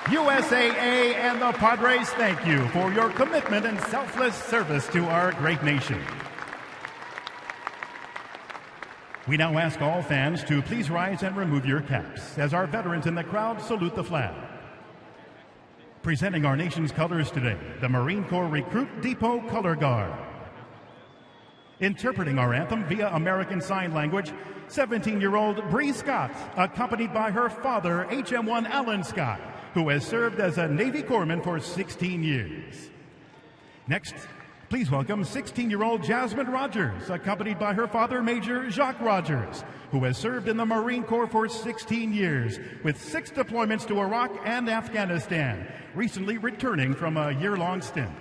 USAA and the Padres thank you for your commitment and selfless service to our great nation. We now ask all fans to please rise and remove your caps as our veterans in the crowd salute the flag. Presenting our nation's colors today, the Marine Corps Recruit Depot Color Guard. Interpreting our anthem via American Sign Language, 17-year-old Bree Scott, accompanied by her father, HM1 Alan Scott, who has served as a Navy Corpsman for 16 years. Next, please welcome 16-year-old Jasmine Rogers, accompanied by her father, Major Jacques Rogers, who has served in the Marine Corps for 16 years, with 6 deployments to Iraq and Afghanistan, recently returning from a year-long stint.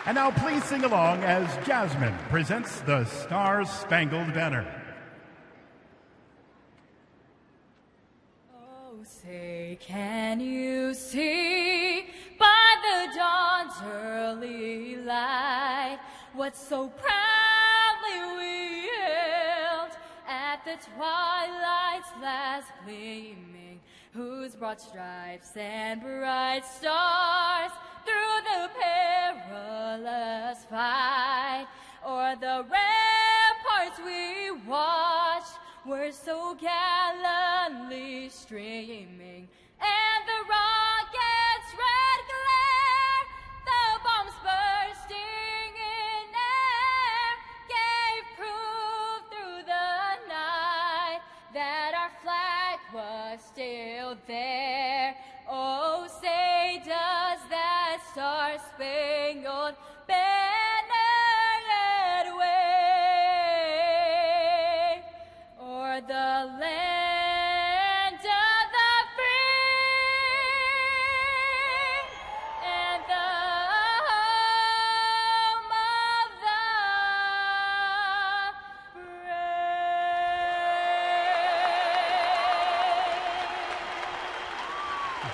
And now please sing along as Jasmine presents the Star-Spangled Banner. Oh, say, can you see by the dawn's early light what so proudly we hailed at the twilight's last gleaming, whose broad stripes and bright stars through the perilous fight o'er the ramparts we watched were so gallantly streaming, and the rocket's red glare, the bombs bursting in air, gave proof through the night that our flag was still there. Oh, say, does that star-spangled banner yet wave o'er the land of the free and the home of the brave?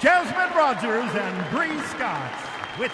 Jasmine Rogers and Bree Scott with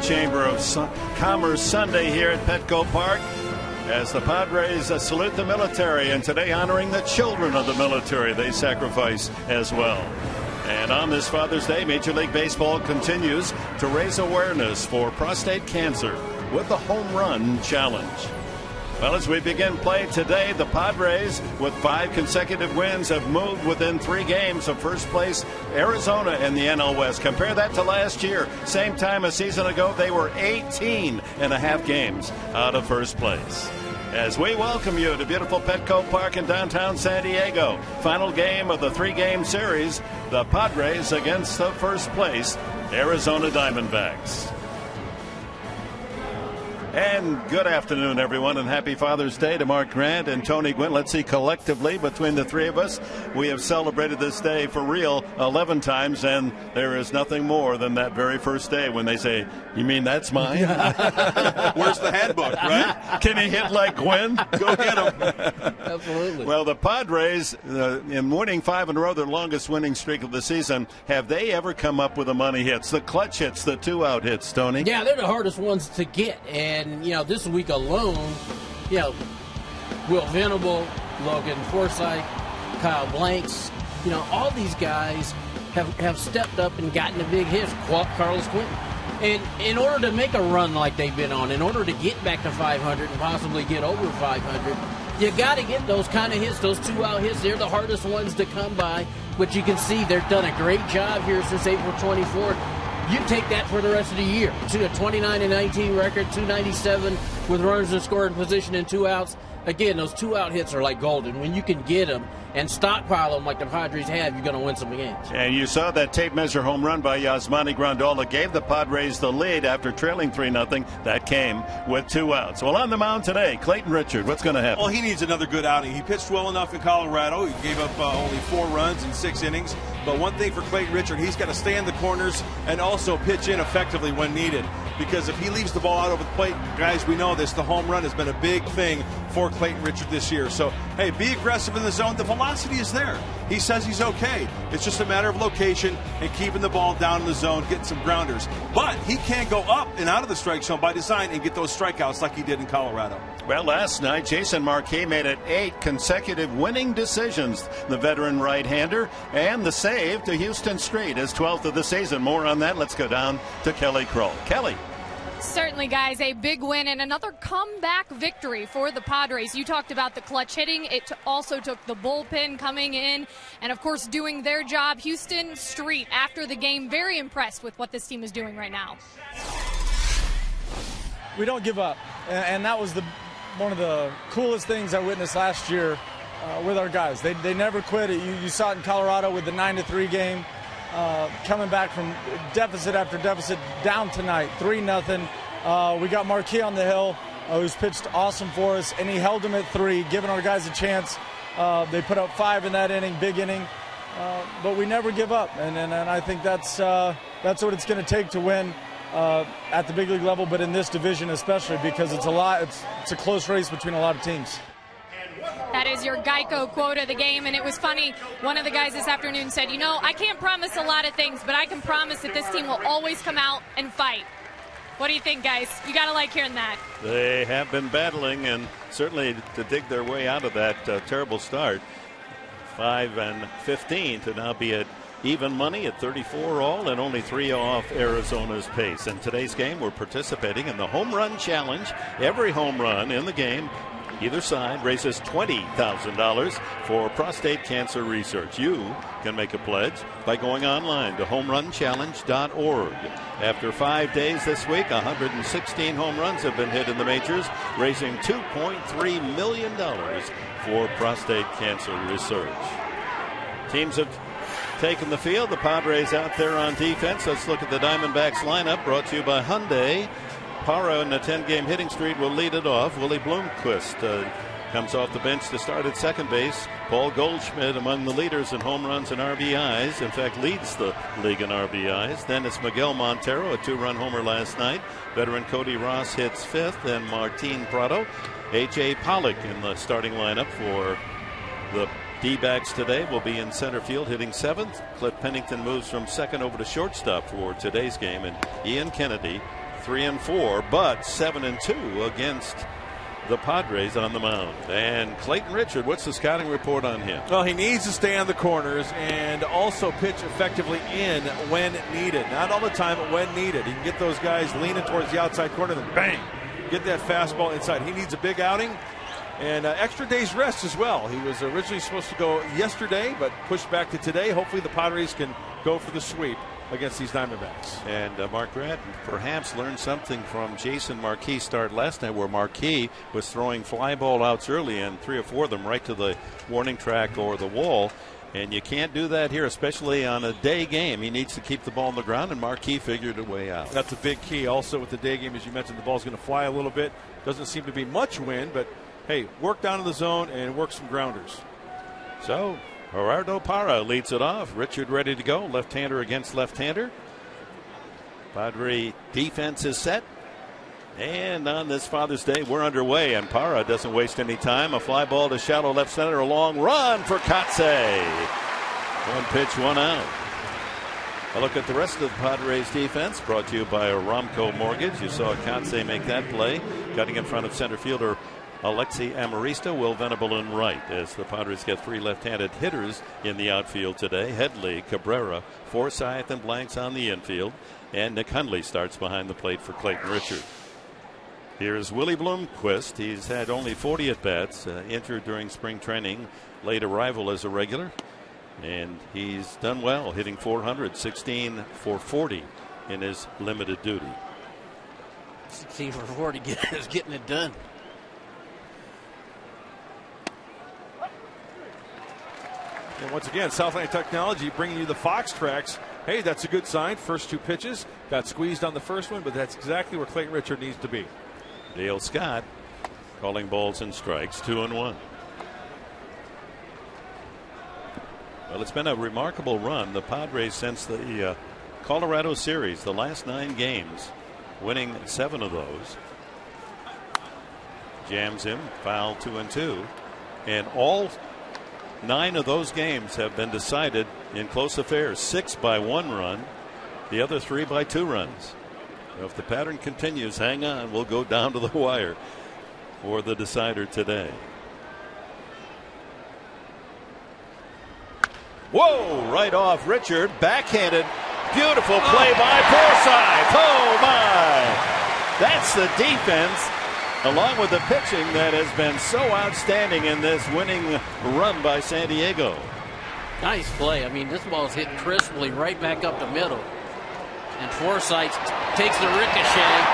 Chamber of Commerce Sunday here at Petco Park as the Padres salute the military, and today honoring the children of the military. They sacrifice as well. And on this Father's Day, Major League Baseball continues to raise awareness for prostate cancer with the Home Run Challenge. Well, as we begin play today, the Padres, with 5 consecutive wins, have moved within 3 games of first place Arizona in the NL West. Compare that to last year. Same time a season ago, they were 18.5 games out of first place. As we welcome you to beautiful Petco Park in downtown San Diego. Final game of the 3-game series, the Padres against the first place Arizona Diamondbacks. And good afternoon, everyone, and happy Father's Day to Mark Grant and Tony Gwynn. Let's see, collectively, between the 3 of us, we have celebrated this day for real 11 times, and there is nothing more than that very first day when they say, "You mean that's mine?" Where's the handbook, right? Can he hit like Gwynn? Go get him. Absolutely. Well, the Padres, in winning 5 in a row, their longest winning streak of the season, have they ever come up with the money hits, the clutch hits, the 2-out hits, Tony? Yeah, they're the hardest ones to get. And, this week alone, Will Venable, Logan Forsythe, Kyle Blanks, all these guys have stepped up and gotten the big hits. Carlos Quentin. And in order to make a run like they've been on, in order to get back to 500 and possibly get over 500, you got to get those kind of hits, those 2-out hits. They're the hardest ones to come by. But you can see they've done a great job here since April 24th. You take that for the rest of the year. To a 29-19 record, 297 with runners in scoring position and 2 outs. Again, those 2-out hits are like golden. When you can get them and stockpile them like the Padres have, you're going to win some games. And you saw that tape measure home run by Yasmani Grandal gave the Padres the lead after trailing 3-0. That came with 2 outs. Well, on the mound today, Clayton Richard, what's going to happen? Well, he needs another good outing. He pitched well enough in Colorado. He gave up only 4 runs in 6 innings. But one thing for Clayton Richard, he's got to stay in the corners and also pitch in effectively when needed. Because if he leaves the ball out over the plate, guys, we know this, the home run has been a big thing for Clayton Richard this year. So, hey, be aggressive in the zone. The velocity is there. He says he's okay. It's just a matter of location and keeping the ball down in the zone, getting some grounders. But he can go up and out of the strike zone by design and get those strikeouts like he did in Colorado. Well, last night, Jason Marquis made it 8 consecutive winning decisions, the veteran right-hander, and the save to Houston Street, his 12th of the season. More on that. Let's go down to Kelly Kroll. Kelly. Certainly, guys, a big win and another comeback victory for the Padres. You talked about the clutch hitting. It also took the bullpen coming in and, of course, doing their job. Houston Street, after the game, very impressed with what this team is doing right now. We don't give up, and that was one of the coolest things I witnessed last year with our guys. They never quit. You saw it in Colorado with the 9-3 game. Coming back from deficit after deficit, down tonight, 3-0. We got Marquis on the hill, who's pitched awesome for us, and he held him at 3, giving our guys a chance. They put up 5 in that inning, big inning, but we never give up, and I think that's what it's going to take to win at the big league level, but in this division especially, because it's a close race between a lot of teams. That is your Geico quote of the game, and it was funny. One of the guys this afternoon said, I can't promise a lot of things, but I can promise that this team will always come out and fight. What do you think, guys? You got to like hearing that. They have been battling, and certainly to dig their way out of that terrible start. 5-15 to now be at even money at 34 all and only 3 off Arizona's pace. In today's game, we're participating in the Home Run Challenge. Every home run in the game, either side, raises $20,000 for prostate cancer research. You can make a pledge by going online to homerunchallenge.org. After 5 days this week, 116 home runs have been hit in the majors, raising $2.3 million for prostate cancer research. Teams have taken the field. The Padres out there on defense. Let's look at the Diamondbacks lineup, brought to you by Hyundai. Parra in the 10-game hitting streak will lead it off. Willie Bloomquist comes off the bench to start at second base. Paul Goldschmidt among the leaders in home runs and RBIs. In fact, leads the league in RBIs. Then it's Miguel Montero, a 2-run homer last night. Veteran Cody Ross hits fifth, and Martin Prado. A.J. Pollock in the starting lineup for the D-backs today will be in center field hitting seventh. Cliff Pennington moves from second over to shortstop for today's game, and Ian Kennedy 3-4, but 7-2 against the Padres on the mound. And Clayton Richard, what's the scouting report on him? Well, he needs to stay on the corners and also pitch effectively in when needed. Not all the time, but when needed. He can get those guys leaning towards the outside corner, then bang, get that fastball inside. He needs a big outing and extra day's rest as well. He was originally supposed to go yesterday, but pushed back to today. Hopefully the Padres can go for the sweep against these Diamondbacks. And Mark Grant perhaps learned something from Jason Marquis' start last night, where Marquis was throwing fly ball outs early, and 3 or 4 of them right to the warning track or the wall. And you can't do that here, especially on a day game. He needs to keep the ball on the ground, and Marquis figured a way out. That's a big key. Also with the day game, as you mentioned, the ball's going to fly a little bit. Doesn't seem to be much wind, but hey, work down in the zone and work some grounders. So Gerardo Parra leads it off. Richard ready to go. Left-hander against left-hander. Padre defense is set. And on this Father's Day, we're underway, and Parra doesn't waste any time. A fly ball to shallow left center. A long run for Kotze. 1 pitch, 1 out. A look at the rest of the Padres defense, brought to you by Aramco Mortgage. You saw Kotze make that play, cutting in front of center fielder Alexi Amarista, Will Venable in right, as the Padres get 3 left-handed hitters in the outfield today. Headley, Cabrera, Forsythe, and Blanks on the infield. And Nick Hundley starts behind the plate for Clayton Richard. Here's Willie Bloomquist. He's had only 40 at-bats, injured during spring training, late arrival as a regular. And he's done well, hitting .400, 16 for 40 in his limited duty. 16 for 40 is getting it done. And once again, Southland Technology bringing you the Fox tracks. Hey, that's a good sign. First 2 pitches got squeezed on the first one, but that's exactly where Clayton Richard needs to be. Dale Scott calling balls and strikes, 2-1. Well, it's been a remarkable run. The Padres since the Colorado series, the last 9 games, winning 7 of those. Jams him, foul, 2-2, and all 9 of those games have been decided in close affairs. 6 by 1 run, the other 3 by 2 runs. So if the pattern continues, hang on, we'll go down to the wire for the decider today. Whoa, right off Richard, backhanded, beautiful play by Forsythe. Oh my, that's the defense, along with the pitching that has been so outstanding in this winning run by San Diego. Nice play. I mean, this ball's hit crisply right back up the middle. And Forsythe takes the ricochet.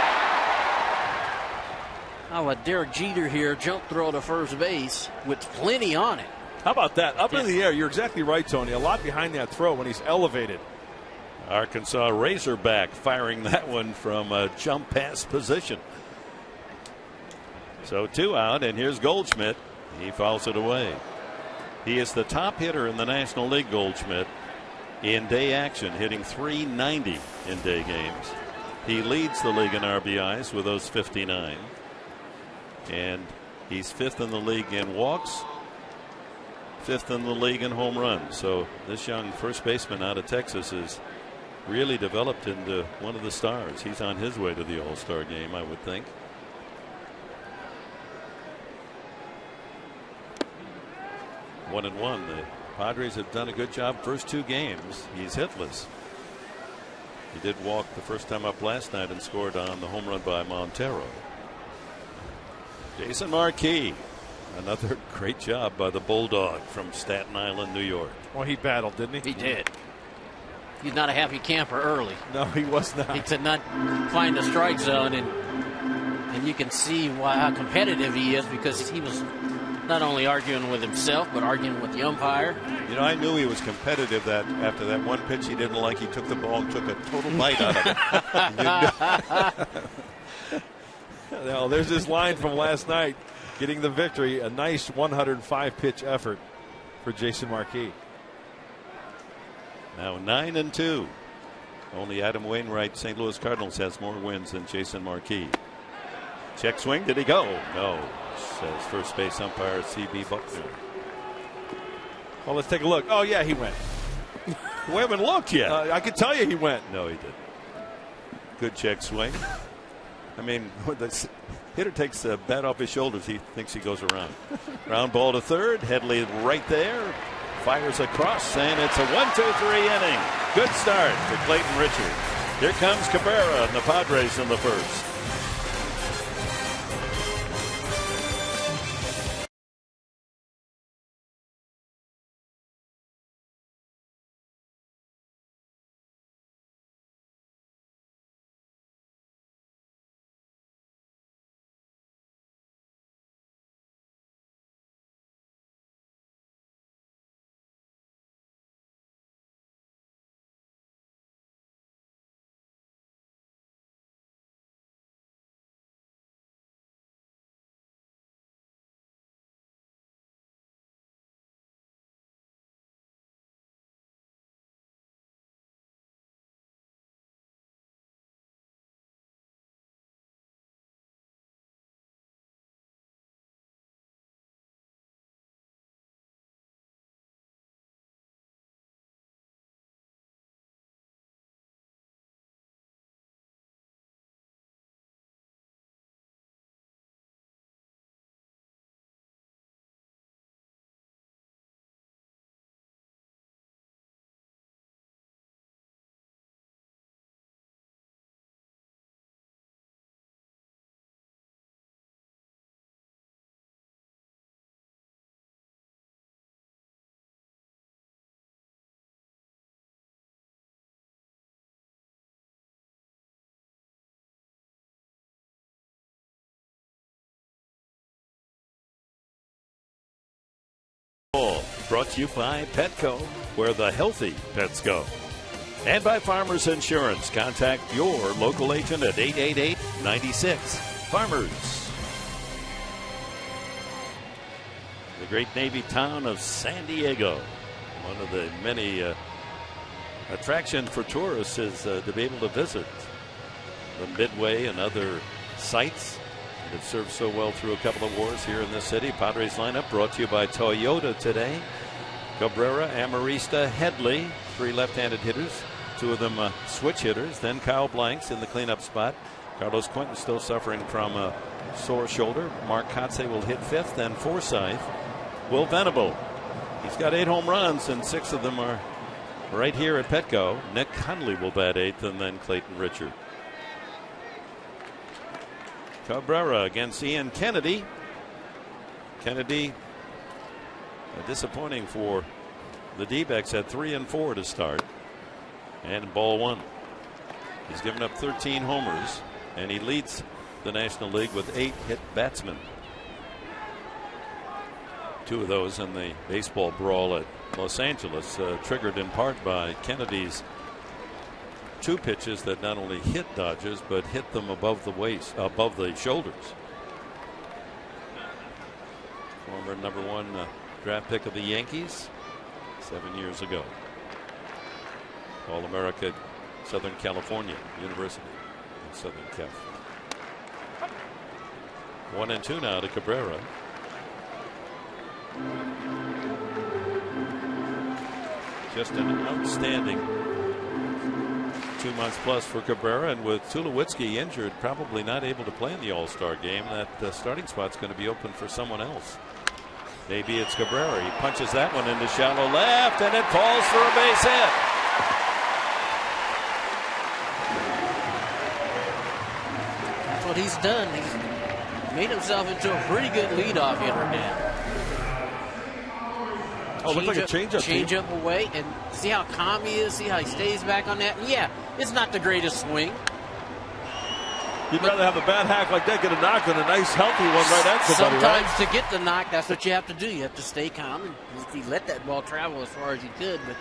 I'll let Derek Jeter here jump throw to first base with plenty on it. How about that? Up in the air. You're exactly right, Tony. A lot behind that throw when he's elevated. Arkansas Razorback firing that one from a jump pass position. So 2 out, and here's Goldschmidt. He fouls it away. He is the top hitter in the National League, Goldschmidt, in day action, hitting .390 in day games. He leads the league in RBIs with those 59. And he's 5th in the league in walks, 5th in the league in home runs. So this young first baseman out of Texas is really developed into one of the stars. He's on his way to the All-Star game, I would think. One and one. The Padres have done a good job. First 2 games, he's hitless. He did walk the first time up last night and scored on the home run by Montero. Jason Marquis, another great job by the Bulldog from Staten Island, New York. Well, he battled, didn't he? He did. He's not a happy camper early. No, he was not. He could not find the strike zone, and you can see how competitive he is, because he was not only arguing with himself, but arguing with the umpire. You know, I knew he was competitive that after that one pitch he didn't like, he took the ball and took a total bite out of it. Well, there's this line from last night, getting the victory. A nice 105 pitch effort for Jason Marquis. Now 9-2. Only Adam Wainwright, St. Louis Cardinals, has more wins than Jason Marquis. Check swing. Did he go? No, says first base umpire C.B. Buckner. Well, let's take a look. Oh, yeah, he went. We haven't looked yet. I can tell you he went. No, he didn't. Good check swing. I mean, when the hitter takes the bat off his shoulders, he thinks he goes around. Ground ball to third. Headley right there. Fires across, and it's a 1-2-3 inning. Good start for Clayton Richard. Here comes Cabrera and the Padres in the first. Brought to you by Petco, where the healthy pets go. And by Farmers Insurance. Contact your local agent at 888-96. Farmers. The great Navy town of San Diego. One of the many attractions for tourists is to be able to visit the Midway and other sites that have served so well through a couple of wars here in this city. Padres lineup brought to you by Toyota today. Cabrera, Amarista, Headley, 3 left-handed hitters, 2 of them switch hitters. Then Kyle Blanks in the cleanup spot. Carlos Quentin still suffering from a sore shoulder. Mark Kotze will hit 5th, and Forsythe will Venable. He's got 8 home runs, and 6 of them are right here at Petco. Nick Hundley will bat 8th, and then Clayton Richard. Cabrera against Ian Kennedy. Kennedy disappointing for the D-backs at 3-4 to start. And ball 1. He's given up 13 homers, and he leads the National League with 8 hit batsmen. 2 of those in the baseball brawl at Los Angeles, triggered in part by Kennedy's 2 pitches that not only hit Dodgers but hit them above the waist, above the shoulders. Former number 1 draft pick of the Yankees 7 years ago. All-America, Southern California University in Southern California. 1-2 now to Cabrera. Just an outstanding 2 months plus for Cabrera, and with Tulowitzki injured, probably not able to play in the All-Star game, that starting spot's going to be open for someone else. Maybe it's Cabrera. He punches that one into shallow left, and it falls for a base hit. That's what he's done. He's made himself into a pretty good leadoff hitter now. Oh, looks like a changeup. Changeup away, and see how calm he is. See how he stays back on that. And yeah, it's not the greatest swing. You'd rather have a bad hack like that get a knock than a nice healthy one right at somebody. Sometimes right? to get the knock, that's what you have to do. You have to stay calm, and he let that ball travel as far as he could. But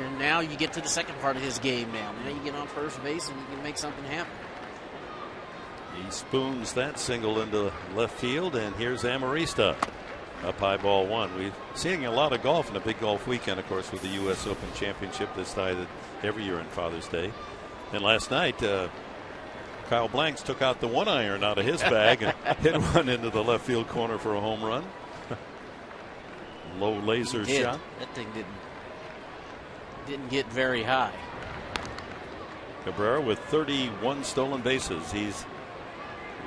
and now you get to the second part of his game. Now you get on first base and you can make something happen. He spoons that single into left field, and here's Amarista. Up high, ball 1. We're seeing a lot of golf in a big golf weekend, of course, with the U.S. Open Championship decided every year on Father's Day. And last night, Kyle Blanks took out the 1-iron out of his bag and hit one into the left field corner for a home run. Low laser shot. That thing didn't get very high. Cabrera with 31 stolen bases. He's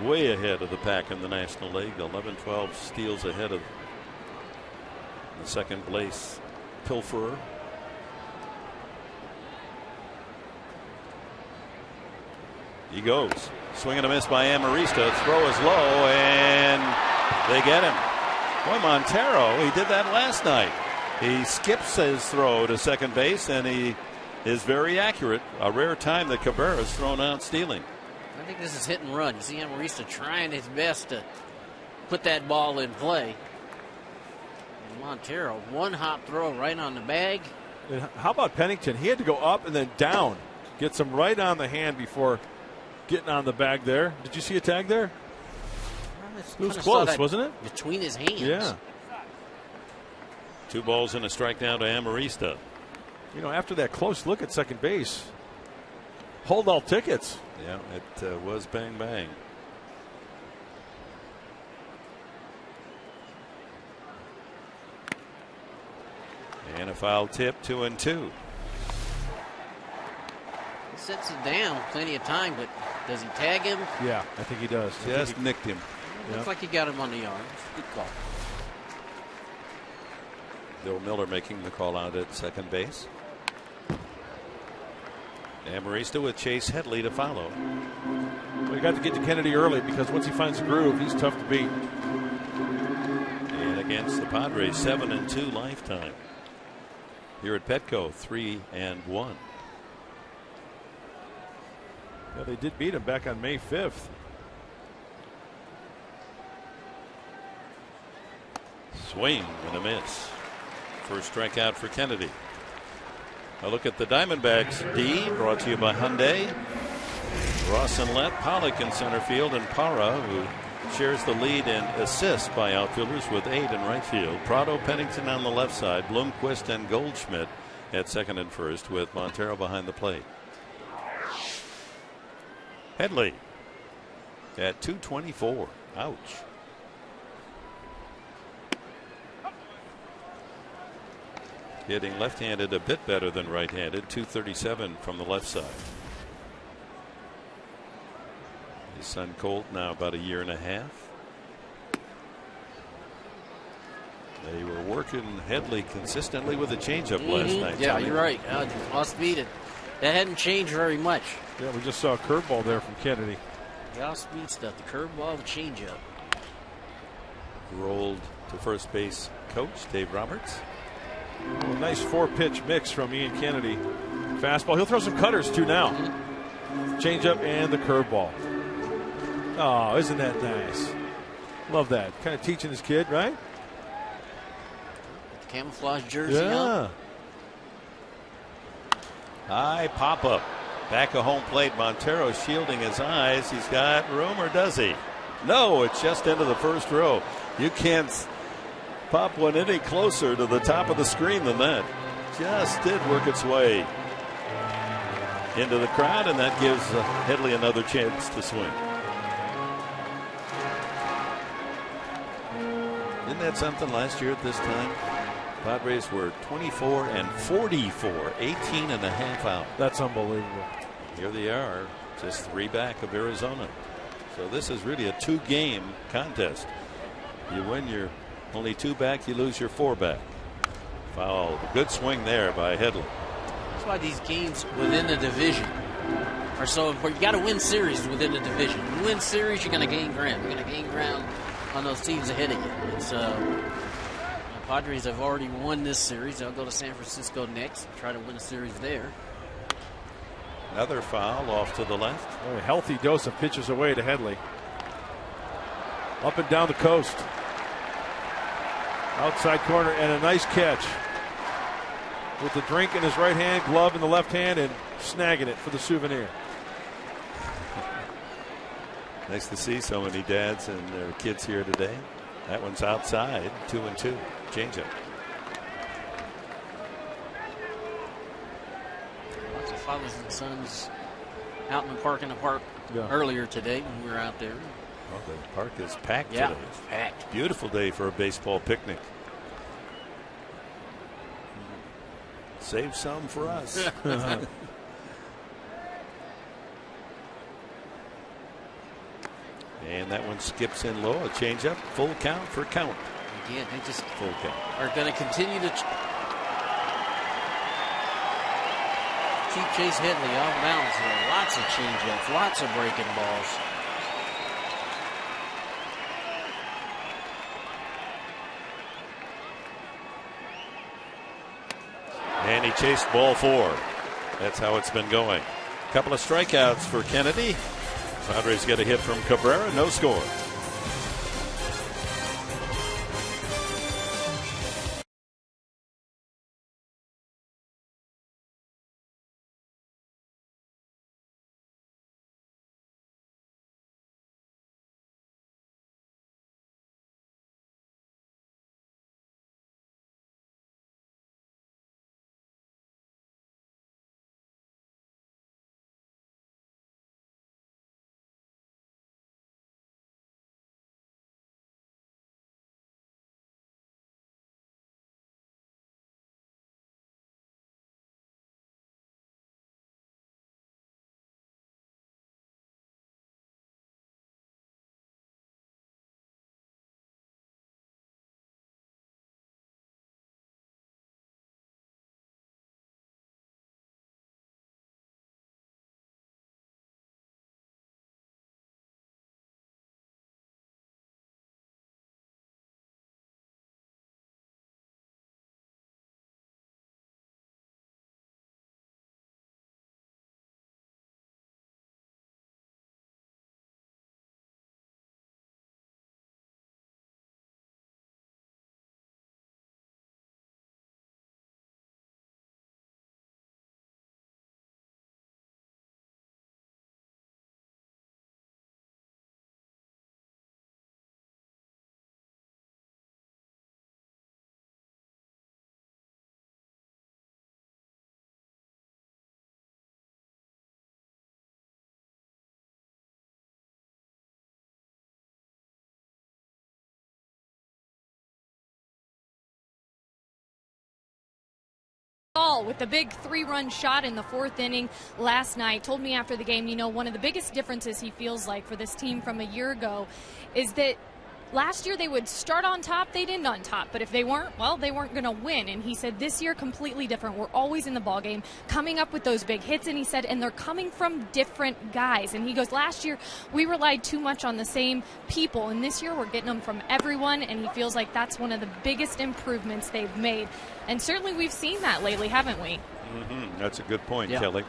way ahead of the pack in the National League. 11-12 steals ahead of the second place pilferer. He goes. Swing and a miss by Amarista. Throw is low, and they get him. Boy, Montero, he did that last night. He skips his throw to second base, and he is very accurate. A rare time that Cabrera is thrown out stealing. I think this is hit and run. You see Amarista trying his best to put that ball in play. And Montero, one hop throw right on the bag. And how about Pennington? He had to go up and then down. Gets him right on the hand before getting on the bag there. Did you see a tag there? It was close, wasn't it? Between his hands. Yeah. 2 balls and a strikeout to Amarista. You know, after that close look at second base, hold all tickets. Yeah, it was bang bang. And a foul tip, 2-2. He sets it down plenty of time, but does he tag him? Yeah, I think he does. Just nicked him. Looks like he got him on the arm. Good call. Bill Miller making the call out at second base. Amarista with Chase Headley to follow. Well, you got to get to Kennedy early because once he finds the groove, he's tough to beat. And against the Padres, 7-2 lifetime. Here at Petco, 3-1. Yeah, they did beat him back on May 5th. Swing and a miss. First strikeout for Kennedy. A look at the Diamondbacks D, brought to you by Hyundai. Ross and Lett, Pollock in center field, and Parra, who shares the lead in assists by outfielders with 8 in right field. Prado, Pennington on the left side, Bloomquist and Goldschmidt at second and first, with Montero behind the plate. Headley at 224. Ouch. Hitting left-handed a bit better than right-handed. 237 from the left side. His son Colt now about a year and a half. They were working Headley consistently with a changeup last night. Yeah, you're right. Off speed, that hadn't changed very much. Yeah, we just saw a curveball there from Kennedy. The off-speed stuff, the curveball, the changeup. Rolled to first base coach Dave Roberts. Well, a nice 4-pitch mix from Ian Kennedy. Fastball. He'll throw some cutters too now. Changeup and the curveball. Oh, isn't that nice? Love that. Kind of teaching his kid, right? Camouflage jersey. Yeah. High pop up. Back of home plate. Montero shielding his eyes. He's got room, or does he? No, it's just into the first row. You can't pop one any closer to the top of the screen than that. Just did work its way into the crowd, and that gives Headley another chance to swing. Isn't that something? Last year at this time, Padres were 24 and 44, 18 and a half out. That's unbelievable. Here they are, just 3 back of Arizona. So this is really a 2-game contest. You win your only 2 back, you lose your 4 back. Foul. Good swing there by Headley. That's why these games within the division are so important. You got to win series within the division. You win series, you're going to gain ground. You're going to gain ground on those teams ahead of you. It's the Padres have already won this series. They'll go to San Francisco next, try to win a series there. Another foul off to the left. A healthy dose of pitches away to Headley. Up and down the coast. Outside corner, and a nice catch. With the drink in his right hand, glove in the left hand, and snagging it for the souvenir. Nice to see so many dads and their kids here today. That one's outside, 2-2. Changeup. Lots of fathers and sons out in the park earlier today when we were out there. Oh, the park is packed today. It's packed. Beautiful day for a baseball picnic. Save some for us. And that one skips in low. A changeup. Full count for count. Again, they just full count. Are going to continue to keep Chase Headley off balance here. Lots of changeups, lots of breaking balls. And he chased ball 4. That's how it's been going. Couple of strikeouts for Kennedy. Padres get a hit from Cabrera. No score. With the big 3-run shot in the 4th inning last night, told me after the game, you know, one of the biggest differences he feels like for this team from a year ago is that last year they would start on top, they'd end on top, but if they weren't, well, they weren't going to win. And he said this year completely different. We're always in the ball game, coming up with those big hits, and he said, and they're coming from different guys. And he goes, last year we relied too much on the same people, and this year we're getting them from everyone, and he feels like that's one of the biggest improvements they've made. And certainly we've seen that lately, haven't we? That's a good point, Kelly.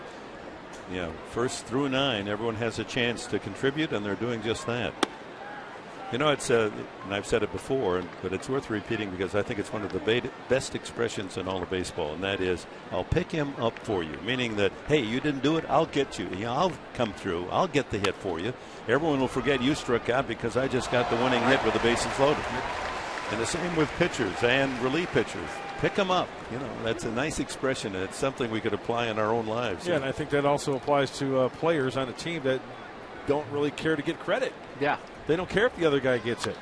Yeah, first through 9, everyone has a chance to contribute, and they're doing just that. You know, it's and I've said it before, but it's worth repeating because I think it's one of the best expressions in all of baseball, and that is, I'll pick him up for you, meaning that, hey, you didn't do it, I'll get you. I'll come through. I'll get the hit for you. Everyone will forget you struck out because I just got the winning hit with the bases loaded. And the same with pitchers and relief pitchers. Pick them up. You know, that's a nice expression, and it's something we could apply in our own lives. Yeah, and I think that also applies to players on a team that don't really care to get credit. Yeah. They don't care if the other guy gets it.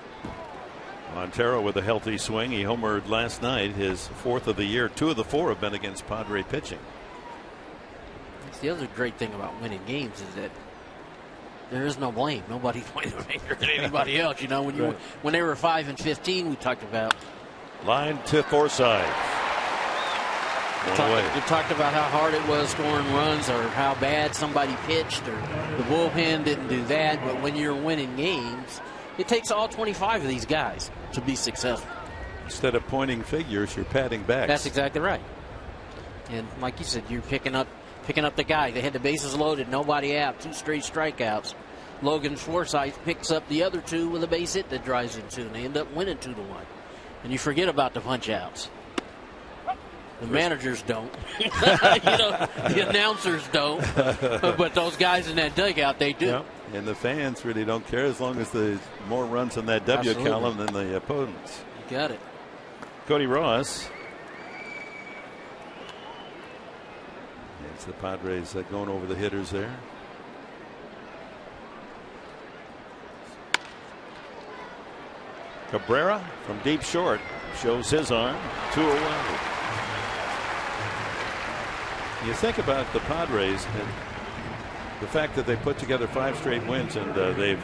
Montero with a healthy swing. He homered last night, his 4th of the year. 2 of the 4 have been against Padre pitching. That's the other great thing about winning games is that there is no blame. Nobody's blaming anybody else. You know, when they were 5 and 15, we talked about line to Forsythe. You talked about how hard it was scoring runs or how bad somebody pitched or the bullpen didn't do that. But when you're winning games, it takes all 25 of these guys to be successful. Instead of pointing figures, you're patting backs. That's exactly right. And like you said, you're picking up the guy. They had the bases loaded, nobody out, 2 straight strikeouts. Logan Forsythe picks up the other 2 with a base hit that drives in 2, and they end up winning 2-1. And you forget about the punch outs. The managers don't. The announcers don't. But those guys in that dugout, they do. Yep. And the fans really don't care as long as there's more runs in that W column than the opponents. You got it. Cody Ross. It's the Padres going over the hitters there. Cabrera from deep short shows his arm. 2 away. You think about the Padres and the fact that they put together 5 straight wins, and they've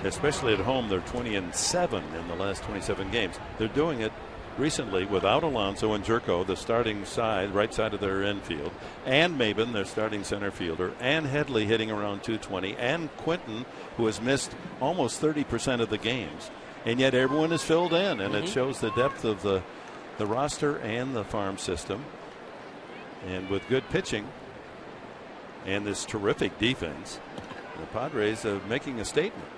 especially at home. They're 20-7 in the last 27 games. They're doing it recently without Alonso and Jerko, the starting side, right side of their infield, and Maben, their starting center fielder, and Headley hitting around 220, and Quinton, who has missed almost 30% of the games. And yet everyone is filled in, and it shows the depth of the roster and the farm system. And with good pitching and this terrific defense, the Padres are making a statement.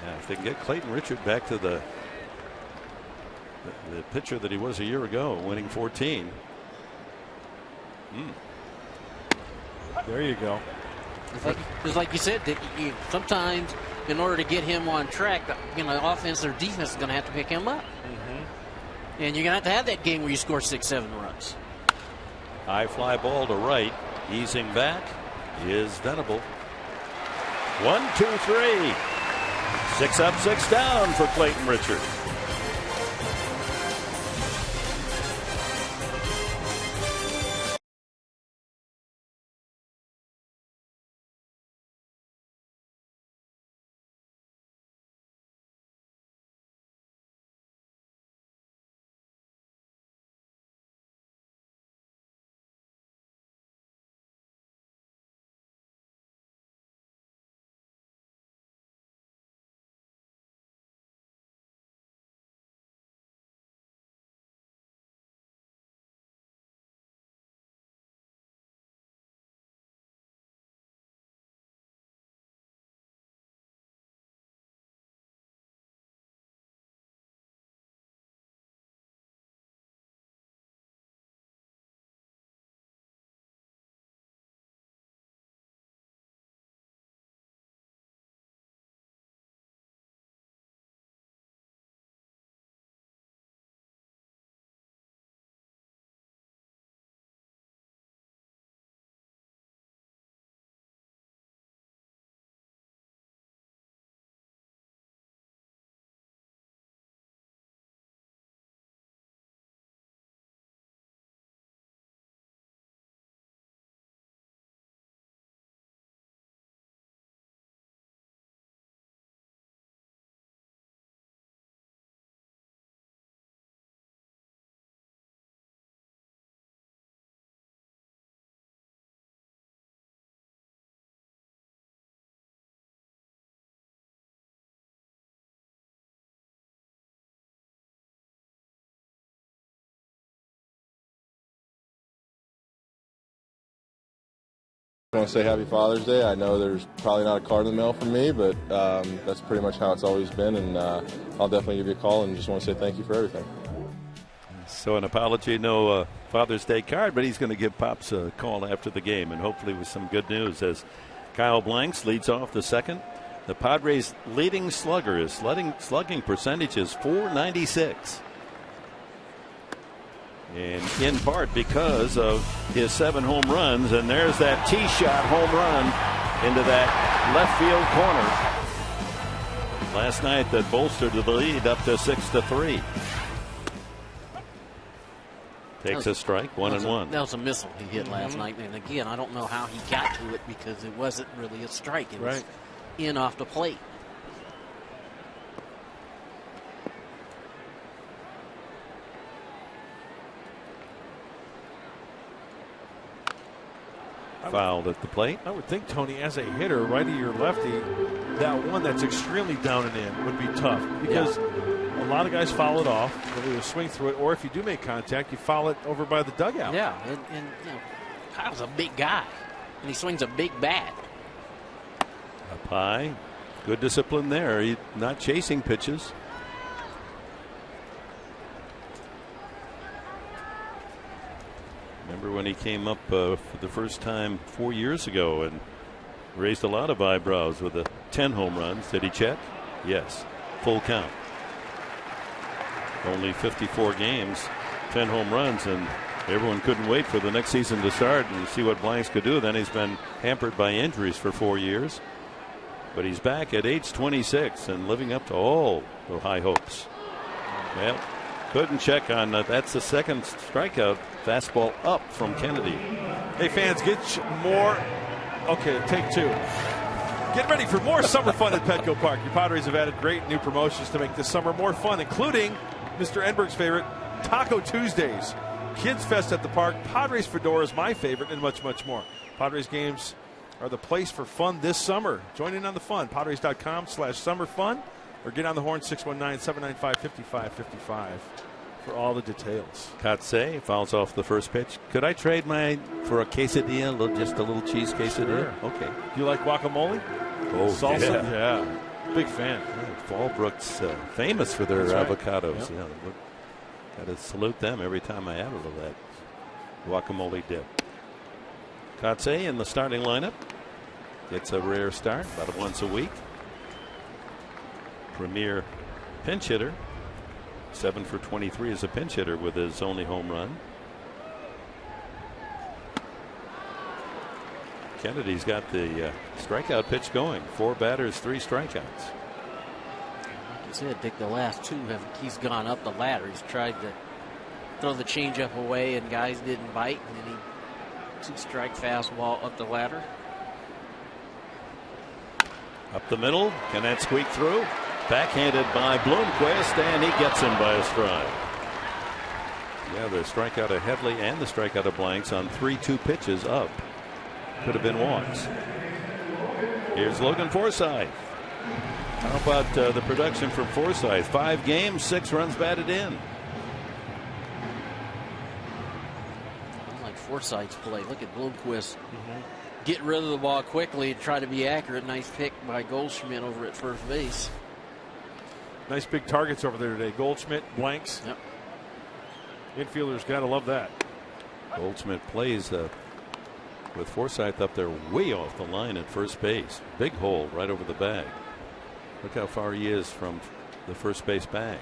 Yeah, if they can get Clayton Richard back to the pitcher that he was a year ago, winning 14. There you go. Just like you said, that sometimes in order to get him on track, offense or defense is going to have to pick him up. And you're going to have that game where you score 6-7 runs. High fly ball to right. Easing back is Venable. 1, 2, 3. 6 up, 6 down for Clayton Richard. I want to say Happy Father's Day. I know there's probably not a card in the mail from me, but that's pretty much how it's always been, and I'll definitely give you a call and just want to say thank you for everything. So an apology, no Father's Day card, but he's going to give Pops a call after the game, and hopefully with some good news as Kyle Blanks leads off the second. The Padres' leading slugger is slugging percentage is .496. And in part because of his 7 home runs, and there's that tee shot home run into that left field corner last night that bolstered the lead up to 6-3. Takes a strike, 1-1. That was a missile he hit last night, and again, I don't know how he got to it because it wasn't really a strike. It was in off the plate. Fouled at the plate. I would think, Tony, as a hitter, righty or lefty, that one that's extremely down and in would be tough because a lot of guys foul it off, whether you swing through it, or if you do make contact, you foul it over by the dugout. Yeah, and Kyle's a big guy, and he swings a big bat. Up high, good discipline there. He's not chasing pitches. Remember when he came up for the first time 4 years ago and raised a lot of eyebrows with the 10 home runs. Did he check? Yes. Full count. Only 54 games, 10 home runs, and everyone couldn't wait for the next season to start and see what Blanks could do. Then he's been hampered by injuries for 4 years. But he's back at age 26 and living up to all the high hopes. Well, couldn't check on that. That's the second strikeout. Fastball up from Kennedy. Hey, fans, get more. Okay, take 2. Get ready for more summer fun at Petco Park. Your Padres have added great new promotions to make this summer more fun, including Mr. Enberg's favorite, Taco Tuesdays. Kids Fest at the park, Padres Fedora is my favorite, and much, much more. Padres games are the place for fun this summer. Join in on the fun. Padres.com/summerfun or get on the horn 619-795-5555 for all the details. Katse fouls off the first pitch. Could I trade mine for a quesadilla, just a little cheese quesadilla? Sure. Okay. You like guacamole? Oh, salsa? Yeah. Big fan. Yeah, Fallbrook's famous for their That's right. avocados. Yep. Yeah, got to salute them every time I have a little of that guacamole dip. Katse in the starting lineup. Gets a rare start, about once a week. Premier pinch hitter. 7 for 23 as a pinch hitter with his only home run. Kennedy's got the strikeout pitch going. 4 batters, 3 strikeouts. Like you said, Dick, the last 2 he's gone up the ladder. He's tried to throw the changeup away and guys didn't bite, and then he 2-strike fastball up the ladder. Up the middle, can that squeak through? Backhanded by Bloomquist, and he gets him by a strike. Yeah, the strikeout of Headley and the strikeout of Blanks on 3-2 pitches up. Could have been walks. Here's Logan Forsythe. How about the production from Forsythe? 5 games, 6 runs batted in. I like Forsythe's play. Look at Bloomquist. Get rid of the ball quickly and try to be accurate. Nice pick by Goldschmidt over at first base. Nice big targets over there today. Goldschmidt, Blanks. Yep. Infielders got to love that. Goldschmidt plays with Forsythe up there way off the line at first base. Big hole right over the bag. Look how far he is from the first base bag.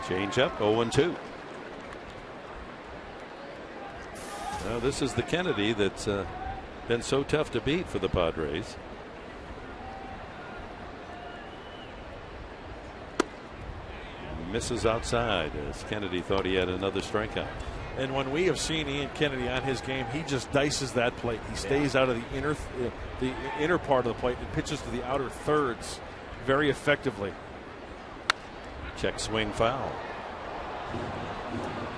Change up, 0-2. Now this is the Kennedy that's been so tough to beat for the Padres. Misses outside as Kennedy thought he had another strikeout. And when we have seen Ian Kennedy on his game, he just dices that plate. He stays out of the inner part of the plate and pitches to the outer thirds very effectively. Check swing foul.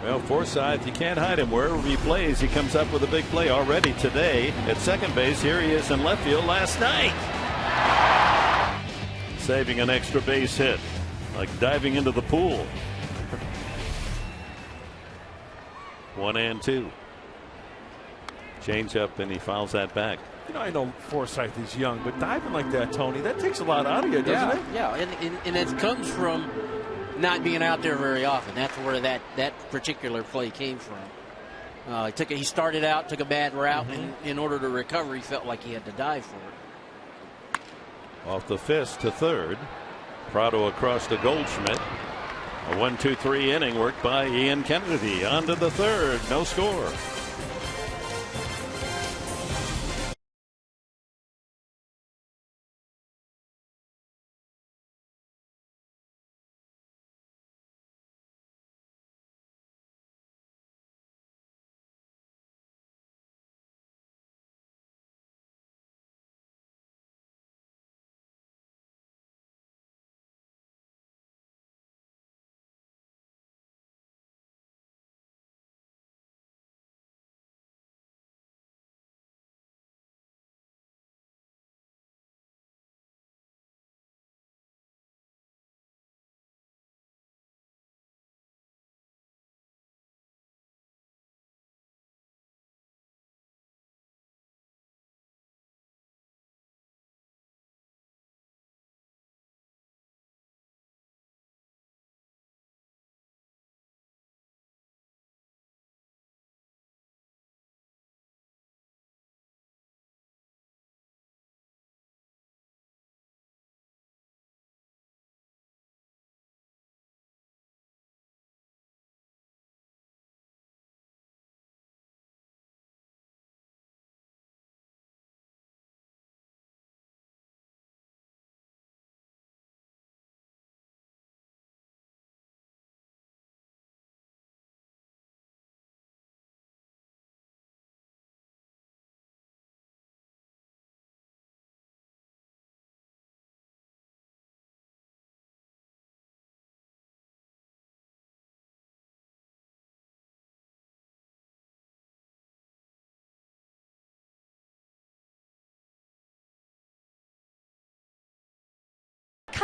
Well, Forsythe, you can't hide him. Wherever he plays, he comes up with a big play already today at second base. Here he is in left field last night. Saving an extra base hit, like diving into the pool. 1-2. Change up, and he fouls that back. You know, I know Forsythe is young, but diving like that, Tony, that takes a lot out of you, doesn't it? Yeah, and it comes from not being out there very often. That's where that particular play came from. He started out, took a bad route, and in order to recover, he felt like he had to dive for it. Off the fist to third. Prado across to Goldschmidt. A 1-2-3 inning worked by Ian Kennedy. On to the third. No score.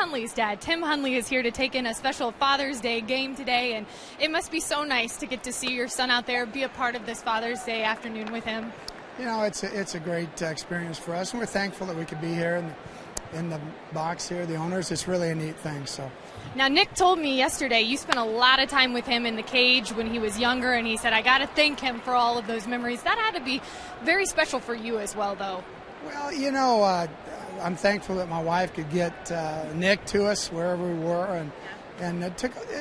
Hundley's dad. Tim Hundley is here to take in a special Father's Day game today, and it must be so nice to get to see your son out there, be a part of this Father's Day afternoon with him. You know, it's a great experience for us, and we're thankful that we could be here in the box here, the owners. It's really a neat thing. So. Now, Nick told me yesterday you spent a lot of time with him in the cage when he was younger, and he said, I got to thank him for all of those memories. That had to be very special for you as well, though. Well, you know, I'm thankful that my wife could get Nick to us wherever we were, and it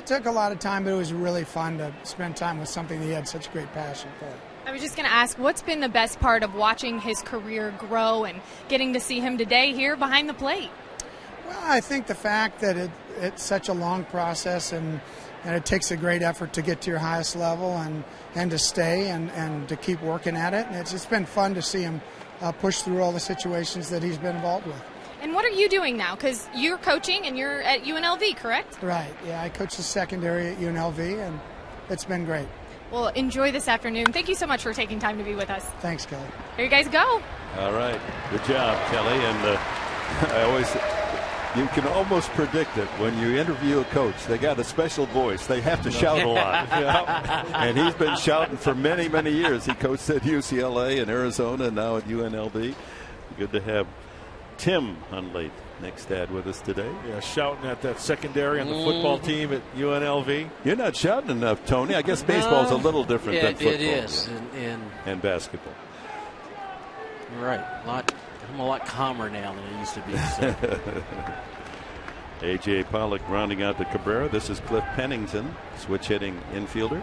took a lot of time, but it was really fun to spend time with something that he had such great passion for. I was just going to ask, what's been the best part of watching his career grow and getting to see him today here behind the plate? Well, I think the fact that it's such a long process and it takes a great effort to get to your highest level and to stay and to keep working at it. And it's just been fun to see him push through all the situations that he's been involved with. And what are you doing now? Because you're coaching and you're at UNLV, correct? Right. Yeah, I coach the secondary at UNLV, and it's been great. Well, enjoy this afternoon. Thank you so much for taking time to be with us. Thanks, Kelly. Here you guys go. All right. Good job, Kelly. And you can almost predict it when you interview a coach. They got a special voice. They have to shout a lot. And he's been shouting for many, many years. He coached at UCLA and Arizona and now at UNLV. Good to have Tim Hundley, Nick's dad, with us today. Yeah, shouting at that secondary and the football team at UNLV. You're not shouting enough, Tony. I guess baseball's a little different than football. It is. And basketball. You're right. I'm a lot calmer now than I used to be. So. A.J. Pollock rounding out the Cabrera. This is Cliff Pennington, switch hitting infielder.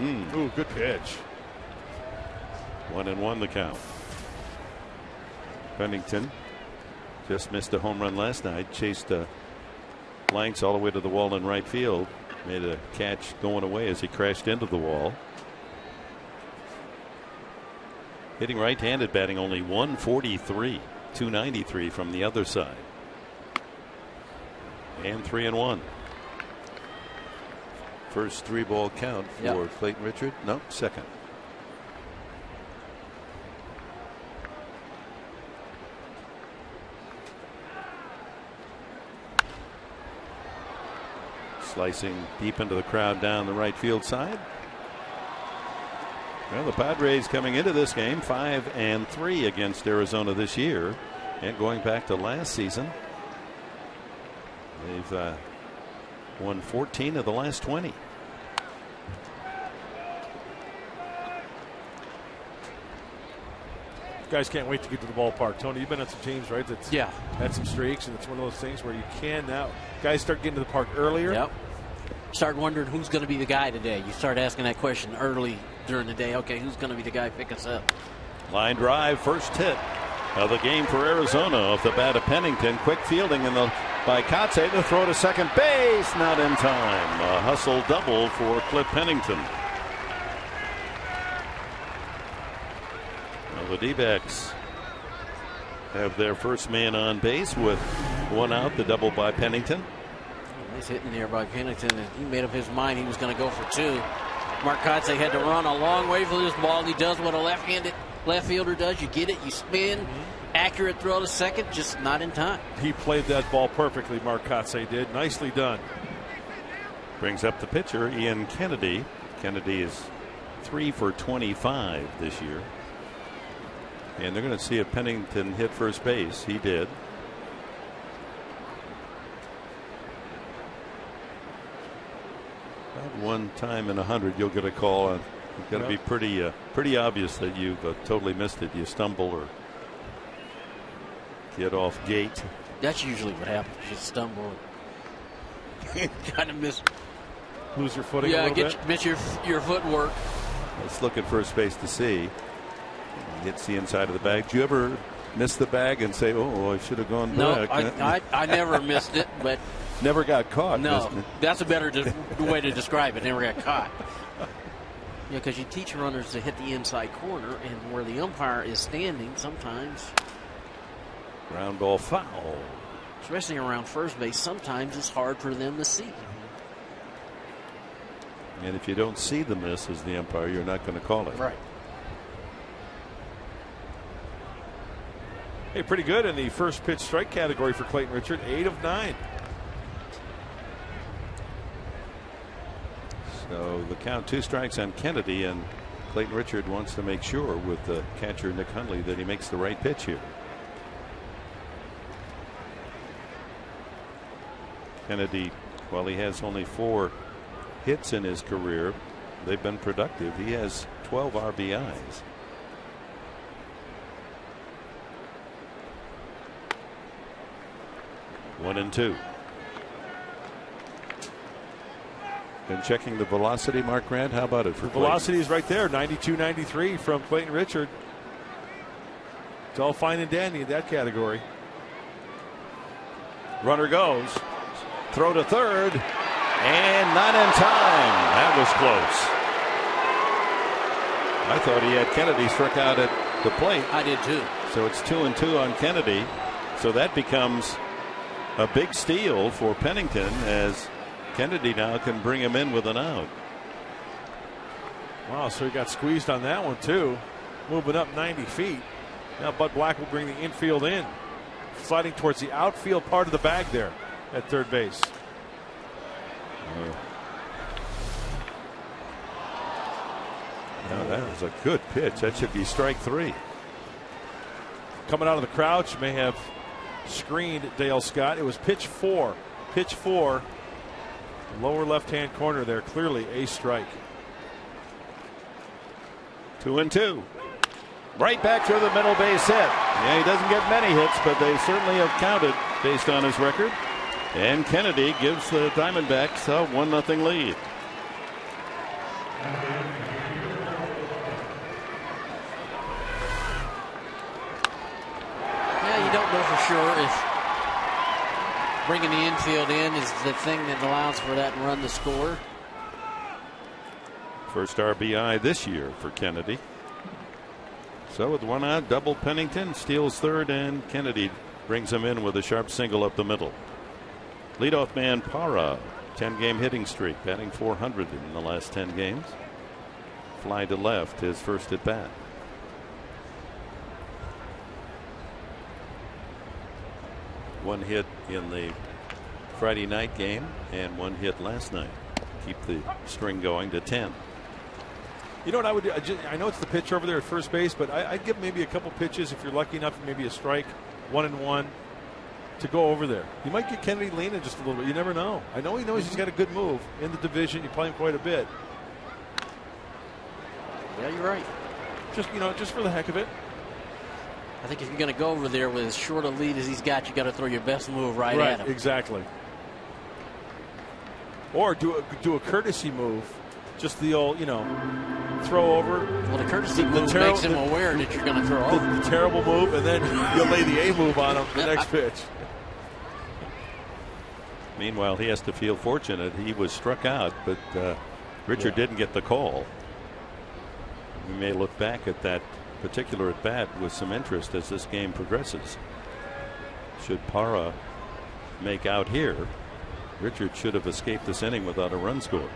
Ooh, good pitch. 1-1 the count. Pennington just missed a home run last night. Chased blanks all the way to the wall in right field. Made a catch going away as he crashed into the wall. Hitting right-handed, batting only 143, 293 from the other side. And 3-1. First 3-ball count for Clayton Richard. No, second. Slicing deep into the crowd down the right field side. Well, the Padres coming into this game 5-3 against Arizona this year, and going back to last season, they've won 14 of the last 20. Guys can't wait to get to the ballpark. Tony, you've been on some teams, right? That's had some streaks, and it's one of those things where you can now. Guys start getting to the park earlier. Yep. Start wondering who's going to be the guy today. You start asking that question early during the day. Okay, who's going to be the guy pick us up? Line drive, first hit of the game for Arizona off the bat of Pennington. Quick fielding by Kotze to throw to second base. Not in time. A hustle double for Cliff Pennington. Well, the D-backs have their first man on base with one out. The double by Pennington. Nice hitting there by Pennington. He made up his mind he was going to go for two. Mark Kotze had to run a long way for this ball, and he does what a left fielder does. You get it, you spin, accurate throw to second, just not in time. He played that ball perfectly, Mark Kotze did. Nicely done. Brings up the pitcher, Ian Kennedy. Kennedy is 3 for 25 this year. And they're going to see if Pennington hit first base. He did. About one time in 100 you'll get a call. It's got to be pretty obvious that you've totally missed it. You stumble or get off gate. That's usually what happens. You stumble and kind of miss. Lose your footing a little bit. Miss your footwork. Let's look at first base to see. Hits the inside of the bag. Do you ever miss the bag and say, oh, I should have gone back? No, I never missed it, but never got caught. No, that's a better way to describe it. Never got caught. Yeah, because you teach runners to hit the inside corner, and where the umpire is standing, sometimes ground ball foul. Especially around first base, sometimes it's hard for them to see. And if you don't see the miss as the umpire, you're not going to call it. Right. Hey, pretty good in the first pitch strike category for Clayton Richard, 8 of 9. So the count, 2 strikes on Kennedy, and Clayton Richard wants to make sure with the catcher Nick Hundley that he makes the right pitch here. Kennedy, while he has only 4 hits in his career, they've been productive. He has 12 RBIs. One and 2. And checking the velocity, Mark Grant, how about it for Clayton? Velocity is right there, 92-93 from Clayton Richard. It's all fine and dandy in that category. Runner goes. Throw to third. And not in time. That was close. I thought he had Kennedy struck out at the plate. I did too. So it's 2-2 on Kennedy. So that becomes a big steal for Pennington, as Kennedy now can bring him in with an out. Wow, so he got squeezed on that one too. Moving up 90 feet. Now Bud Black will bring the infield in. Sliding towards the outfield part of the bag there at third base. Now that was a good pitch. That should be strike 3. Coming out of the crouch, may have screened Dale Scott. It was pitch 4. Pitch 4. Lower left-hand corner there. Clearly a strike. 2-2. Right back through the middle base hit. Yeah, he doesn't get many hits, but they certainly have counted based on his record. And Kennedy gives the Diamondbacks a 1-0 lead. Yeah, you don't know for sure if bringing the infield in is the thing that allows for that run to score. First RBI this year for Kennedy. So with 1 out, double Pennington, steals third, and Kennedy brings him in with a sharp single up the middle. Leadoff man Parra, 10-game hitting streak, batting .400 in the last 10 games. Fly to left, his first at bat. One hit in the Friday night game and 1 hit last night. Keep the string going to 10. You know what I would do? I know it's the pitcher over there at first base, but I'd give maybe a couple pitches if you're lucky enough, maybe a strike, 1-1, to go over there. You might get Kennedy leaning just a little bit. You never know. I know he knows he's got a good move in the division. You play him quite a bit. Yeah, you're right. Just for the heck of it. I think if you're going to go over there with as short a lead as he's got, you got to throw your best move right at him. Exactly. Or do a courtesy move. Just the old, throw over. Well, the courtesy move makes him aware that you're going to throw over. The terrible move, and then you'll lay the A move on him the next pitch. Meanwhile, he has to feel fortunate. He was struck out, but Richard didn't get the call. We may look back at that particular at bat with some interest as this game progresses. Should Parra make out here, Richard should have escaped this inning without a run scored.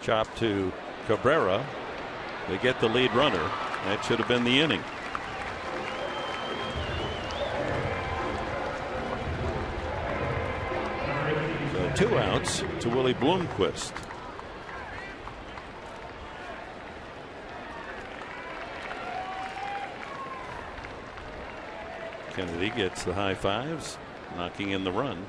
Chop to Cabrera. They get the lead runner. That should have been the inning. So 2 outs to Willie Bloomquist. Kennedy gets the high fives, knocking in the run.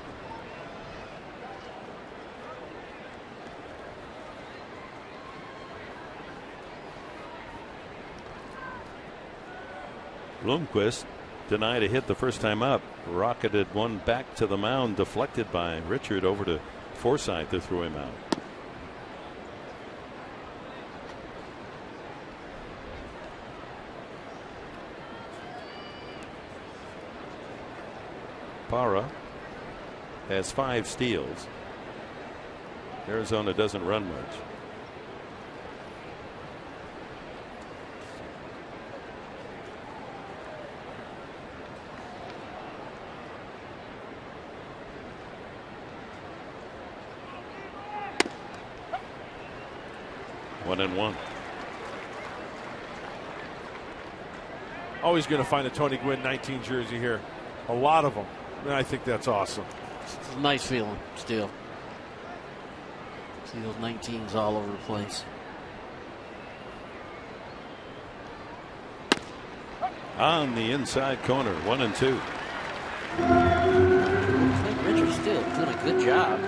Bloomquist denied a hit the first time up, rocketed one back to the mound, deflected by Richard over to Forsythe to throw him out. Parra has 5 steals. Arizona doesn't run much. 1-1. Always going to find a Tony Gwynn 19 jersey here. A lot of them. And I think that's awesome. It's a nice feeling still. See those 19s all over the place. On the inside corner, 1-2. Richard's still doing a good job.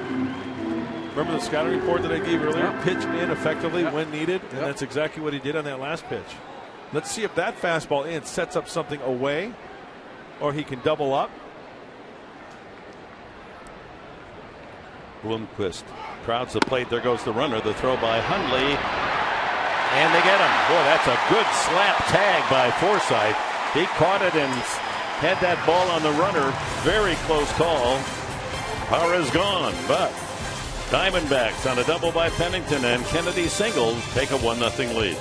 Remember the scouting report that I gave earlier? Yep. Pitch in effectively when needed, and that's exactly what he did on that last pitch. Let's see if that fastball in sets up something away, or he can double up. Bloomquist crowds the plate. There goes the runner. The throw by Hundley, and they get him. Boy, that's a good slap tag by Forsythe. He caught it and had that ball on the runner. Very close call. Power is gone, but Diamondbacks on a double by Pennington and Kennedy singles take a 1-0 lead.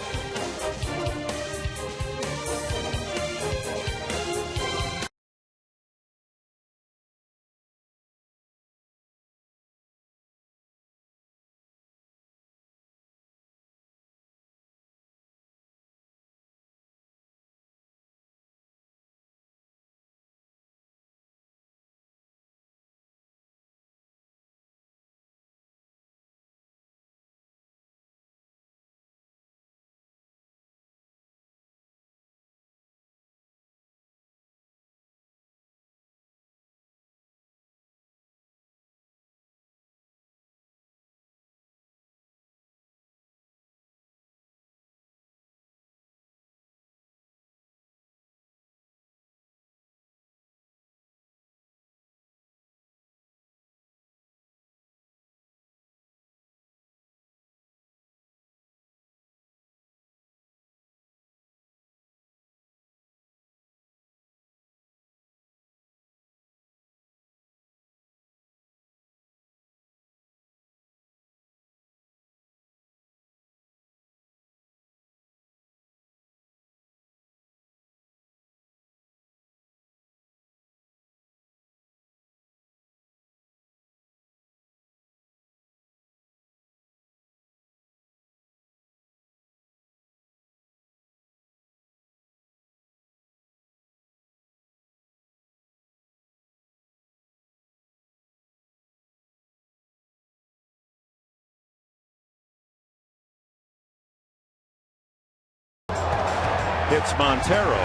Hits Montero,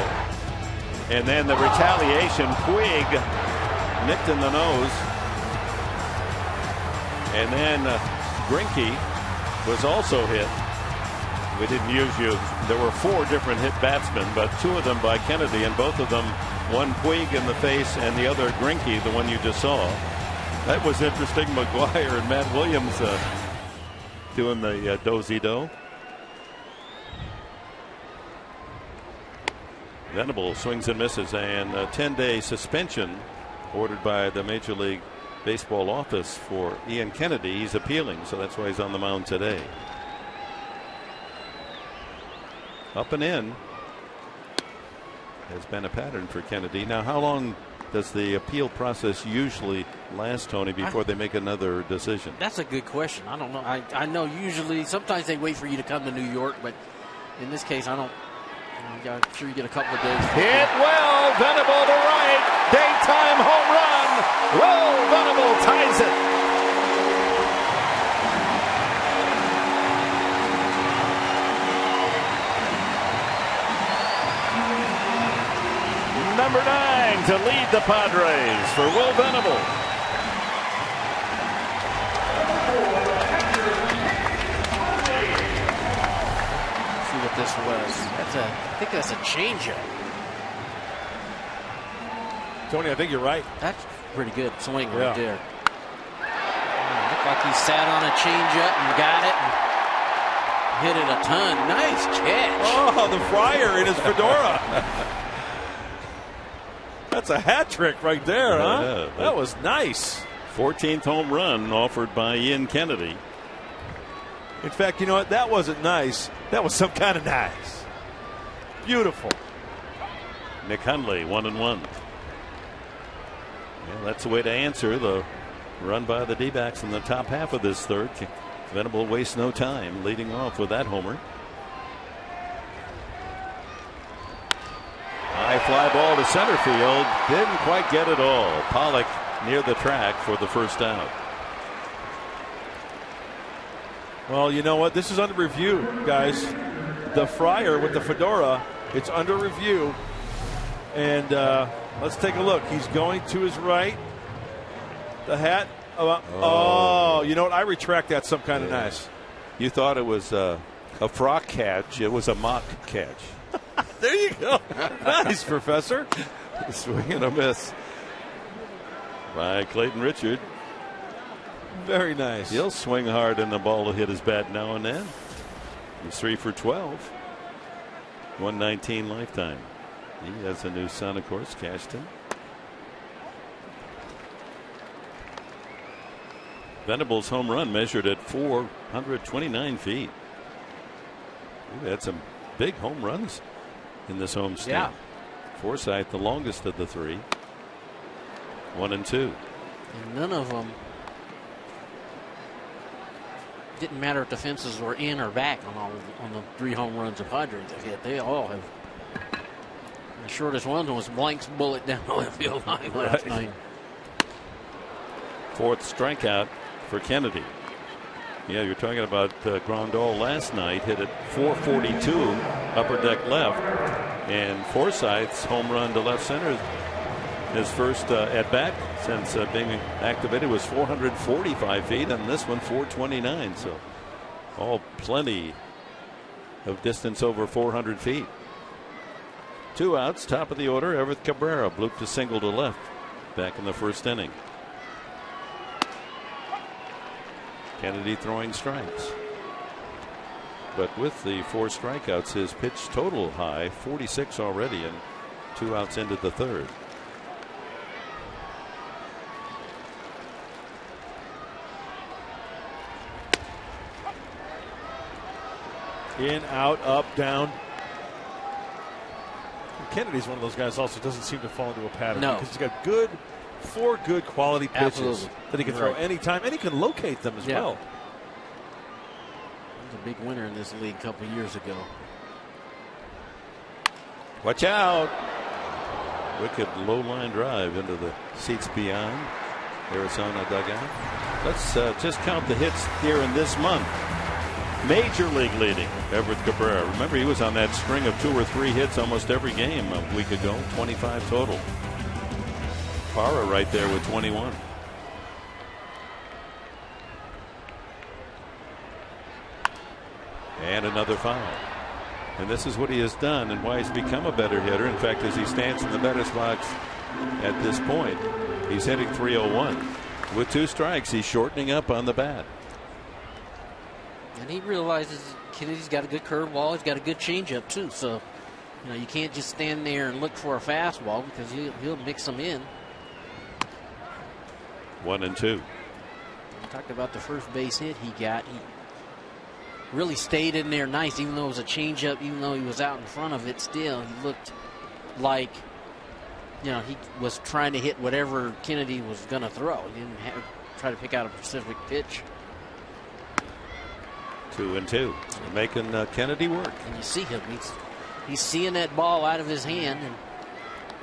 and then the retaliation. Puig nicked in the nose, and then Greinke was also hit. We didn't use you. There were 4 different hit batsmen, but 2 of them by Kennedy, and both of them, one Puig in the face and the other Greinke, the one you just saw. That was interesting. McGuire and Matt Williams doing the do-si-do. Venable swings and misses, and a 10-day suspension ordered by the Major League Baseball office for Ian Kennedy. He's appealing, so that's why he's on the mound today. Up and in has been a pattern for Kennedy. Now, how long does the appeal process usually last, Tony, before they make another decision? That's a good question. I don't know. I know usually sometimes they wait for you to come to New York, but in this case, I don't. I'm sure you get a couple of days. Hit well, Venable to right. Daytime home run. Will Venable ties it. Number 9 to lead the Padres for Will Venable. This was. I think that's a changeup. Tony, I think you're right. That's pretty good swing right there. Looked like he sat on a changeup and got it and hit it a ton. Nice catch. Oh, the fryer in his fedora. That's a hat trick right there, huh? Yeah, that was nice. 14th home run offered by Ian Kennedy. In fact, you know what? That wasn't nice. That was some kind of nice. Beautiful. Nick Hundley, 1-1. Yeah, that's the way to answer the run by the D-backs in the top half of this third. Venable wastes no time leading off with that homer. High fly ball to center field. Didn't quite get it all. Pollock near the track for the first out. Well, you know what? This is under review, guys. The Friar with the fedora, it's under review. And let's take a look. He's going to his right. The hat. Oh, you know what? I retract that some kind of nice. You thought it was a frock catch. It was a mock catch. There you go. Nice, Professor. Swing and a miss by Clayton Richard. Very nice. He'll swing hard and the ball will hit his bat now and then. He's 3 for 12. 119 lifetime. He has a new son, of course, Cashton. Venable's home run measured at 429 feet. We've had some big home runs in this home state. Yeah. Forsythe, the longest of the three. 1 and 2. And none of them didn't matter if the fences were in or back on the 3 home runs of Padres have hit. They all have. The shortest one was Blank's bullet down the left field line last night. 4th strikeout for Kennedy. Yeah, you're talking about Grandal last night, hit it 442 upper deck left, and Forsythe's home run to left center, his first at bat since being activated, was 445 feet, and this one 429. So all plenty of distance over 400 feet. 2 outs, top of the order. Everett Cabrera blooped a single to left back in the first inning. Kennedy throwing strikes. But with the 4 strikeouts, his pitch total high, 46 already, and 2 outs into the third. In, out, up, down. Kennedy's one of those guys also doesn't seem to fall into a pattern. No. Because he's got 4 good quality pitches. Absolutely. That he can throw anytime, and he can locate them as well. He was a big winner in this league a couple years ago. Watch out. Wicked low line drive into the seats beyond Arizona dugout. Let's just count the hits here in this month. Major league leading, Everett Cabrera. Remember, he was on that string of 2 or 3 hits almost every game a week ago. 25 total. Parra right there with 21. And another foul. And this is what he has done and why he's become a better hitter. In fact, as he stands in the batter's box at this point, he's hitting .301. With 2 strikes, he's shortening up on the bat. And he realizes Kennedy's got a good curveball. He's got a good changeup too. So, you can't just stand there and look for a fastball because he'll mix them in. 1 and 2. We talked about the first base hit he got. He really stayed in there nice, even though it was a changeup. Even though he was out in front of it, still he looked like he was trying to hit whatever Kennedy was going to throw. He didn't try to pick out a specific pitch. 2 and 2. Making Kennedy work. And you see him. He's seeing that ball out of his hand and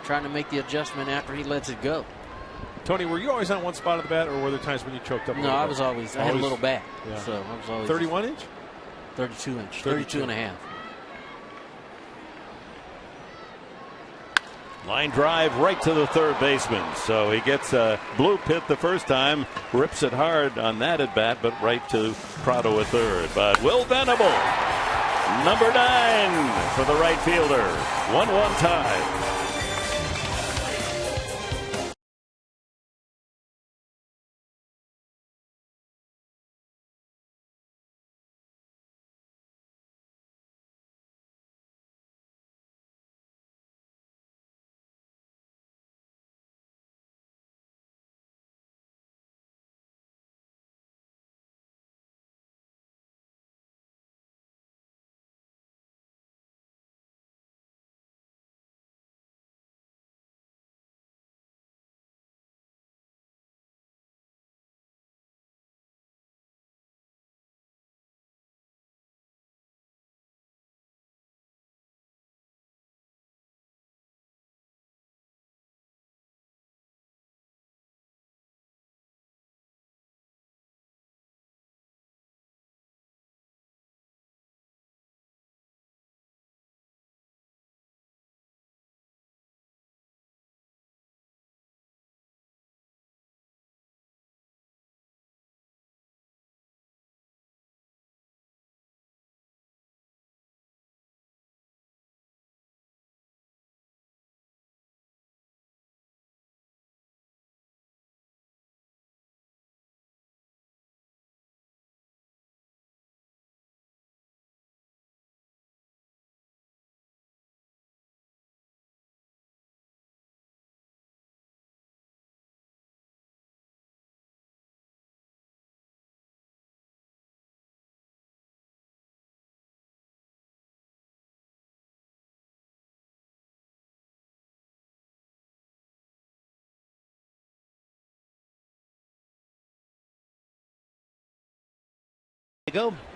trying to make the adjustment after he lets it go. Tony, were you always on one spot of the bat, or were there times when you choked up? No, I was always. I had a little bat. Yeah. So I was always 31 inch? 32 inch. 32 and a half. Line drive right to the third baseman. So he gets a bloop hit the first time, rips it hard on that at bat, but right to Prado at third. But Will Venable, number 9 for the right fielder. 1-1 tie.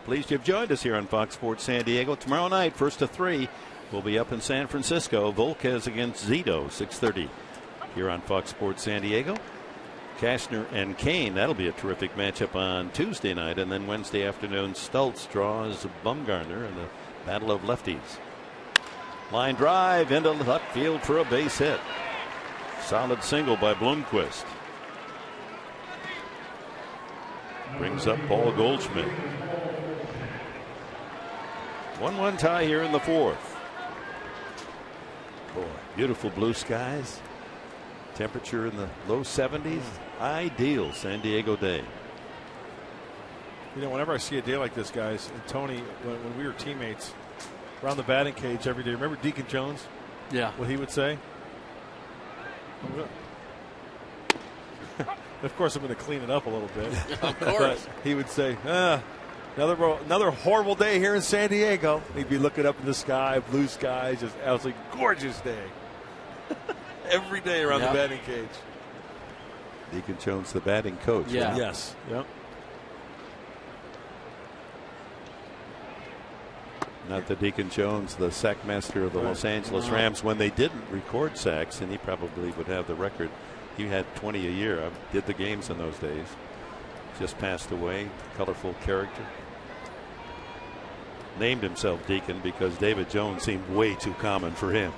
Pleased you've joined us here on Fox Sports San Diego. Tomorrow night, 1 to 3, we'll be up in San Francisco. Volquez against Zito, 6:30 here on Fox Sports San Diego. Kastner and Kane, that'll be a terrific matchup on Tuesday night. And then Wednesday afternoon, Stultz draws Bumgarner in the battle of lefties. Line drive into left field for a base hit. Solid single by Bloomquist. Brings up Paul Goldschmidt. 1-1 tie here in the fourth. Boy, beautiful blue skies. Temperature in the low 70s. Ideal San Diego day. You know, whenever I see a day like this, guys, and Tony, when we were teammates around the batting cage every day, remember Deacon Jones? Yeah. What he would say? Of course, I'm going to clean it up a little bit. Of course. But he would say, another horrible day here in San Diego. He'd be looking up in the sky, blue skies, just absolutely gorgeous day. Every day around the batting cage. Deacon Jones, the batting coach. Yeah. Right? Yes. Yep. Not the Deacon Jones, the sack master of the Los Angeles Rams, when they didn't record sacks, and he probably would have the record. He had 20 a year. I did the games in those days. Just passed away. Colorful character. Named himself Deacon because David Jones seemed way too common for him.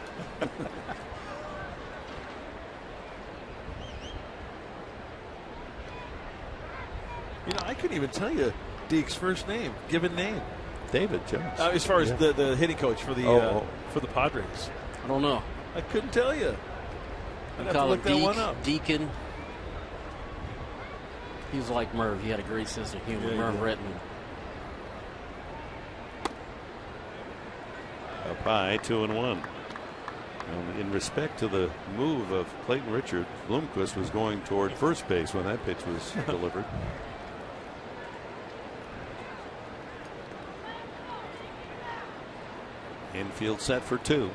You know, I couldn't even tell you Deke's first name, given name. David Jones. As far as the hitting coach for the Padres. I don't know. I couldn't tell you. I'd have to Call look him that one up. Deacon. He was like Merv. He had a great sense of humor. Yeah, Merv yeah. Redmond. Up high, 2-1. In respect to the move of Clayton Richard, Bloomquist was going toward first base when that pitch was delivered. Infield set for 2.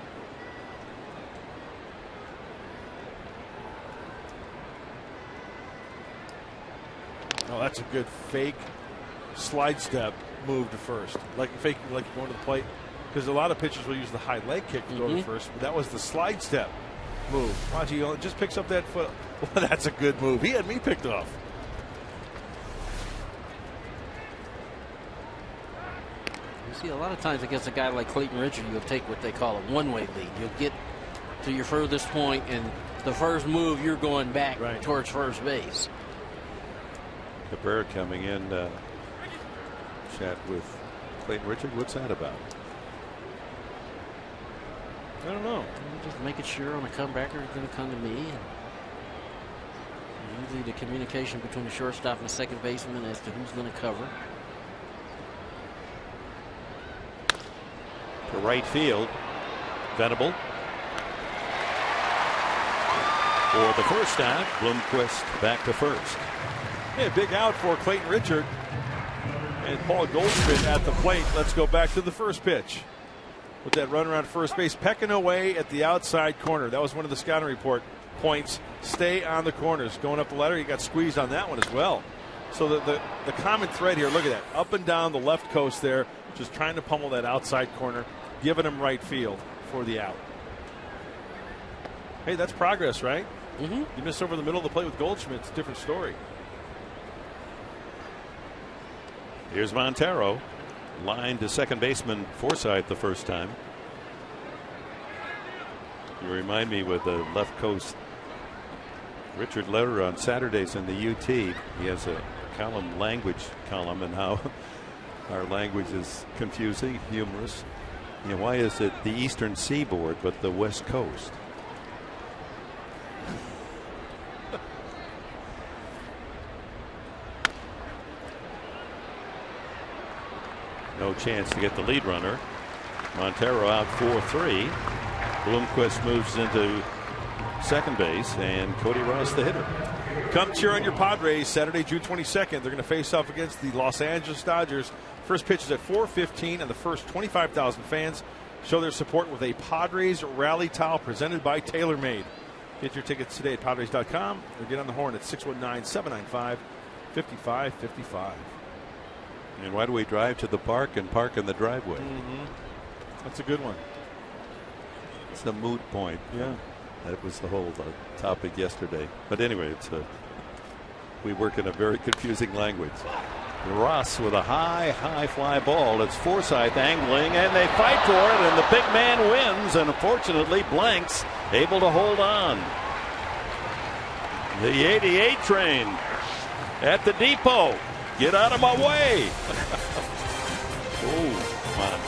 Oh, that's a good fake slide step move to first. Like fake, like going to the plate. Because a lot of pitchers will use the high leg kick to go to first, but that was the slide step move. Watch, he just picks up that foot. Well, that's a good move. He had me picked off. You see, a lot of times against a guy like Clayton Richard, you'll take what they call a one-way lead. You'll get to your furthest point, and the first move, you're going back towards first base. Cabrera coming in, chat with Clayton Richard. What's that about? I don't know. Just making sure on a comebacker it's going to come to me. And usually the communication between the shortstop and the second baseman as to who's going to cover. To right field, Venable. For the first out, Bloomquist back to first. Hey, a big out for Clayton Richard. And Paul Goldschmidt at the plate. Let's go back to the first pitch. With that run around first base, pecking away at the outside corner. That was one of the scouting report points. Stay on the corners. Going up the ladder, he got squeezed on that one as well. So the common thread here, look at that. Up and down the left coast there, just trying to pummel that outside corner, giving him right field for the out. Hey, that's progress, right? Mm-hmm. You miss over the middle of the plate with Goldschmidt, it's a different story. Here's Montero. Line to second baseman Forsythe the first time. You remind me with the left coast Richard Lederer on Saturdays in the UT. He has a column, language column, and how our language is confusing, humorous. You know, why is it the eastern seaboard but the west coast? No chance to get the lead runner. Montero out 4-3. Bloomquist moves into second base, and Cody Ross the hitter. Come cheer on your Padres Saturday, June 22nd. They're going to face off against the Los Angeles Dodgers. First pitch is at 4:15, and the first 25,000 fans show their support with a Padres rally towel presented by TaylorMade. Get your tickets today at Padres.com or get on the horn at 619-795-5555. And why do we drive to the park and park in the driveway? That's a good one. It's a moot point. Yeah. That was the whole topic yesterday. But anyway, we work in a very confusing language. Ross with a high fly ball. It's Forsythe angling, and they fight for it, and the big man wins, and unfortunately Blanks able to hold on. The 88 train at the depot. Get out of my way. Oh, come on.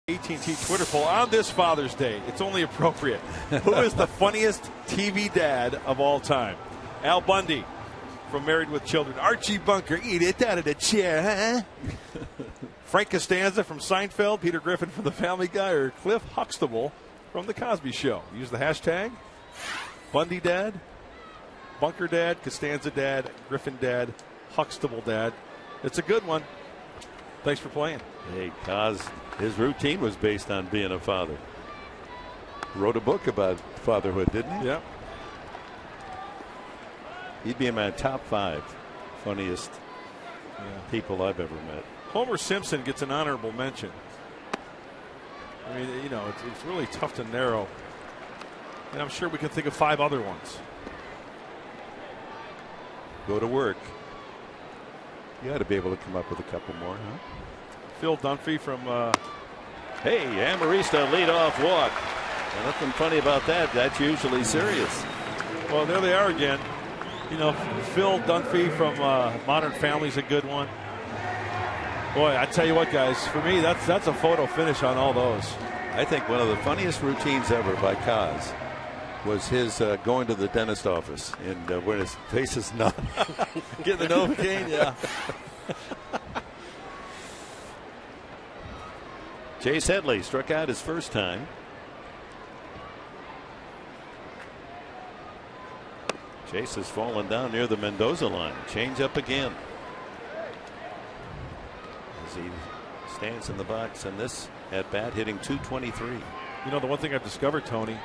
AT&T Twitter poll on this Father's Day. It's only appropriate. Who is the funniest TV dad of all time? Al Bundy from Married with Children. Archie Bunker, eat it out of the chair, huh? Frank Costanza from Seinfeld. Peter Griffin from The Family Guy. Or Cliff Huxtable from The Cosby Show. Use the hashtag Bundy Dad, Bunker Dad, Costanza Dad, Griffin Dad, Huxtable Dad. It's a good one. Thanks for playing. Hey, Cos, his routine was based on being a father. Wrote a book about fatherhood, didn't he? Yeah. He'd be in my top 5 funniest people I've ever met. Homer Simpson gets an honorable mention. I mean, you know, it's really tough to narrow. And I'm sure we can think of 5 other ones. Go to work. You ought to be able to come up with a couple more, huh? Phil Dunphy from. Hey, Amarista leadoff walk. Well, nothing funny about that. That's usually serious. Well, there they are again. You know, Phil Dunphy from Modern Family's a good one. Boy, I tell you what, guys. For me, that's a photo finish on all those. I think one of the funniest routines ever by Kaz was his going to the dentist office and when his face is numb. Getting the Novocaine, yeah. Chase Headley struck out his first time. Chase has fallen down near the Mendoza line. Change up again. As he stands in the box, and this at bat hitting .223. You know, the one thing I've discovered, Tony,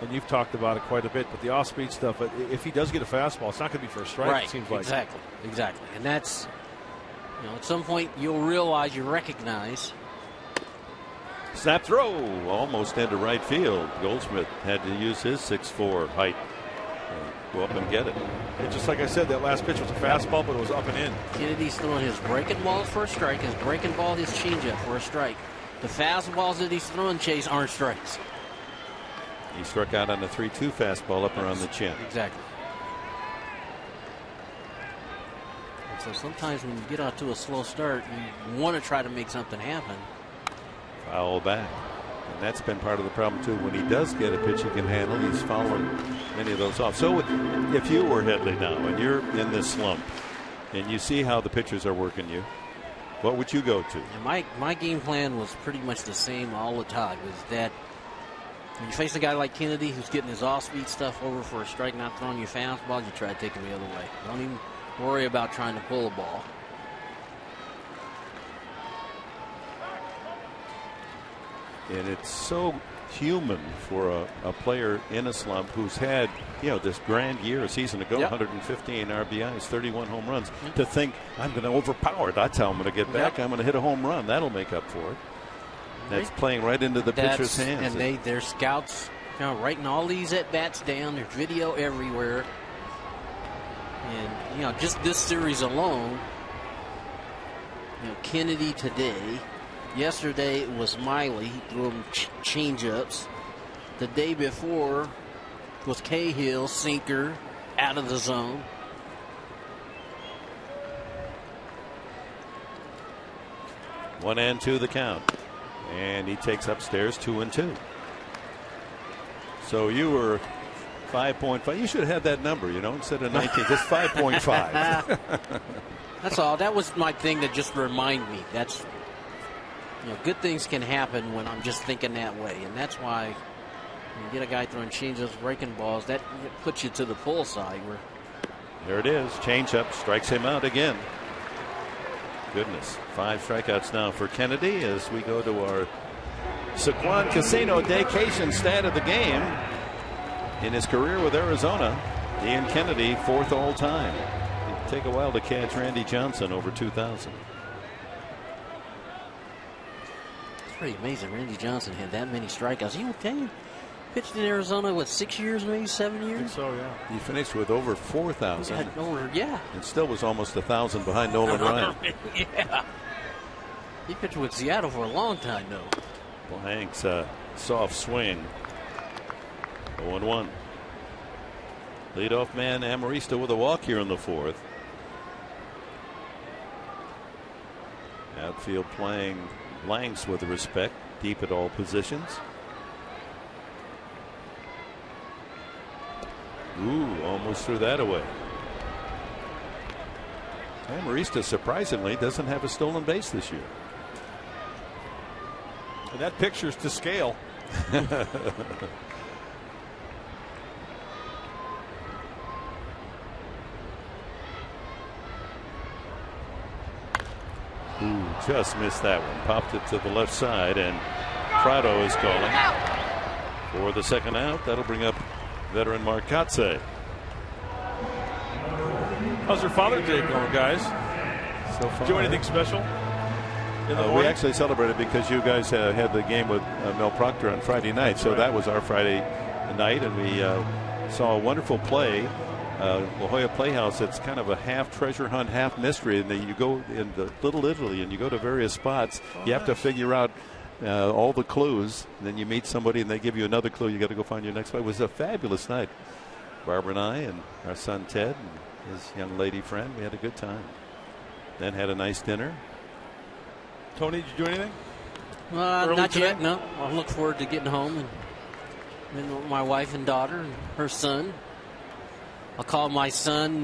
and you've talked about it quite a bit, but the off-speed stuff, if he does get a fastball, it's not going to be for a strike, right, it seems like. Exactly. And that's, you know, at some point you'll realize, you recognize. Snap throw almost into right field. Goldschmidt had to use his 6'4" height. Go up and get it. And just like I said, that last pitch was a fastball, but it was up and in. Kennedy's throwing his breaking balls for a strike, his breaking ball, his changeup for a strike. The fastballs that he's throwing, Chase, aren't strikes. He struck out on a 3-2 fastball up around the chin. Exactly. And so sometimes when you get out to a slow start, you want to try to make something happen. Foul back. And that's been part of the problem, too. When he does get a pitch he can handle, he's fouling many of those off. So if you were Headley now and you're in this slump and you see how the pitchers are working you, What would you go to? And my game plan was pretty much the same all the time. Was that when you face a guy like Kennedy who's getting his off-speed stuff over for a strike, not throwing your fastball, you try to take him the other way. Don't even worry about trying to pull a ball. And it's so human for a player in a slump who's had, this grand year a season ago, 115 RBIs, 31 home runs, to think, I'm going to overpower it. That's how I'm going to get back. I'm going to hit a home run. That'll make up for it. That's playing right into the pitcher's hands. And their scouts writing all these at-bats down. There's video everywhere. And, just this series alone, Kennedy today. Yesterday it was Miley. He threw him change-ups. The day before was Cahill, sinker, out of the zone. One and two the count. And he takes upstairs 2-2. So you were 5.5. You should have had that number, instead of 19, just 5.5. That's all. That was my thing to just remind me. That's, good things can happen when I'm just thinking that way. And that's why when you get a guy throwing change-ups, breaking balls, that puts you to the pull side. There it is. Change-up strikes him out again. Goodness. 5 strikeouts now for Kennedy as we go to our Saquon Casino Daycation stat of the game. In his career with Arizona, Ian Kennedy, 4th all time. It'd take a while to catch Randy Johnson over 2,000. It's pretty amazing. Randy Johnson had that many strikeouts. He pitched in Arizona, 6 years, maybe 7 years? I think so, yeah. He finished with over 4,000. Yeah. And still was almost 1,000 behind Nolan Ryan. Yeah. He pitched with Seattle for a long time, though. Blank's soft swing. 0-1. Leadoff man Amarista with a walk here in the 4th. Outfield playing blanks with respect, deep at all positions. Ooh, almost threw that away. Amarista surprisingly doesn't have a stolen base this year. And that picture's to scale. Ooh, just missed that one. Popped it to the left side, and Prado is calling for the second out. That'll bring up veteran Mark Kotze. How's your Father's Day going, guys? So far, do anything special? We actually celebrated because you guys had the game with Mel Proctor on Friday night. So that was our Friday night, and we saw a wonderful play. La Jolla Playhouse. It's kind of a half treasure hunt, half mystery. And then you go into Little Italy and you go to various spots. You have to figure out all the clues. And then you meet somebody and they give you another clue. You got to go find your next play. It was a fabulous night. Barbara and I and our son Ted and his young lady friend. We had a good time. Then had a nice dinner. Tony, did you do anything? Not yet. No. I look forward to getting home and with my wife and daughter and her son. I'll call my son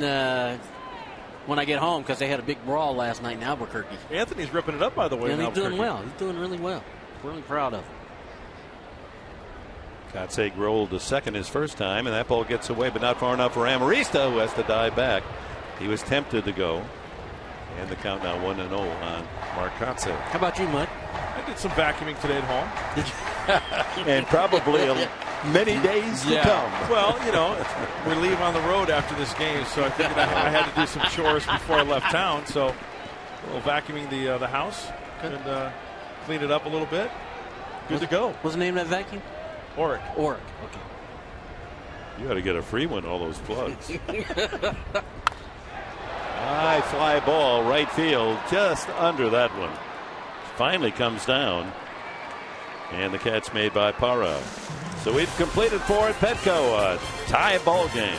when I get home because they had a big brawl last night in Albuquerque. Anthony's ripping it up, by the way. And he's doing well. He's doing really well. Really proud of him. Kotze rolled to second his first time, and that ball gets away, but not far enough for Amarista, who has to dive back. He was tempted to go. And the count now 1-0 on Mark Kotze. How about you, Mud? I did some vacuuming today at home. Did you? And probably many days to come. Well, we leave on the road after this game, so I figured I had to do some chores before I left town. So a little vacuuming the house and clean it up a little bit. Good to go. What's the name of that vacuum? Oric. Okay. You got to get a free one, all those plugs. High fly ball, right field, just under that one. Finally comes down. And the catch made by Parra. So we've completed for at Petco a tie ball game.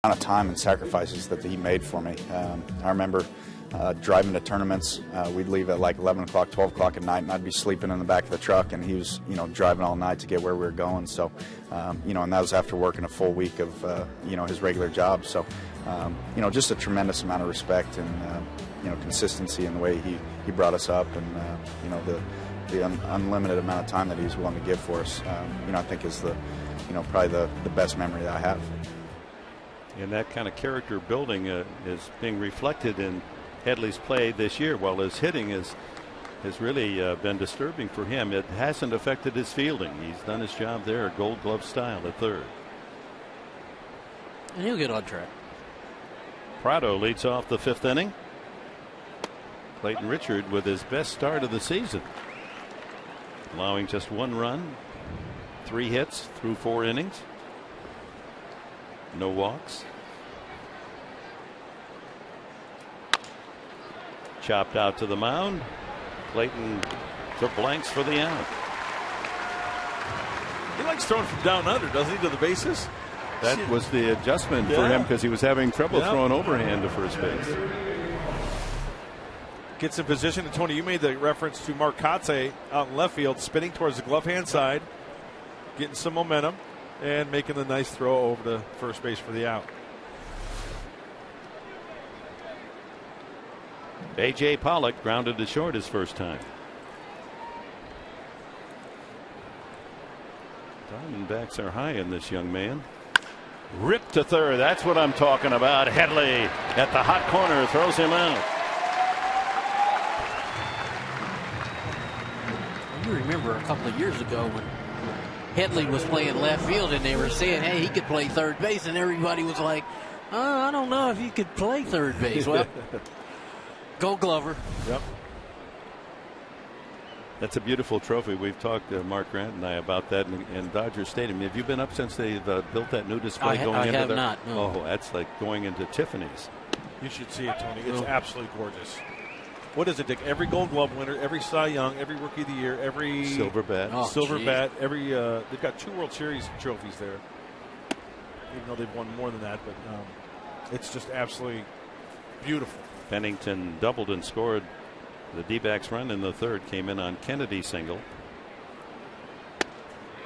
amount of time and sacrifices that he made for me. I remember driving to tournaments. We'd leave at like 11 o'clock, 12 o'clock at night, and I'd be sleeping in the back of the truck, and he was, driving all night to get where we were going. So, and that was after working a full week of, his regular job. So, just a tremendous amount of respect and, consistency in the way he brought us up, and, the unlimited amount of time that he was willing to give for us, I think is probably the best memory that I have. And that kind of character building is being reflected in Headley's play this year. While his hitting has really been disturbing for him, it hasn't affected his fielding. He's done his job there, Gold Glove style at third. And he'll get on track. Prado leads off the 5th inning. Clayton Richard with his best start of the season, allowing just 1 run, 3 hits through 4 innings. No walks. Chopped out to the mound. Clayton took blanks for the out. He likes throwing from down under, doesn't he, to the bases? That was the adjustment for him because he was having trouble throwing overhand to first base. Gets in position. And Tony, you made the reference to Mark Kotze out in left field, spinning towards the glove hand side, getting some momentum, and making the nice throw over to first base for the out. A.J. Pollock grounded to short his first time. Diamondbacks are high in this young man. Ripped to third. That's what I'm talking about. Headley at the hot corner throws him out. You remember a couple of years ago when Headley was playing left field and they were saying, hey, he could play third base, and everybody was like, I don't know if he could play third base. Well, Gold Glover. Yep. That's a beautiful trophy. We've talked to Mark Grant and I about that in Dodger Stadium. Have you been up since they've built that new display going into there? I have there? not. No. Oh, that's like going into Tiffany's. You should see it, Tony. It's absolutely gorgeous. What is it, Dick? Every Gold Glove winner, every Cy Young, every Rookie of the Year, every Silver Bat. Bat, every they've got 2 World Series trophies there. Even though they've won more than that, but it's just absolutely beautiful. Pennington doubled and scored. The D-backs run in the 3rd came in on Kennedy's single.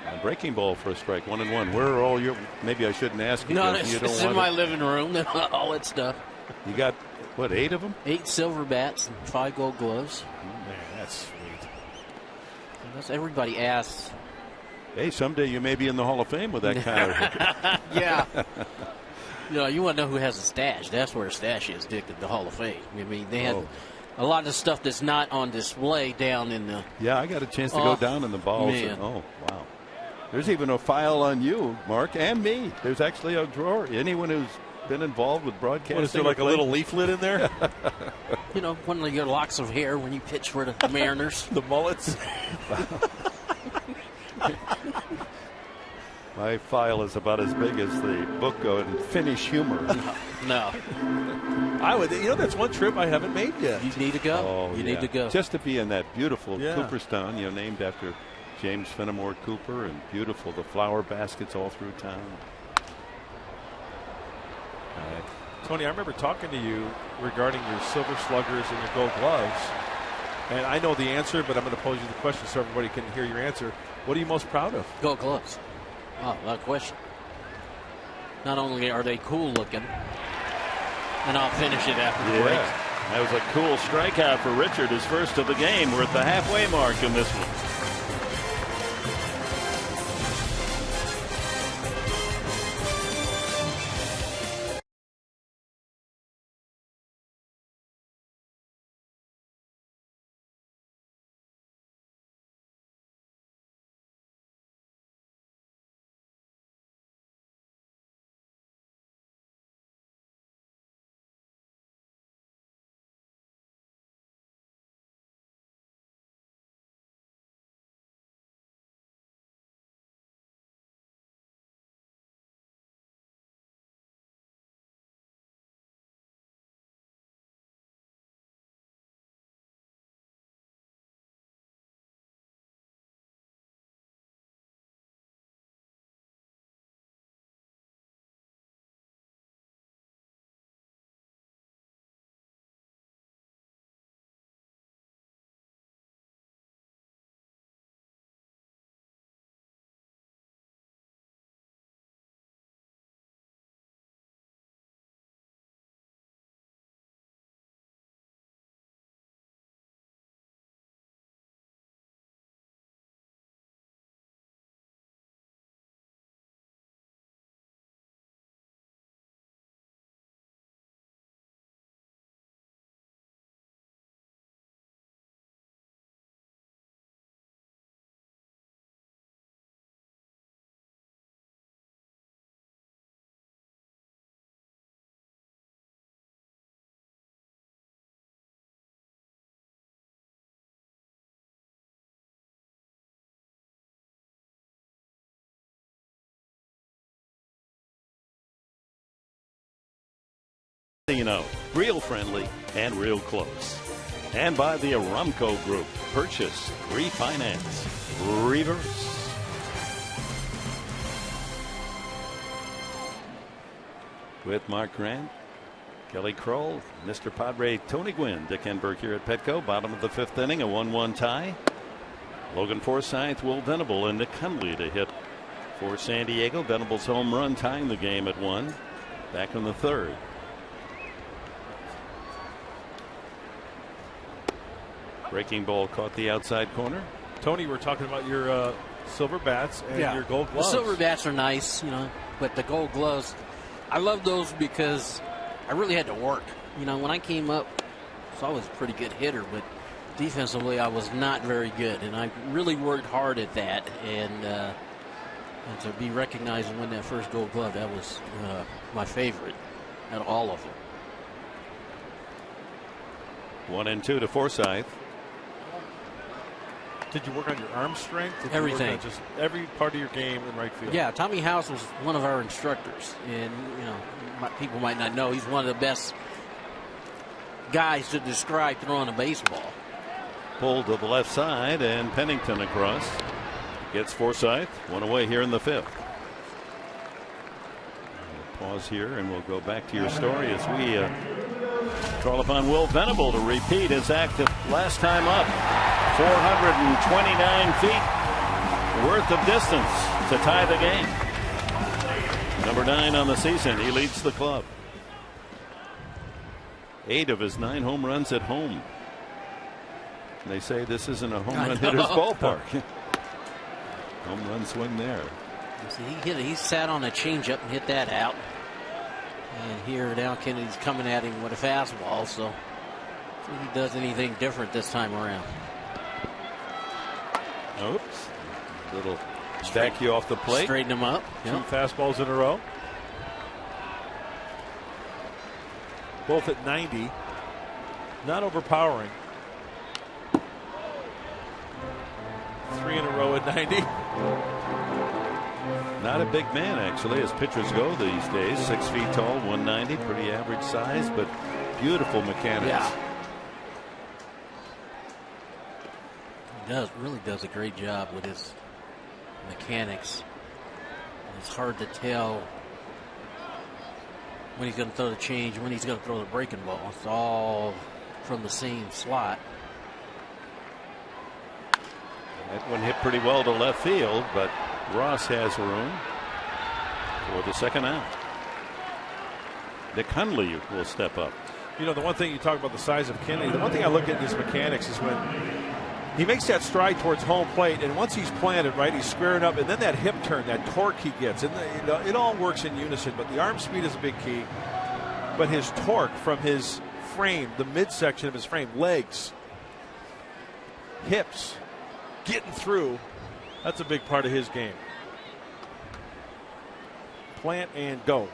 A breaking ball for a strike, 1-1. Where are all your? Maybe I shouldn't ask you. No, you don't it's in my living room. All that stuff. You got what? 8 of them? 8 silver bats and 5 Gold Gloves. Man, that's sweet. That's everybody asks. Hey, someday you may be in the Hall of Fame with that kind of. Yeah. You want to know who has a stash? That's where a stash is, Dick, at the Hall of Fame. I mean, they had a lot of stuff that's not on display down in the. Yeah, I got a chance to go down in the balls. And, wow. There's even a file on you, Mark, and me. There's actually a drawer. Anyone who's been involved with broadcasting. What, is there like a little leaflet in there? One of your locks of hair when you pitch for the Mariners. The mullets. My file is about as big as the book on Finnish humor. No. I would. That's one trip I haven't made yet. You need to go. Oh, you need to go. Just to be in that beautiful Cooperstown, named after James Fenimore Cooper, and beautiful the flower baskets all through town. Tony, I remember talking to you regarding your silver sluggers and your Gold Gloves, and I know the answer, but I'm going to pose you the question so everybody can hear your answer. What are you most proud of? Gold Gloves. Oh, without question. Not only are they cool looking, and I'll finish it after the break. That was a cool strikeout for Richard, his first of the game. We're at the halfway mark in this one. Real friendly and real close. And by the Aramco Group. Purchase, refinance, reverse. With Mark Grant, Kelly Kroll, Mr. Padre Tony Gwynn, Dick Enberg here at Petco. Bottom of the 5th inning, a 1-1 tie. Logan Forsythe, Will Venable, and Nick Hundley to hit for San Diego. Venable's home run tying the game at 1. Back in the 3rd. Breaking ball caught the outside corner. Tony, we're talking about your silver bats and your gold gloves. The silver bats are nice, but the gold gloves, I love those because I really had to work. When I came up, I was a pretty good hitter, but defensively I was not very good, and I really worked hard at that. And to be recognized and win that first gold glove, that was my favorite out of all of them. 1-2 to Forsythe. Did you work on your arm strength? Everything. Just every part of your game in right field? Yeah, Tommy House was one of our instructors. And, people might not know, he's one of the best guys to describe throwing a baseball. Pulled to the left side, and Pennington across. Gets Forsythe. 1 away here in the 5th. We'll pause here, and we'll go back to your story as we call upon Will Venable to repeat his act of last time up. 429 feet worth of distance to tie the game. Number 9 on the season. He leads the club. 8 of his 9 home runs at home. And they say this isn't a home run hitter's ballpark. Home run swing there. He sat on a changeup and hit that out. And here now Kennedy's coming at him with a fastball, so see if he does anything different this time around. Oops. Little stack you off the plate. Straighten him up. 2 fastballs in a row. Both at 90. Not overpowering. 3 in a row at 90. Not a big man, actually, as pitchers go these days. 6 feet tall, 190, pretty average size, but beautiful mechanics. Yeah. Really does a great job with his mechanics. It's hard to tell when he's going to throw the change, when he's going to throw the breaking ball. It's all from the same slot. That one hit pretty well to left field, but Ross has room for the second out. Nick Hundley will step up. The one thing you talk about the size of Kennedy, the one thing I look at in his mechanics is when he makes that stride towards home plate, and once he's planted, right, he's squaring up, and then that hip turn, that torque he gets, and it all works in unison, but the arm speed is a big key. But his torque from his frame, the midsection of his frame, legs, hips, getting through, that's a big part of his game. Plant and go.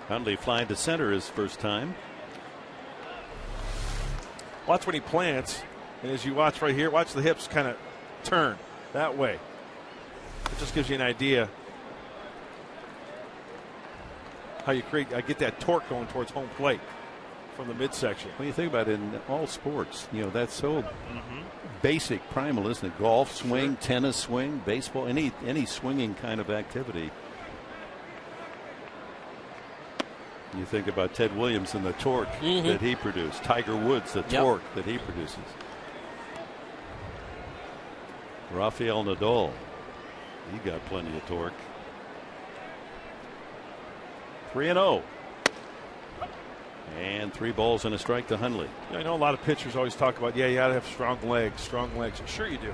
Hundley flying to center his first time. Watch when he plants, and as you watch right here, watch the hips kind of turn that way. It just gives you an idea how you get that torque going towards home plate from the midsection. When you think about it, in all sports, that's so basic, primal, isn't it? Golf swing, tennis swing, baseball, any swinging kind of activity. You think about Ted Williams and the torque that he produced. Tiger Woods, the torque that he produces. Rafael Nadal, he got plenty of torque. 3-0. And 3 balls and a strike to Hundley. I know a lot of pitchers always talk about, you got to have strong legs. Sure you do.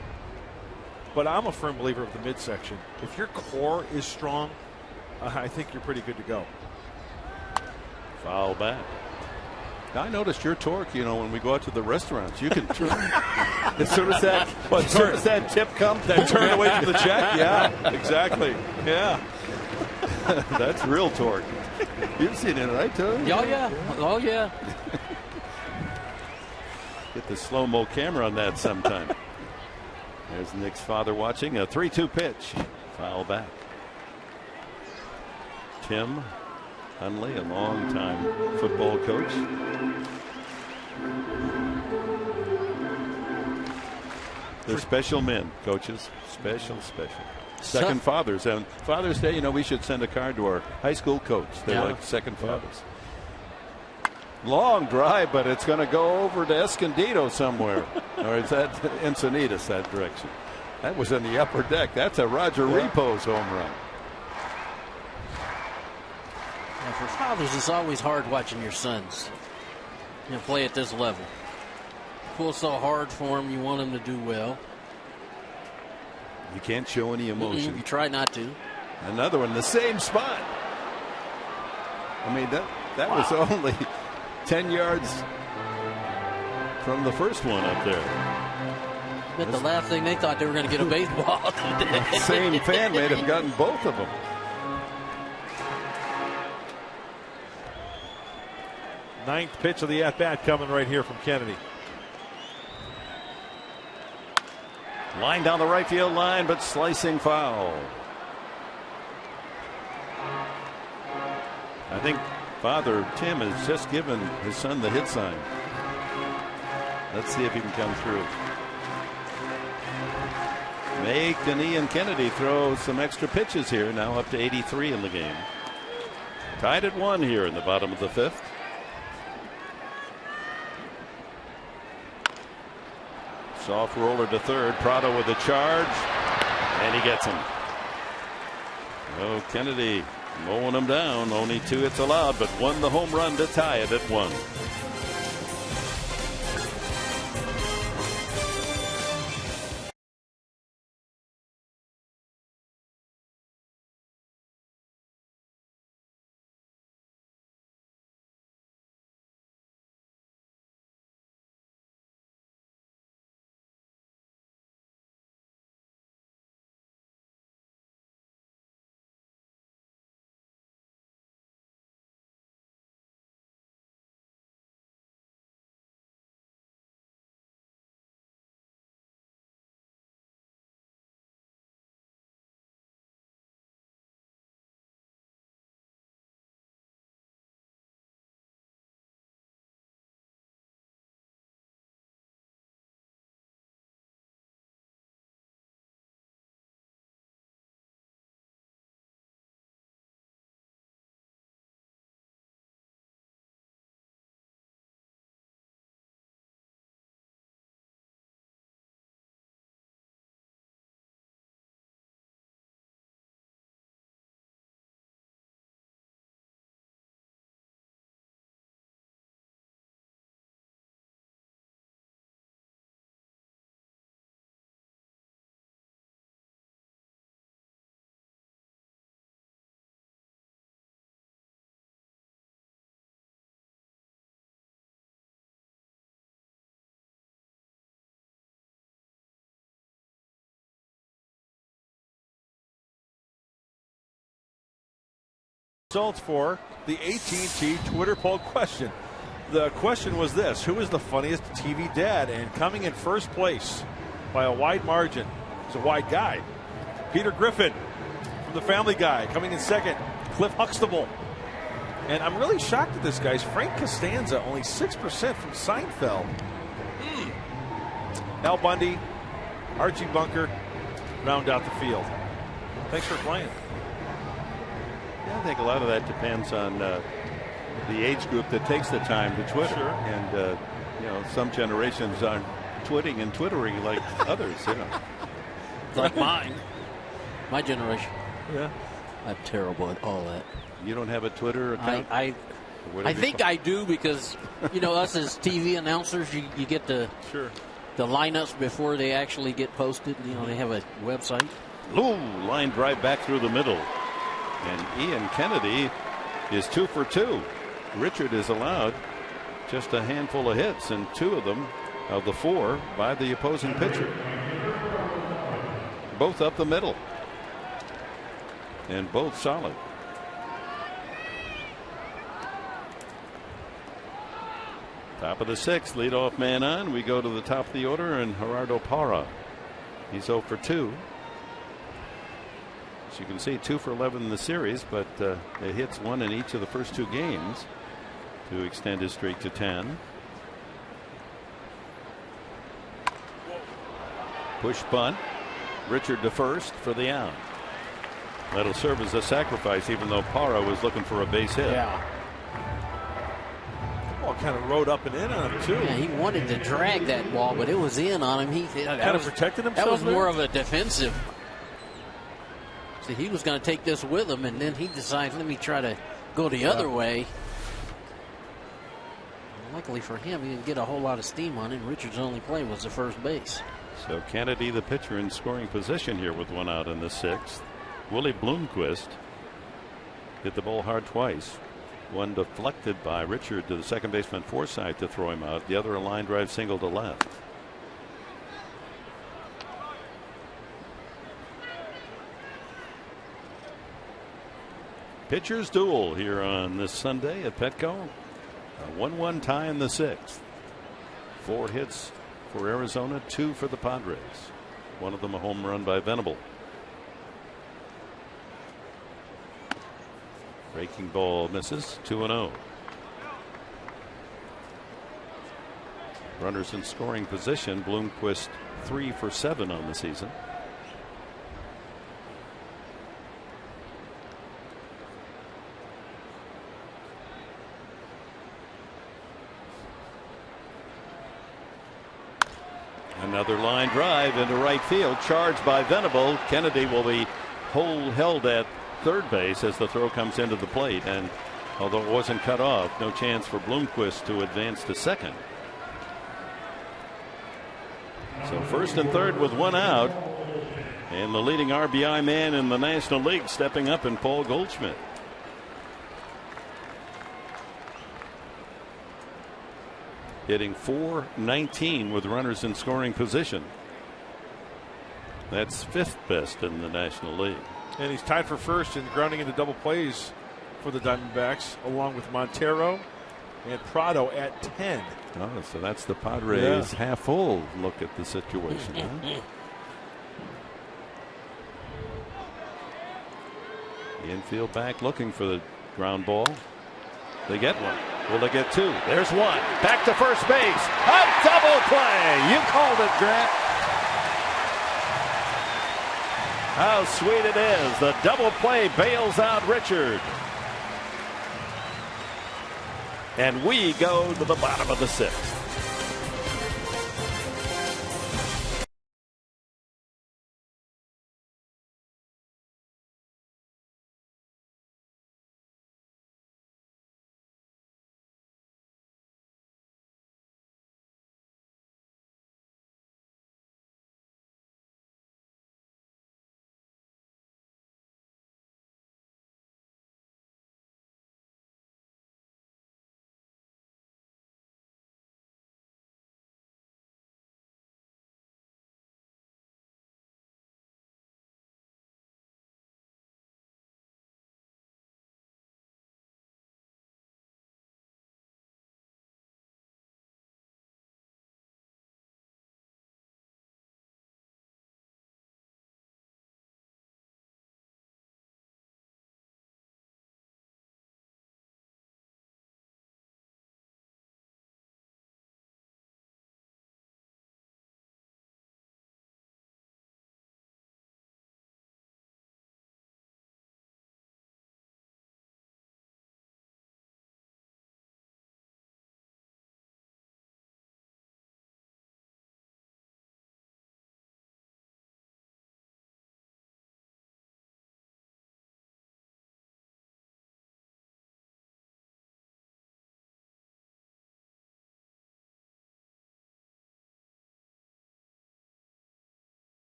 But I'm a firm believer of the midsection. If your core is strong, I think you're pretty good to go. Foul back. I noticed your torque, when we go out to the restaurants, you can turn. as soon as that tip comes, that turn away from the check. Yeah, exactly. Yeah. That's real torque. You've seen it, right, Tony? Oh, yeah. Get the slow-mo camera on that sometime. There's Nick's father watching. A 3-2 pitch. Foul back. Tim Hunley, a long-time football coach. They're special men, coaches. Special. Second fathers. And Father's Day, we should send a card to our high school coach. They're like second fathers. Long drive, but it's going to go over to Escondido somewhere. Or is that Encinitas, that direction? That was in the upper deck. That's a Roger Repos home run. Yeah, for fathers, it's always hard watching your sons play at this level. Pull so hard for them, you want them to do well. You can't show any emotion. You try not to. Another one, the same spot. I mean, that was only 10 yards from the first one up there. But the last thing they thought they were going to get a baseball today. The same fan may have gotten both of them. Ninth pitch of the at-bat coming right here from Kennedy. Line down the right field line, but slicing foul. I think Father Tim has just given his son the hit sign. Let's see if he can come through. Make and Ian Kennedy throw some extra pitches here, now up to 83 in the game. Tied at 1 here in the bottom of the 5th. Soft roller to third. Prado with a charge, and he gets him. Oh, Kennedy mowing him down. Only 2 hits allowed, but won the home run to tie it at 1. Results for the AT&T Twitter poll question. The question was this: who is the funniest TV dad? And coming in first place by a wide margin, he's a wide guy, Peter Griffin from The Family Guy. Coming in second, Cliff Huxtable. And I'm really shocked at this, guys. Frank Costanza, only 6% from Seinfeld. Al Bundy, Archie Bunker round out the field. Thanks for playing. Yeah, I think a lot of that depends on the age group that takes the time to Twitter. Sure. And, some generations aren't twitting and twittering like others, Like mine. My generation. Yeah. I'm terrible at all that. You don't have a Twitter account? I think I do because, us as TV announcers, you get the lineups before they actually get posted. They have a website. Ooh, line drive back through the middle. And Ian Kennedy is 2 for 2. Richard is allowed just a handful of hits, and 2 of them, of the 4, by the opposing pitcher. Both up the middle. And both solid. Top of the 6th, leadoff man on. We go to the top of the order, and Gerardo Parra. He's 0 for 2. As you can see, 2 for 11 in the series, but it hits 1 in each of the first 2 games to extend his streak to 10. Push bunt. Richard to first for the out. That'll serve as a sacrifice, even though Parra was looking for a base hit. Yeah. Ball kind of rode up and in on him, too. Yeah, he wanted to drag that ball, but it was in on him. He kind of protected himself. That was there? more of a defensive. See, he was going to take this with him, and then he decides, let me try to go the other way. Luckily for him, he didn't get a whole lot of steam on him. Richard's only play was the first base. So Kennedy, the pitcher, in scoring position here with 1 out in the 6th. Willie Bloomquist hit the ball hard twice. One deflected by Richard to the second baseman Forsythe to throw him out. The other a line drive single to left. Pitchers duel here on this Sunday at Petco. A 1-1 tie in the 6th. 4 hits for Arizona, 2 for the Padres. One of them a home run by Venable. Breaking ball misses. 2-0. Runners in scoring position. Bloomquist 3 for 7 on the season. Another line drive into right field, charged by Venable. Kennedy will be held at third base as the throw comes into the plate, and although it wasn't cut off, no chance for Bloomquist to advance to second. So first and third with 1 out, and the leading RBI man in the National League stepping up in Paul Goldschmidt. Hitting .419 with runners in scoring position. That's 5th best in the National League. And he's tied for first in grounding into double plays for the Diamondbacks, along with Montero and Prado at 10. Oh, so that's the Padres' half full look at the situation. Huh? The infield back looking for the ground ball. They get one. Will they get 2? There's 1. Back to first base. A double play. You called it, Grant. How sweet it is. The double play bails out Richard. And we go to the bottom of the 6th.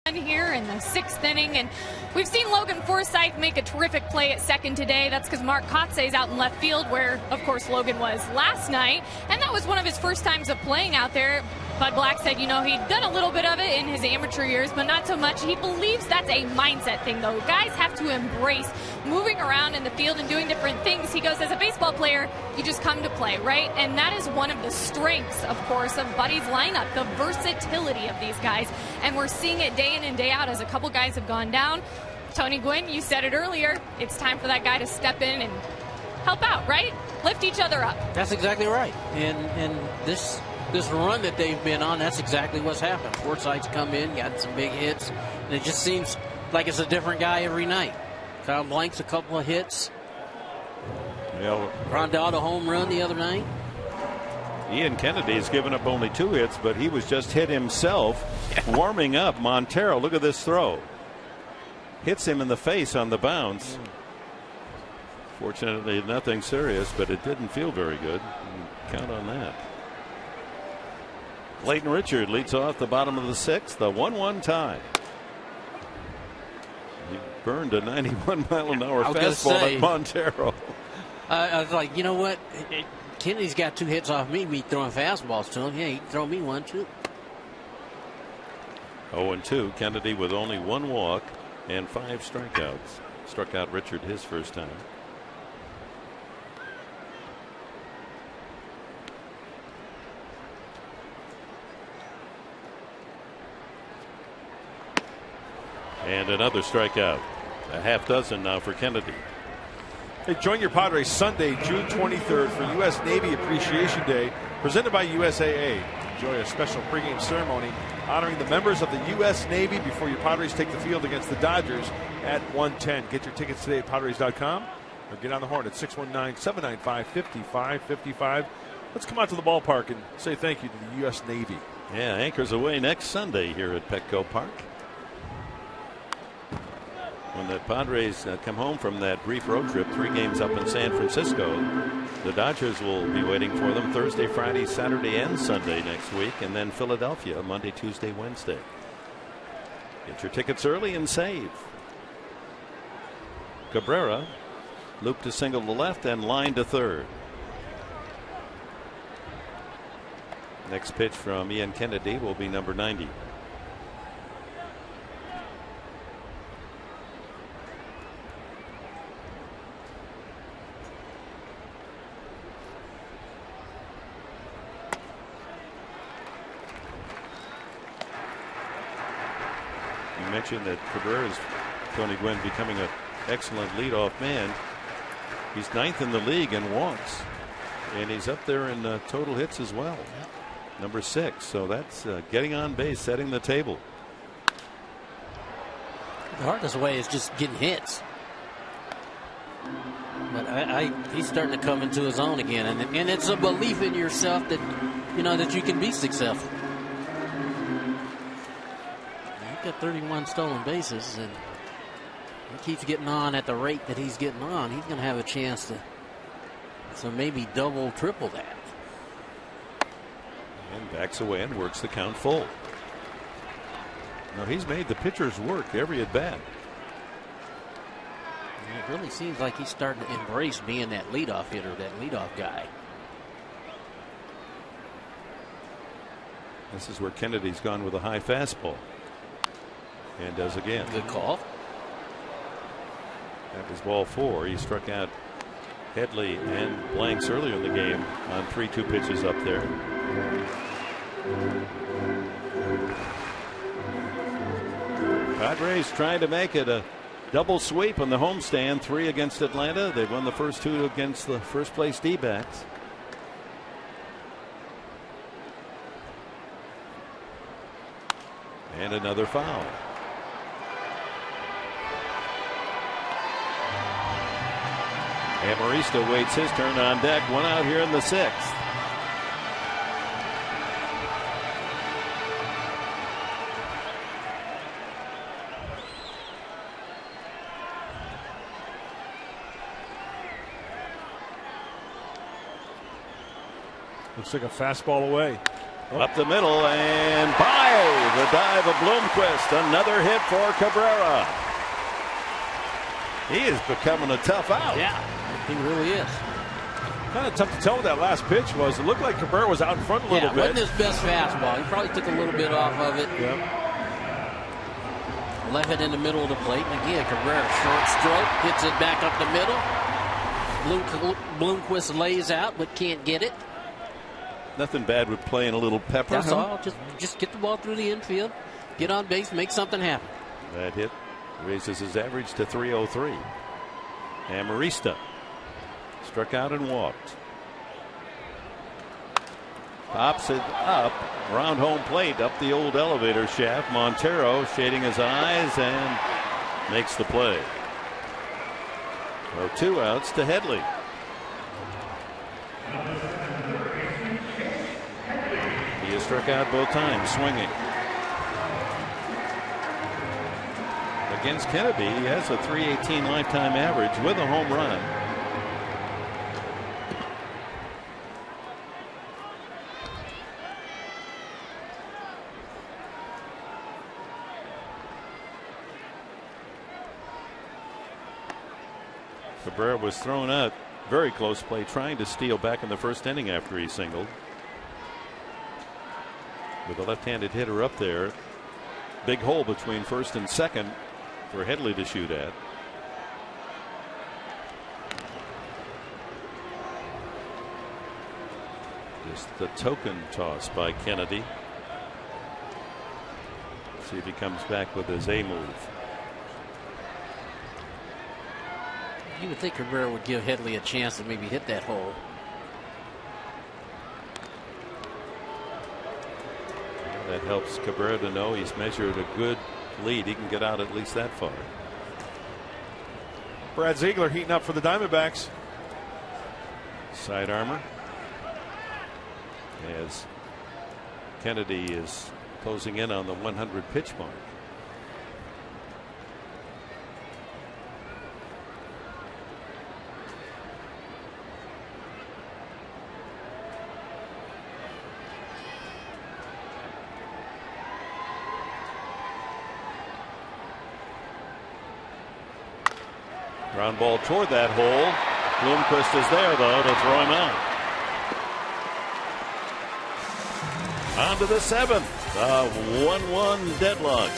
Here in the 6th inning, and we've seen Logan Forsythe make a terrific play at second today. That's because Mark Kotze is out in left field, where of course Logan was last night, and that was one of his first times of playing out there. Bud Black said, he'd done a little bit of it in his amateur years, but not so much. He believes that's a mindset thing, though. Guys have to embrace moving around in the field and doing different things. He goes, as a baseball player, you just come to play, right? And that is one of the strengths, of course, of Buddy's lineup, the versatility of these guys. And we're seeing it day in and day out as a couple guys have gone down. Tony Gwynn, you said it earlier, it's time for that guy to step in and help out, right? Lift each other up. That's exactly right. And this run that they've been on, that's exactly what's happened. Forsythe's come in, got some big hits, and it just seems like it's a different guy every night. Kyle Blank's a couple of hits. Rondell a home run the other night. Ian Kennedy's given up only 2 hits, but he was just hit himself warming up. Montero, look at this throw. Hits him in the face on the bounce. Fortunately, nothing serious, but it didn't feel very good. Count on that. Clayton Richard leads off the bottom of the 6th, the 1-1 tie. He burned a 91-mile-an-hour fastball at Montero. I was like, you know what? Kennedy's got 2 hits off me throwing fastballs to him. Yeah, he can throw me one, too. 0-2. Kennedy with only 1 walk and 5 strikeouts. Struck out Richard his first time. And another strikeout. A half dozen now for Kennedy. Hey, join your Padres Sunday, June 23rd for U.S. Navy Appreciation Day, presented by USAA. Enjoy a special pregame ceremony honoring the members of the U.S. Navy before your Padres take the field against the Dodgers at 1:10. Get your tickets today at Padres.com or get on the horn at 619-795-5555. Let's come out to the ballpark and say thank you to the U.S. Navy. Yeah, Anchors away next Sunday here at Petco Park. When the Padres come home from that brief road trip, 3 games up in San Francisco, the Dodgers will be waiting for them Thursday, Friday, Saturday, and Sunday next week, and then Philadelphia Monday, Tuesday, Wednesday. Get your tickets early and save. Cabrera looped to single to left and line to third. Next pitch from Ian Kennedy will be number 90. Mentioned that Cabrera's, Tony Gwynn, becoming an excellent leadoff man. He's 9th in the league in walks, and he's up there in total hits as well. Number 6. So that's getting on base, setting the table. The hardest way is just getting hits. But he's starting to come into his own again, and it's a belief in yourself that that you can be successful. Got 31 stolen bases, and he keeps getting on at the rate that he's getting on. He's going to have a chance to maybe double, triple that. And backs away and works the count full. Now he's made the pitchers work every at bat. It really seems like he's starting to embrace being that leadoff hitter, that leadoff guy. This is where Kennedy's gone with a high fastball. And does again. Good call. That was ball 4. He struck out Headley and Blanks earlier in the game on 3-2 pitches up there. Padres trying to make it a double sweep on the homestand. 3 against Atlanta. They've won the first 2 against the first place D-backs. And another foul. Amarista waits his turn on deck. 1 out here in the 6th. Looks like a fastball away. Up the middle and by the dive of Bloomquist. Another hit for Cabrera. He is becoming a tough out. Yeah, he really is. Kind of tough to tell what that last pitch was. It looked like Cabrera was out in front a little bit. Wasn't his best fastball. He probably took a little bit off of it. Yep. Left it in the middle of the plate. And again, Cabrera, short stroke, hits it back up the middle. Bloomquist lays out, but can't get it. Nothing bad with playing a little pepper. That's all. Just get the ball through the infield, get on base, make something happen. That hit raises his average to 303. Amarista struck out and walked. Pops it up around home plate, up the old elevator shaft. Montero shading his eyes and makes the play. So 2 outs to Headley. He has struck out both times, swinging. Against Kennedy, he has a .318 lifetime average with a home run. Cabrera was thrown out, very close play, trying to steal back in the first inning after he singled. With a left-handed hitter up there, big hole between first and second for Headley to shoot at. Just the token toss by Kennedy. See if he comes back with his A move. You would think Cabrera would give Headley a chance to maybe hit that hole. That helps Cabrera to know he's measured a good lead. He can get out at least that far. Brad Ziegler heating up for the Diamondbacks. Side armor. As Kennedy is closing in on the 100 pitch mark. Ground ball toward that hole. Bloomquist is there, though, to throw him out. On to the 7th. A 1-1 deadlock.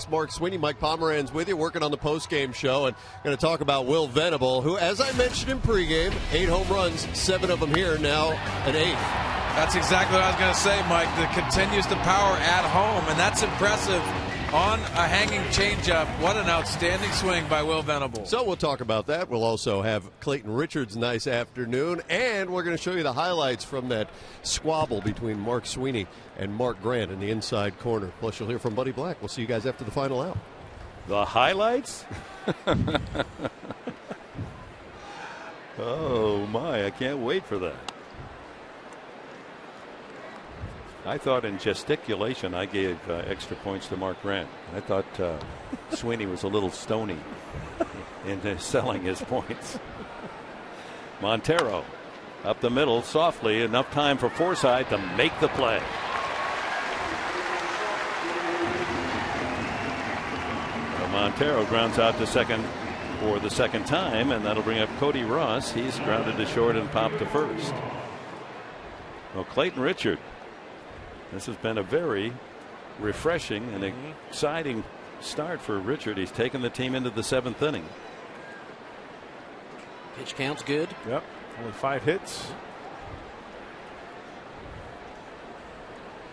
Mark Sweeney, Mike Pomeranz with you, working on the postgame show, and going to talk about Will Venable, who, as I mentioned in pregame, 8 home runs, 7 of them here, now an 8th. That's exactly what I was going to say, Mike. That continues to power at home, and that's impressive on a hanging changeup. What an outstanding swing by Will Venable. So we'll talk about that. We'll also have Clayton Richards' nice afternoon, and we're going to show you the highlights from that squabble between Mark Sweeney and Mark Grant in the inside corner. Plus, you'll hear from Buddy Black. We'll see you guys after the final out. The highlights? Oh, my. I can't wait for that. I thought in gesticulation I gave extra points to Mark Grant. I thought Sweeney was a little stony in selling his points. Montero up the middle softly, enough time for Forsythe to make the play. Montero grounds out to second for the second time, and that'll bring up Cody Ross. He's grounded to short and popped to first. Well, Clayton Richard, this has been a very refreshing and exciting start for Richard. He's taken the team into the 7th inning. Pitch count's good. Yep, only 5 hits.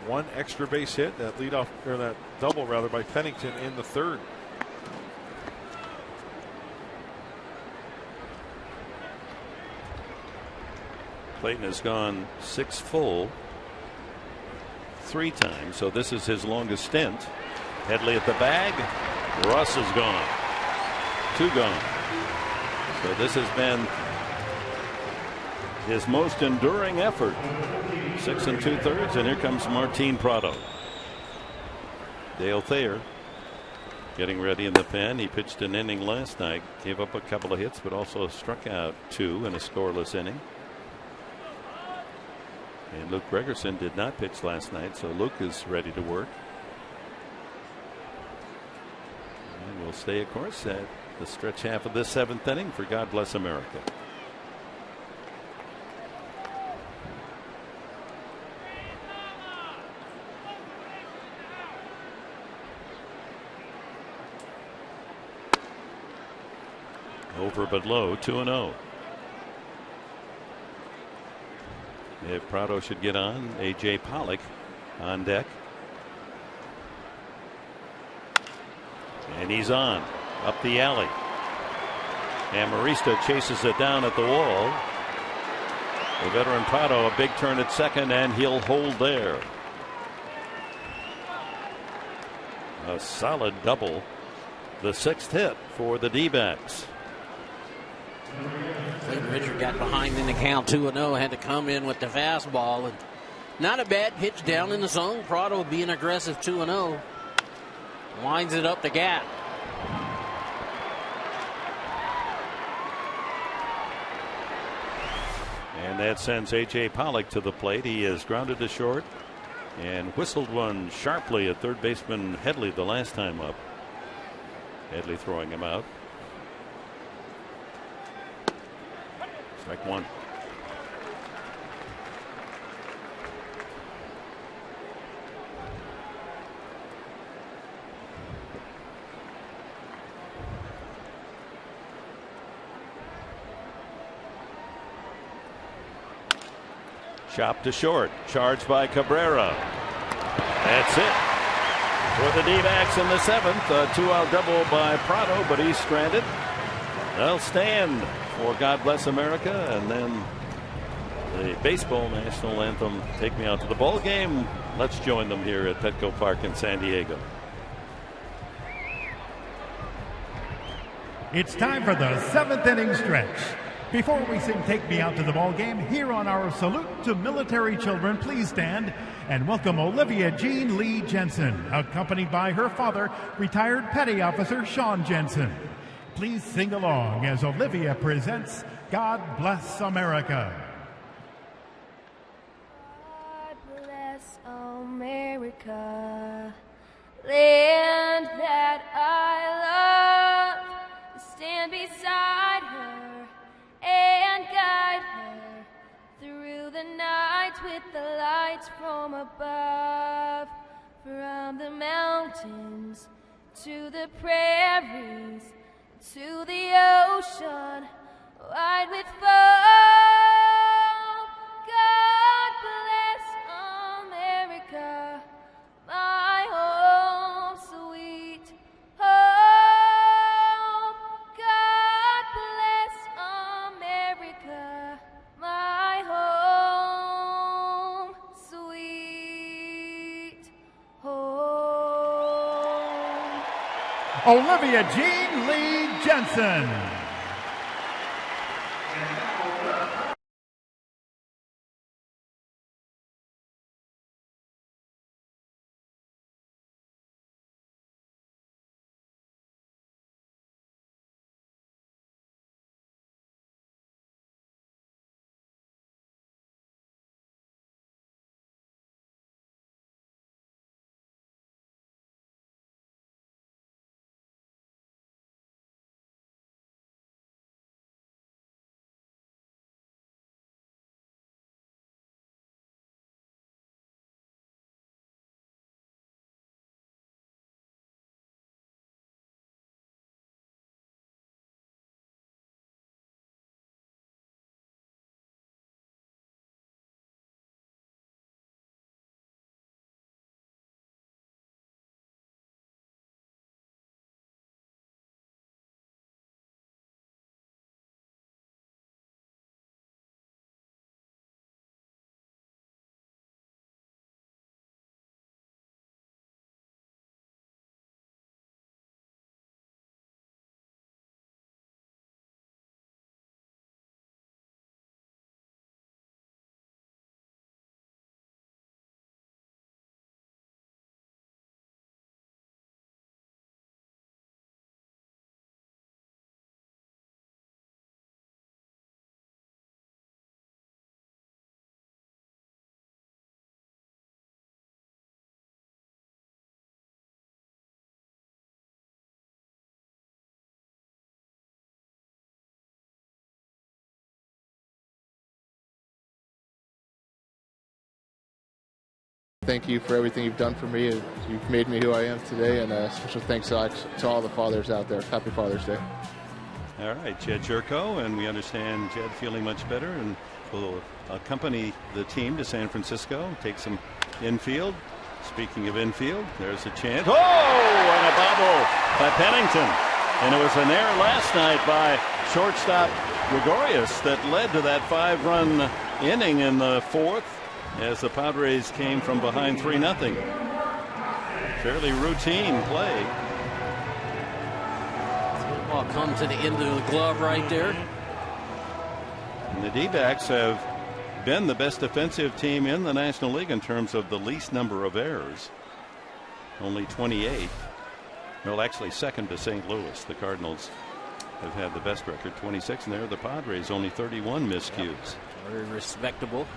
1 extra base hit, that leadoff, or that double rather, by Pennington in the 3rd. Clayton has gone 6 full 3 times, so this is his longest stint. Headley at the bag. Ross is gone. 2 gone. So this has been his most enduring effort. 6 2/3, and here comes Martin Prado. Dale Thayer getting ready in the pen. He pitched an inning last night, gave up a couple of hits, but also struck out 2 in a scoreless inning. And Luke Gregerson did not pitch last night, so Luke is ready to work. And we'll stay, of course, at the stretch half of this 7th inning for God Bless America. Over but low, 2-0. If Prado should get on, A.J. Pollock on deck. And he's on up the alley. And Marista chases it down at the wall. The veteran Prado, a big turn at second, and he'll hold there. A solid double. The 6th hit for the D-backs. Clayton Richard got behind in the count 2-0, had to come in with the fastball. And not a bad pitch down in the zone. Prado being aggressive 2-0. Winds it up the gap. And that sends A.J. Pollock to the plate. He is grounded to short and whistled one sharply at third baseman Headley the last time up. Headley throwing him out. Strike 1. Chop to short. Charged by Cabrera. That's it for the D-backs in the 7th. A 2-out double by Prado, but he's stranded. They'll stand for God Bless America, and then the baseball national anthem, Take Me Out to the Ball Game. Let's join them here at Petco Park in San Diego. It's time for the 7th inning stretch. Before we sing Take Me Out to the Ball Game, here on our Salute to Military Children, please stand and welcome Olivia Jean Lee Jensen, accompanied by her father, retired Petty Officer Sean Jensen. Please sing along as Olivia presents God Bless America. God bless America, land that I love. Stand beside her and guide her through the night with the lights from above. From the mountains to the prairies, to the ocean, wide with foam. God bless America, my home, sweet home. God bless America, my home, sweet home. Olivia Jean Lee Jensen. thank you for everything you've done for me. You've made me who I am today, and special thanks to all the fathers out there. Happy Father's Day. All right, Jed Jerko, and we understand Jed feeling much better and will accompany the team to San Francisco, take some infield. Speaking of infield, there's a chance. Oh, and a bobble by Pennington. And it was an error last night by shortstop Gregorius that led to that 5-run inning in the 4th as the Padres came from behind 3-0. Fairly routine play. Ball come to the end of the glove right there. And the D-backs have been the best defensive team in the National League in terms of the least number of errors. Only 28. Well, actually second to St. Louis. The Cardinals have had the best record, 26, and they're the Padres, only 31 miscues. Very respectable.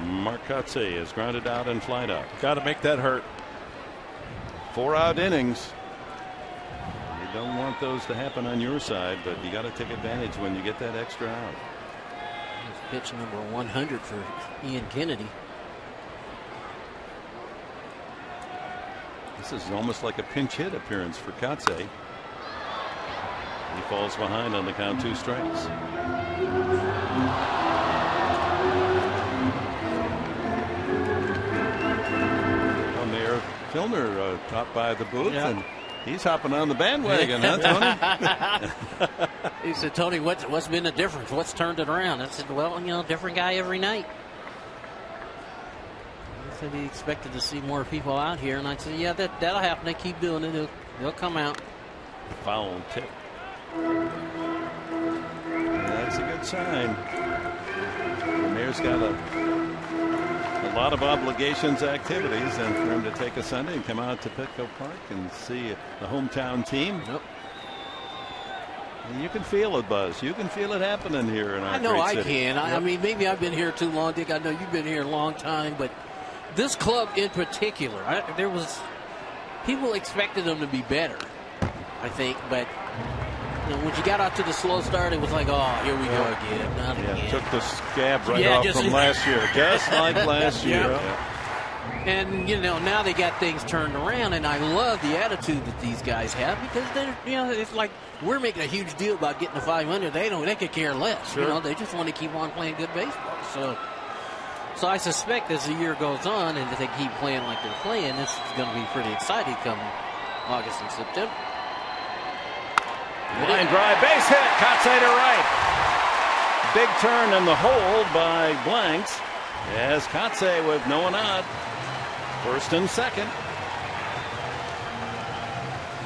Mark Kotsay is grounded out and flied out. Got to make that hurt. 4-out innings. You don't want those to happen on your side, but you got to take advantage when you get that extra out. Pitch number 100 for Ian Kennedy. This is almost like a pinch hit appearance for Kotsay. He falls behind on the count, 2 strikes. Mayor Filner dropped by the booth, and he's hopping on the bandwagon, huh, Tony? He said, Tony, what's been the difference? What's turned it around? I said, well, different guy every night. He said he expected to see more people out here, and I said, yeah, that'll happen. They keep doing it. They'll come out. Foul tip. That's a good sign. The Mayor's got a lot of obligations, activities, and for him to take a Sunday and come out to Petco Park and see the hometown team. Yep. And you can feel it, Buzz. You can feel it happening here in our I know great I city. can. Yep. I mean, maybe I've been here too long, Dick. I know you've been here a long time, but this club in particular, there was people expected them to be better, I think, but when you got out to the slow start, it was like, oh, here we go again. Not again. Took the scab right off from last year, just like last year. Yeah. And now they got things turned around, and I love the attitude that these guys have because they're, it's like we're making a huge deal about getting to 500. They could care less. Sure. They just want to keep on playing good baseball. So I suspect as the year goes on, and if they keep playing like they're playing, this is going to be pretty exciting come August and September. Line drive, base hit, Kotsay to right. Big turn in the hole by Blanks as Kotsay with no one out. First and second.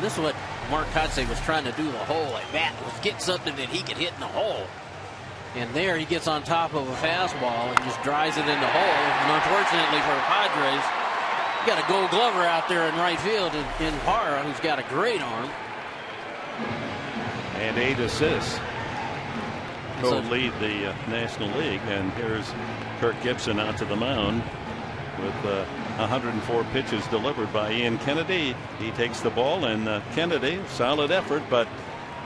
This is what Mark Kotsay was trying to do the hole like that, was get something that he could hit in the hole. And there he gets on top of a fastball and just drives it in the hole. And unfortunately for the Padres, you got a Gold Glover out there in right field in Parra, who's got a great arm. And 8 assists. Co-lead the National League. And here's Kirk Gibson out to the mound with 104 pitches delivered by Ian Kennedy. He takes the ball, and Kennedy, solid effort, but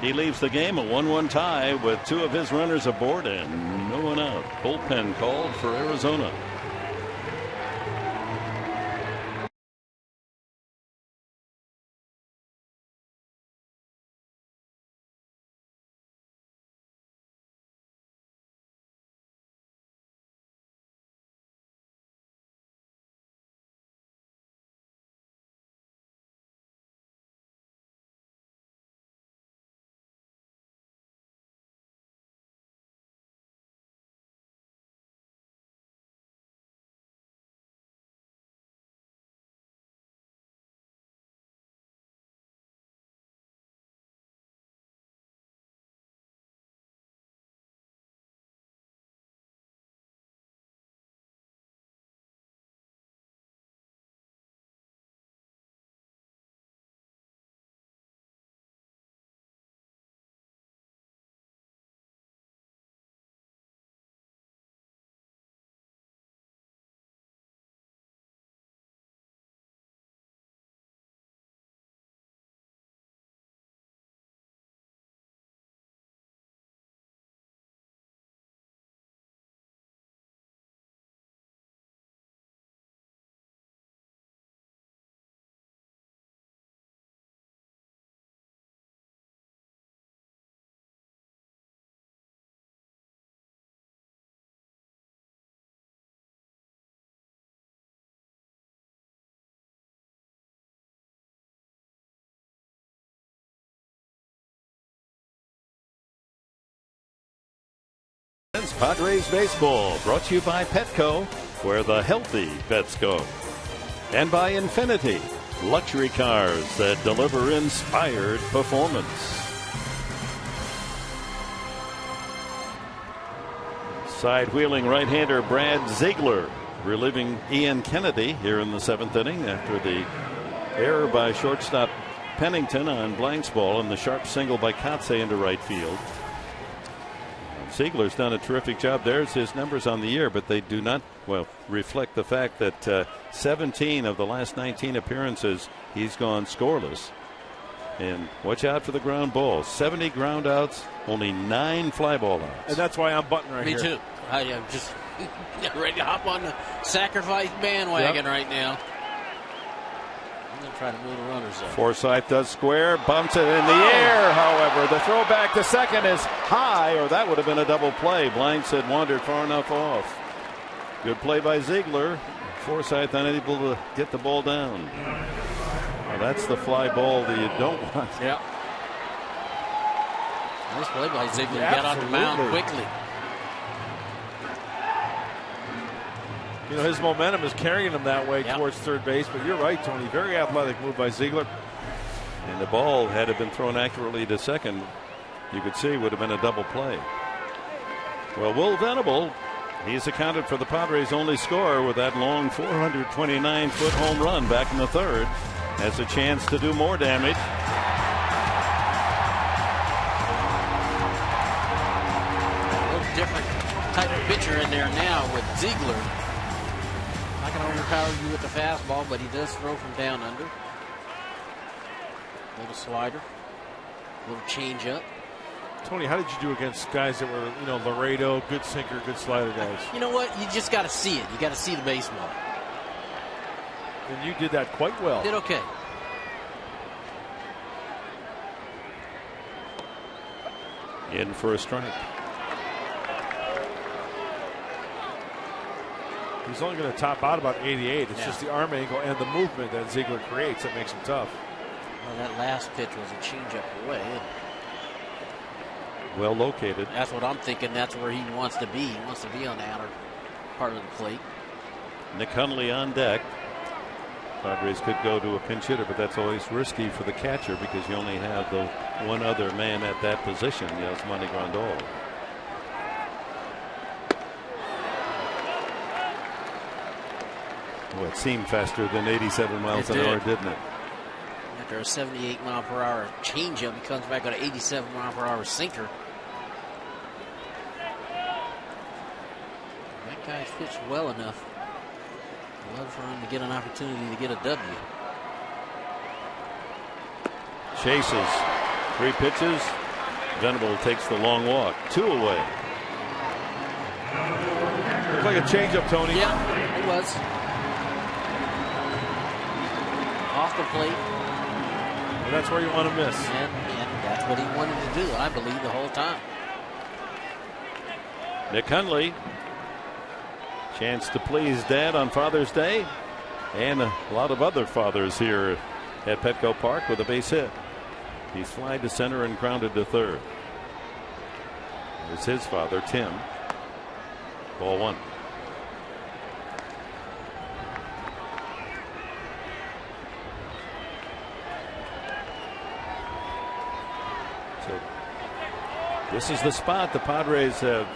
he leaves the game a 1-1 tie with 2 of his runners aboard and no one out. Bullpen called for Arizona. Padres baseball brought to you by Petco, where the healthy pets go. And by Infinity, luxury cars that deliver inspired performance. Side-wheeling right-hander Brad Ziegler reliving Ian Kennedy here in the 7th inning after the error by shortstop Pennington on Blank's ball and the sharp single by Kotze into right field. Ziegler's done a terrific job. There's his numbers on the year, but they do not, well, reflect the fact that 17 of the last 19 appearances he's gone scoreless. And watch out for the ground ball. 70 ground outs, only 9 fly ball outs. And that's why I'm button right Me here. too. I am just ready to hop on the sacrifice bandwagon right now. I'm going to try to move the runners up. Forsythe does square, bumps it in the air. However, the throw back to second is high, or that would have been a double play. Blanks had wandered far enough off. Good play by Ziegler. Forsythe unable to get the ball down. Well, that's the fly ball that you don't want. Yeah. Nice play by Ziegler. He got on the mound quickly. You know, his momentum is carrying him that way towards third base, but you're right, Tony. Very athletic move by Ziegler. And the ball, had it been thrown accurately to second, you could see would have been a double play. Well, Will Venable, he's accounted for the Padres' only score with that long 429-foot home run back in the 3rd. Has a chance to do more damage. A little different type of pitcher in there now with Ziegler. Not going to overpower you with the fastball, but he does throw from down under. A little slider, a little change up. Tony, how did you do against guys that were, you know, Laredo, good sinker, good slider guys? You know what? You just got to see it. You got to see the baseball. And you did that quite well. Did okay. In for a strike. He's only going to top out about 88. It's just the arm angle and the movement that Ziegler creates that makes him tough. Well, that last pitch was a changeup away. Well located. That's what I'm thinking. That's where he wants to be. He wants to be on the outer part of the plate. Nick Hundley on deck. Padres could go to a pinch hitter, but that's always risky for the catcher because you only have the one other man at that position, Yasmani Grandal. Oh, it seemed faster than 87 miles an hour, didn't it? After a 78-mile-per-hour changeup, he comes back on an 87-mile-per-hour sinker. That guy fits well enough. I'd love for him to get an opportunity to get a W. Chases. 3 pitches. Venable takes the long walk. 2 away. Looked like a changeup, Tony. Yeah, it was. Off the plate. Well, that's where you want to miss. And that's what he wanted to do, I believe, the whole time. Nick Hundley. Chance to please Dad on Father's Day. And a lot of other fathers here at Petco Park with a base hit. He's flied to center and grounded to third. There's his father, Tim. Ball 1. So this is the spot the Padres have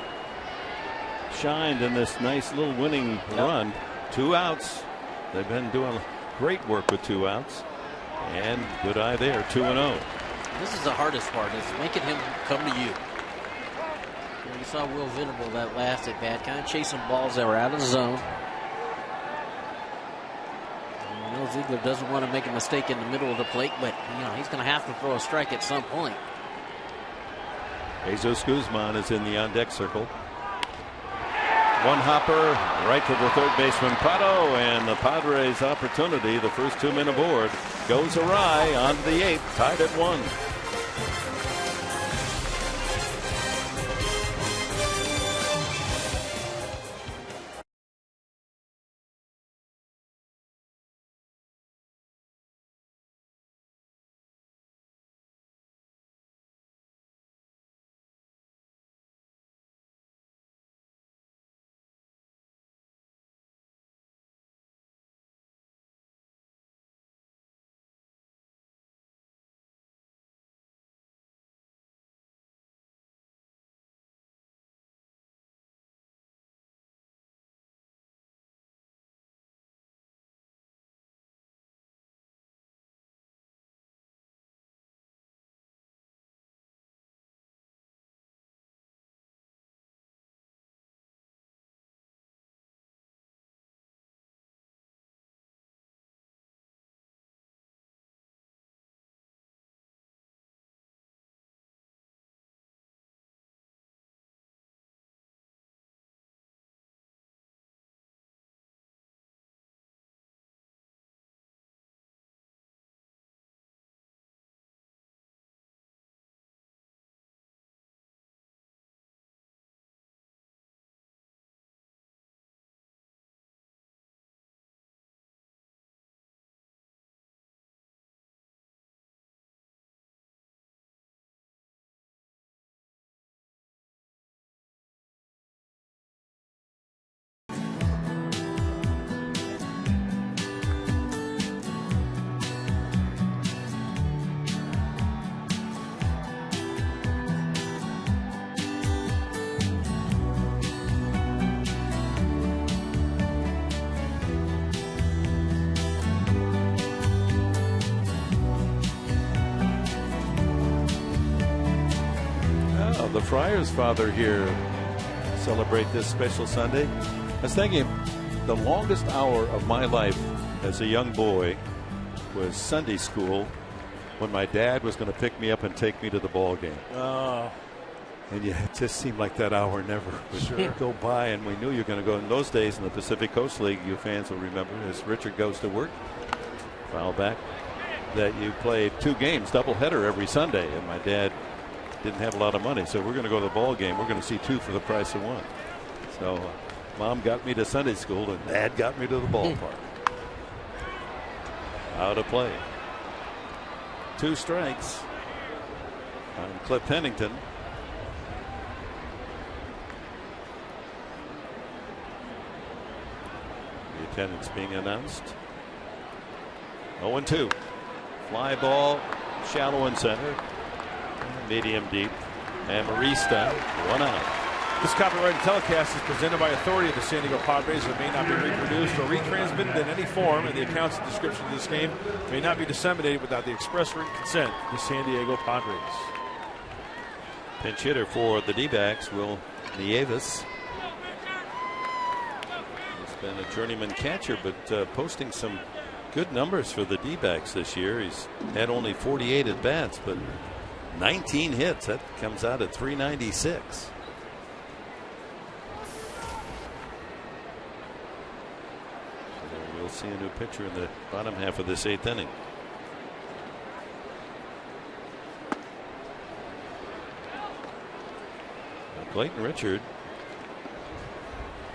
shined in this nice little winning run. 2 outs. They've been doing great work with 2 outs. And good eye there, 2-0. This is the hardest part, is making him come to you. You saw Will Venable that last at bat, kind of chasing balls that were out of the zone. You know, Ziegler doesn't want to make a mistake in the middle of the plate, but you know he's going to have to throw a strike at some point. Jesus Guzman is in the on-deck circle. One hopper right to the third baseman Prado, and the Padres' opportunity, the first 2 men aboard, goes awry on to the 8th, tied at 1. the Friars father here celebrate this special Sunday. I was thinking the longest hour of my life as a young boy was Sunday school, when my dad was going to pick me up and take me to the ball game. Oh. And yeah, it just seemed like that hour never would go by, and we knew you were going to go. In those days in the Pacific Coast League, you fans will remember, as Richard goes to work, foul back, that you played 2 games, doubleheader every Sunday, and my dad didn't have a lot of money, so we're going to go to the ball game. We're going to see 2 for the price of 1. So Mom got me to Sunday school, and Dad got me to the ballpark. Out of play. 2 strikes on Cliff Pennington. The attendance being announced. 0-2. Fly ball, shallow and center, medium deep, and Marista, 1 out. This copyrighted telecast is presented by authority of the San Diego Padres. It may not be reproduced or retransmitted in any form, and the accounts and description of this game may not be disseminated without the express written consent of the San Diego Padres. Pinch hitter for the D-backs, Will Nieves. He's been a journeyman catcher, but posting some good numbers for the D-backs this year. He's had only 48 at bats, but 19 hits. That comes out at 396. We'll see a new pitcher in the bottom half of this 8th inning. Now Clayton Richard,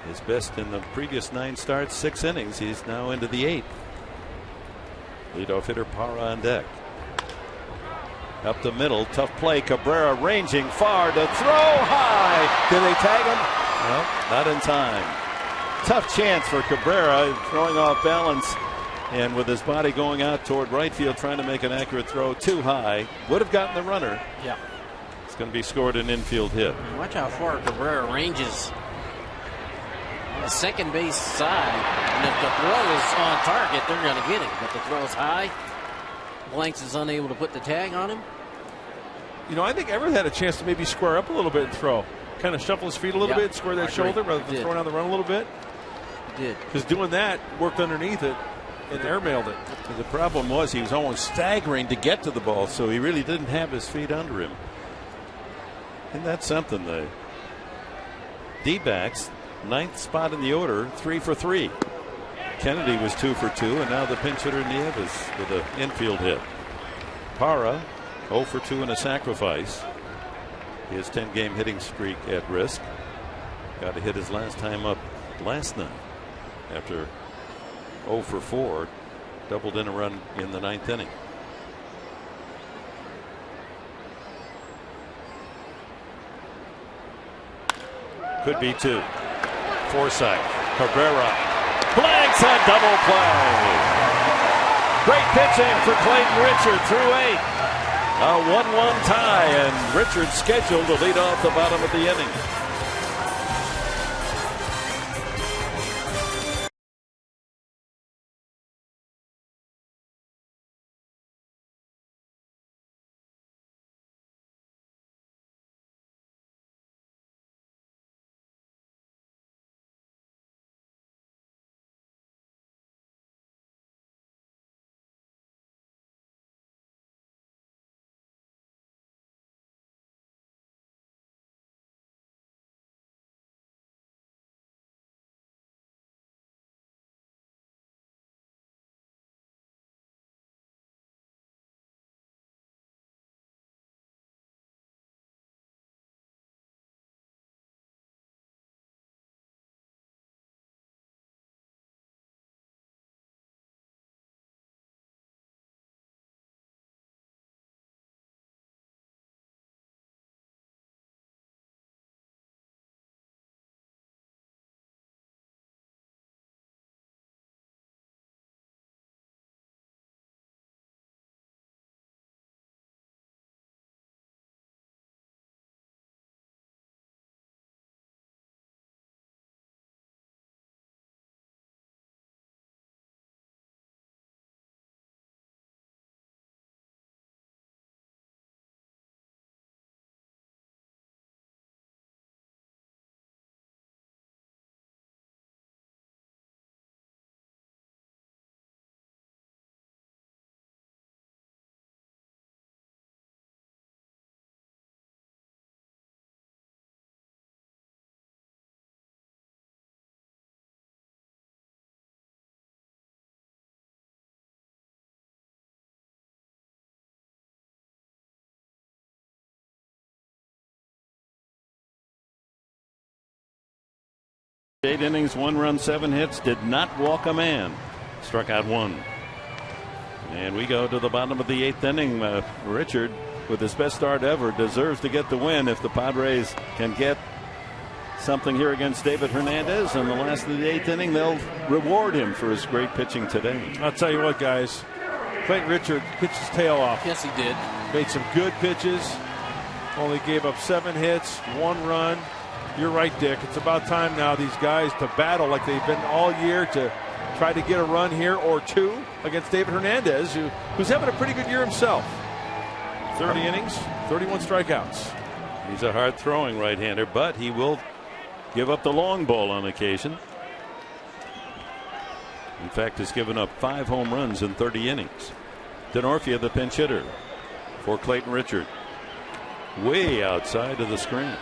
his best in the previous 9 starts, 6 innings. He's now into the 8th. Leadoff hitter Parra on deck. Up the middle, tough play. Cabrera ranging far to throw high. Did they tag him? No, not in time. Tough chance for Cabrera, throwing off balance, and with his body going out toward right field, trying to make an accurate throw too high. Would have gotten the runner. Yeah. It's going to be scored an infield hit. Watch how far Cabrera ranges on the second base side. And if the throw is on target, they're going to get him. But the throw is high. Blanks is unable to put the tag on him. You know, I think Everett had a chance to maybe square up a little bit and throw. Kind of shuffle his feet a little bit, square that shoulder rather than throwing on the run a little bit. Did. Because doing that worked underneath it and airmailed it. The problem was he was almost staggering to get to the ball, so he really didn't have his feet under him. And that's something. The D-backs, 9th spot in the order, 3 for 3. Kennedy was 2 for 2, and now the pinch hitter Nieves with an infield hit. Parra 0 for 2 in a sacrifice. His 10-game hitting streak at risk. Got to hit his last time up last night after 0 for 4. Doubled in a run in the 9th inning. Could be 2. Forsythe. Cabrera. Blanks a double play. Great pitching for Clayton Richard through 8. A 1-1 tie, and Richard scheduled to lead off the bottom of the inning. 8 innings, 1 run, 7 hits, did not walk a man. Struck out 1. And we go to the bottom of the 8th inning. Richard, with his best start ever, deserves to get the win if the Padres can get something here against David Hernandez. In the last of the 8th inning, they'll reward him for his great pitching today. I'll tell you what, guys. Clayton Richard pitched his tail off. Yes, he did. Made some good pitches. Only gave up 7 hits, 1 run. You're right, Dick. It's about time now, these guys, to battle like they've been all year to try to get a run here or 2 against David Hernandez, who's having a pretty good year himself. 30 innings, 31 strikeouts. He's a hard-throwing right-hander, but he will give up the long ball on occasion. In fact, has given up 5 home runs in 30 innings. Denorfia, the pinch hitter for Clayton Richard. Way outside of the screen.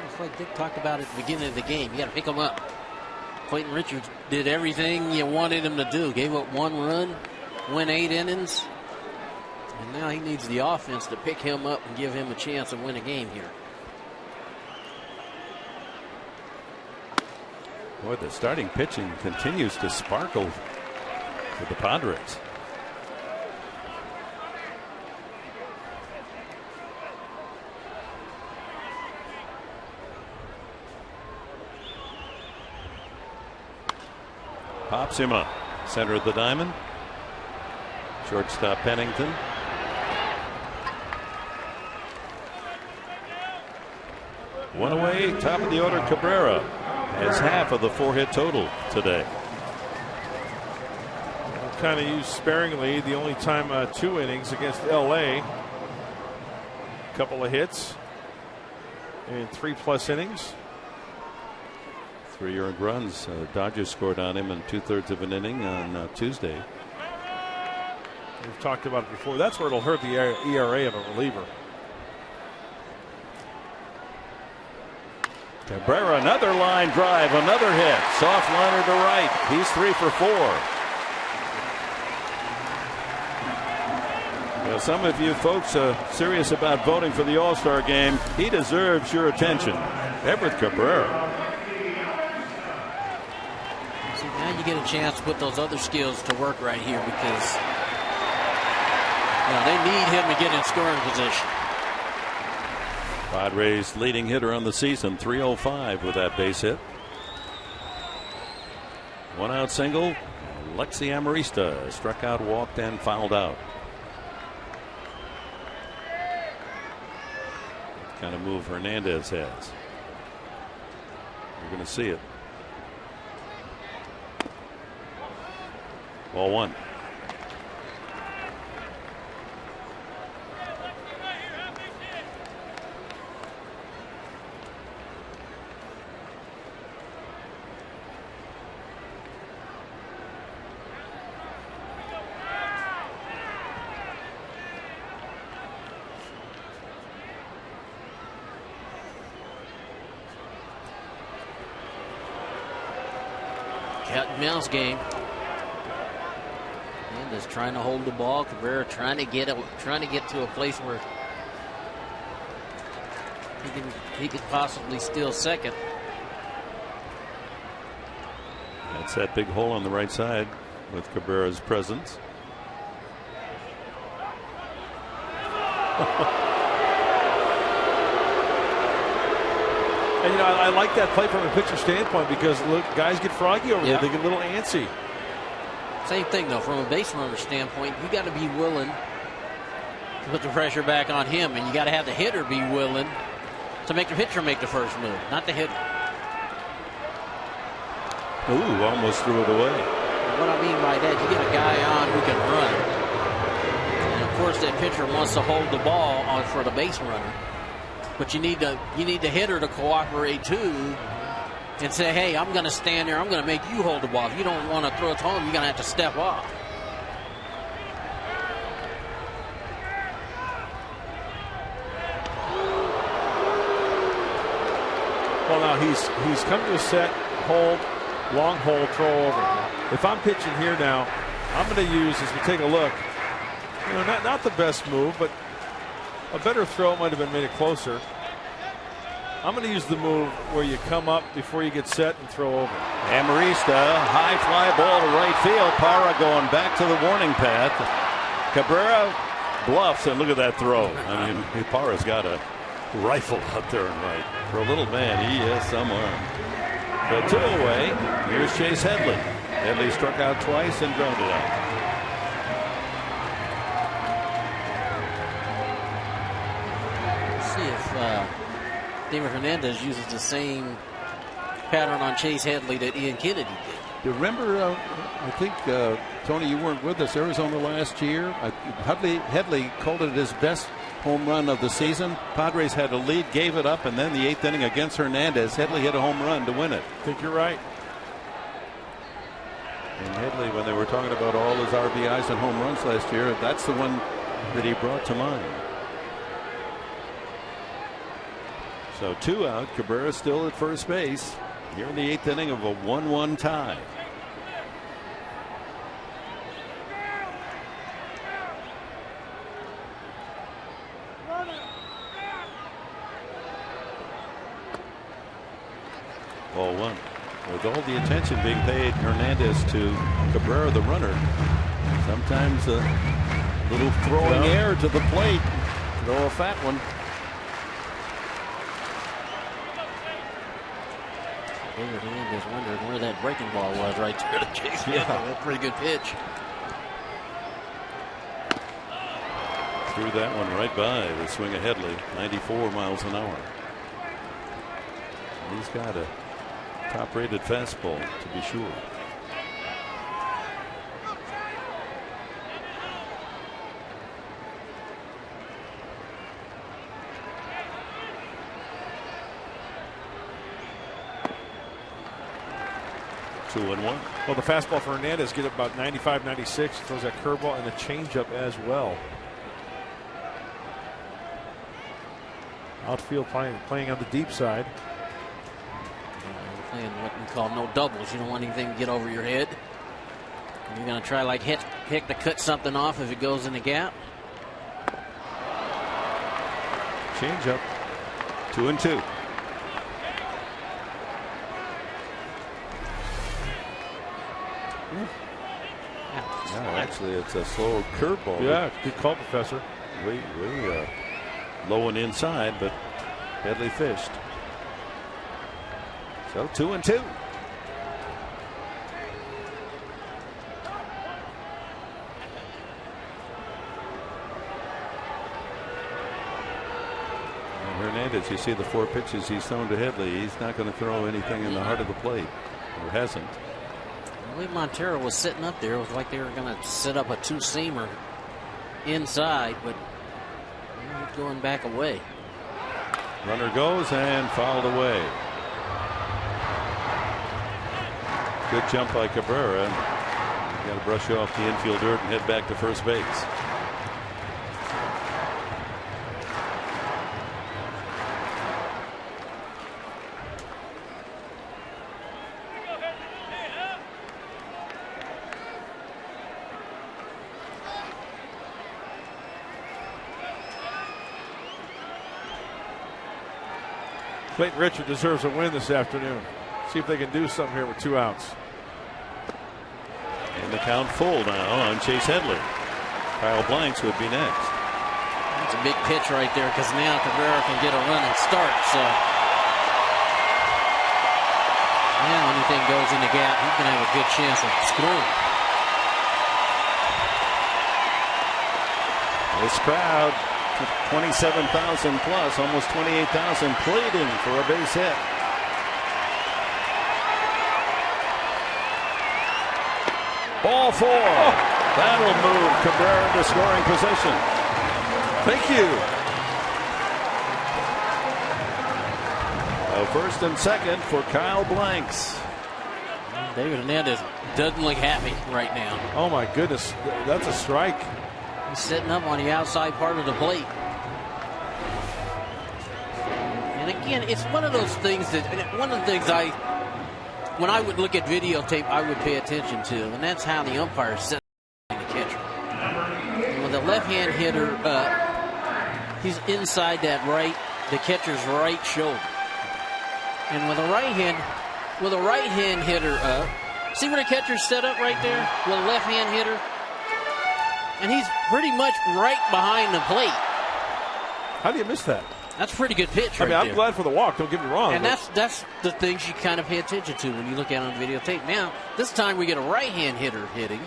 It's like Dick talked about at the beginning of the game. You got to pick him up. Clayton Richards did everything you wanted him to do. Gave up 1 run, went 8 innings. And now he needs the offense to pick him up and give him a chance to win a game here. Boy, the starting pitching continues to sparkle for the Padres. Pops him up. Center of the diamond. Shortstop Pennington. One away, top of the order, Cabrera has half of the 4-hit total today. Kind of used sparingly. The only time 2 innings against LA. Couple of hits and 3+ innings. 3 earned runs. Dodgers scored on him in 2/3 of an inning on Tuesday. We've talked about it before. That's where it'll hurt the ERA of a reliever. Cabrera, another line drive, another hit. Soft liner to right. He's 3 for 4. Well, some of you folks are serious about voting for the All-Star game. He deserves your attention. Everett Cabrera. See, now you get a chance to put those other skills to work right here because they need him to get in scoring position. Padres leading hitter on the season, 305 with that base hit. 1 out single. Lexi Amarista struck out, walked, and fouled out. What kind of move Hernandez has. We're going to see it. Ball 1. Cat and mouse game. And is trying to hold the ball. Cabrera trying to get to a place where he could possibly steal second. That's that big hole on the right side with Cabrera's presence. And I like that play from a pitcher standpoint because look, guys get froggy over there. They get a little antsy. Same thing though, from a base runner standpoint, you got to be willing to put the pressure back on him, and you got to have the hitter be willing to make the pitcher make the first move, not the hitter. Ooh, almost threw it away. What I mean by that, you get a guy on who can run, and of course that pitcher wants to hold the ball on for the base runner. But you need the hitter to cooperate too and say, hey, I'm going to stand there. I'm going to make you hold the ball. If you don't want to throw it home, you're going to have to step off. Well, now he's come to a set, hold, long hold, throw over. If I'm pitching here now, I'm going to use, as we take a look, not the best move, but a better throw might have been made it closer. I'm going to use the move where you come up before you get set and throw over. Amarista, high fly ball to right field. Parra going back to the warning path. Cabrera bluffs, and look at that throw. I mean, Parra's got a rifle out there and right. For a little man, he has some arm. But 2 away. Here's Chase Headley. Headley struck out twice and grounded out. Let's see if David Hernandez uses the same pattern on Chase Headley that Ian Kennedy did. You remember, I think, Tony, you weren't with us, Arizona last year. Headley called it his best home run of the season. Padres had a lead, gave it up, and then the 8th inning against Hernandez, Headley hit a home run to win it. I think you're right. And Headley, when they were talking about all his RBIs and home runs last year, that's the one that he brought to mind. So 2 out. Cabrera still at first base. Here in the 8th inning of a 1-1 tie. Ball 1. With all the attention being paid Hernandez to Cabrera, the runner, sometimes a little throwing air to the plate. Throw a fat one. David Hernandez wondering where that breaking ball was right there to Chase Headley. That's a pretty good pitch. Threw that one right by the swing of Headley, 94 miles an hour. He's got a top-rated fastball, to be sure. Two and one. Well, the fastball for Hernandez get up about 95, 96. Throws that curveball and the changeup as well. Outfield playing on the deep side. Playing what we call no doubles. You don't want anything to get over your head. You're going to try like Hick to cut something off if it goes in the gap. Changeup. 2-2. No, actually, it's a slow curveball. Yeah, good call, Professor. Way low and inside, but Headley fished. So 2-2. And Hernandez, you see the 4 pitches he's thrown to Headley. He's not going to throw anything in the heart of the plate, or hasn't. I believe Montero was sitting up there. It was like they were going to set up a 2-seamer inside, but he's going back away. Runner goes and fouled away. Good jump by Cabrera. You got to brush off the infield dirt and head back to first base. Clayton Richard deserves a win this afternoon. See if they can do something here with 2 outs. And the count full now on Chase Headley. Kyle Blanks would be next. That's a big pitch right there because now Cabrera can get a run and start. So now anything goes in the gap, he's going to have a good chance of scoring. This crowd, 27,000 plus, almost 28,000, pleading for a base hit. Ball 4. That'll move Cabrera to scoring position. Thank you. First and second for Kyle Blanks. David Hernandez doesn't look happy right now. Oh my goodness, that's a strike. He's sitting up on the outside part of the plate. And again, it's one of those things that, when I would look at videotape, I would pay attention to, and that's how the umpire set the catcher. And with a left-hand hitter, he's inside the catcher's right shoulder. And with a right hand hitter up, see where the catcher's set up right there with a left hand hitter, and he's pretty much right behind the plate. How do you miss that? That's a pretty good pitch. I mean, right I'm glad for the walk. Don't get me wrong. And that's the things you kind of pay attention to when you look at it on videotape. Now, this time we get a right-hand hitter hitting,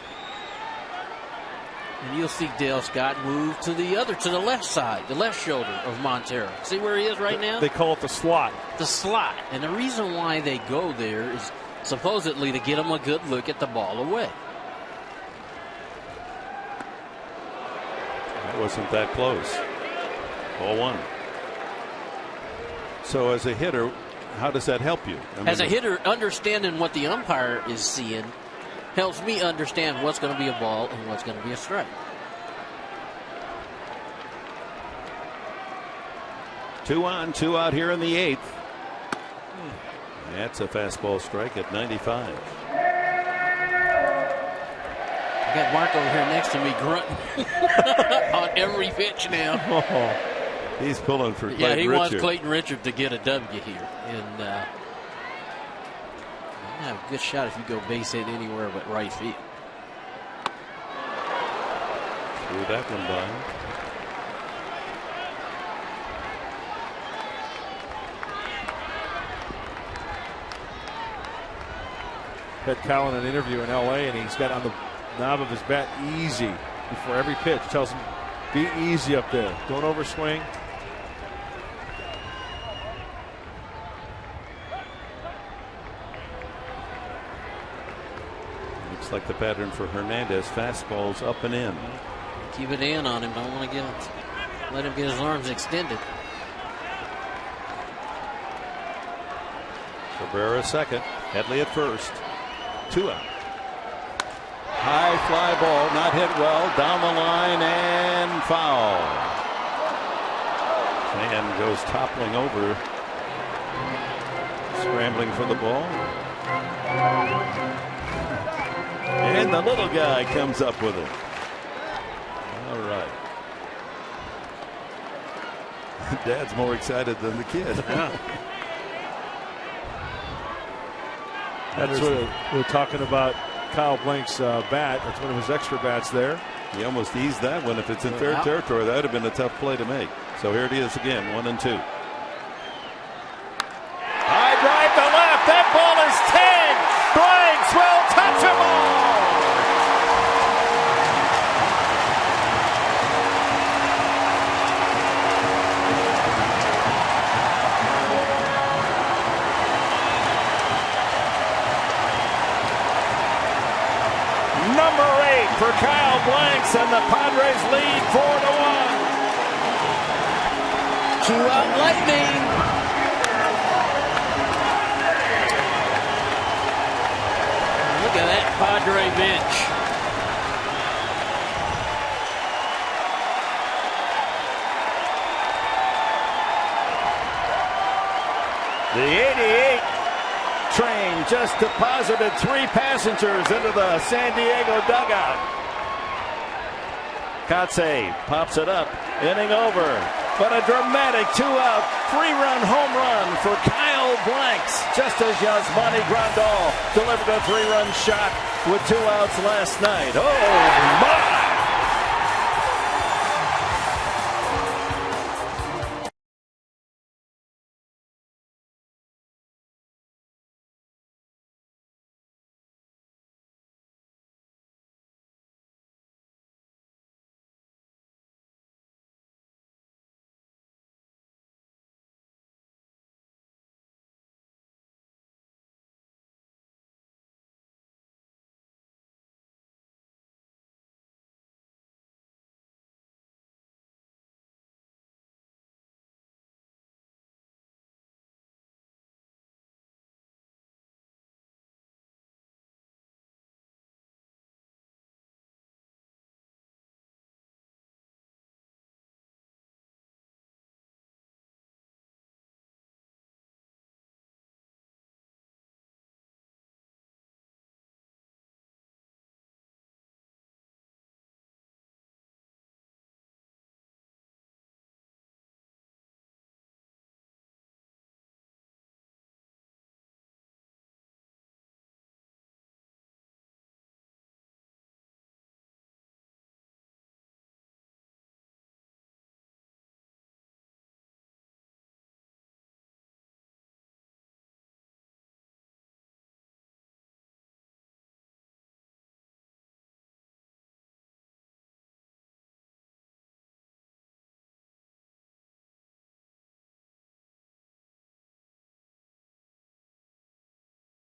and you'll see Dale Scott move to the left side, the left shoulder of Montero. See where he is right now? They call it the slot. The slot. And the reason why they go there is supposedly to get him a good look at the ball away. That wasn't that close. 0-1. So as a hitter, how does that help you? As a hitter, understanding what the umpire is seeing helps me understand what's going to be a ball and what's going to be a strike. 2 on, 2 out here in the 8th. That's a fastball strike at 95. I got Mark over here next to me grunting on every pitch now. Oh, he's pulling for Clayton Richard. Yeah, he wants Clayton Richard to get a W here. And you have a good shot if you go base hit anywhere but right field. Threw that one by. Had Kyle in an interview in L.A. and he's got on the knob of his bat easy before every pitch. Tells him, be easy up there. Don't overswing. Looks like the pattern for Hernandez. Fastballs up and in. Keep it in on him. Don't want to let him get his arms extended. Cabrera second. Headley at first. 2 out. High fly ball, not hit well. Down the line and foul. Fan goes toppling over. Scrambling for the ball. And the little guy comes up with it. All right. Dad's more excited than the kid. Yeah. That's what we're talking about. Kyle Blank's bat. That's one of his extra bats there. He almost eased that one. If it's in fair territory, that would have been a tough play to make. So here it is again, 1 and 2. High drive to left. That ball is tagged. Blanks will touch them all. Number 8 for Kyle Blanks, and the Padres lead 4-1. 2-out Lightning. Look at that Padre bench. The 88 train just deposited 3 passengers into the San Diego dugout. Kotze pops it up, inning over, but a dramatic 2-out, 3-run home run for Kyle Blanks, just as Yasmani Grandal delivered a 3-run shot with 2 outs last night. Oh my!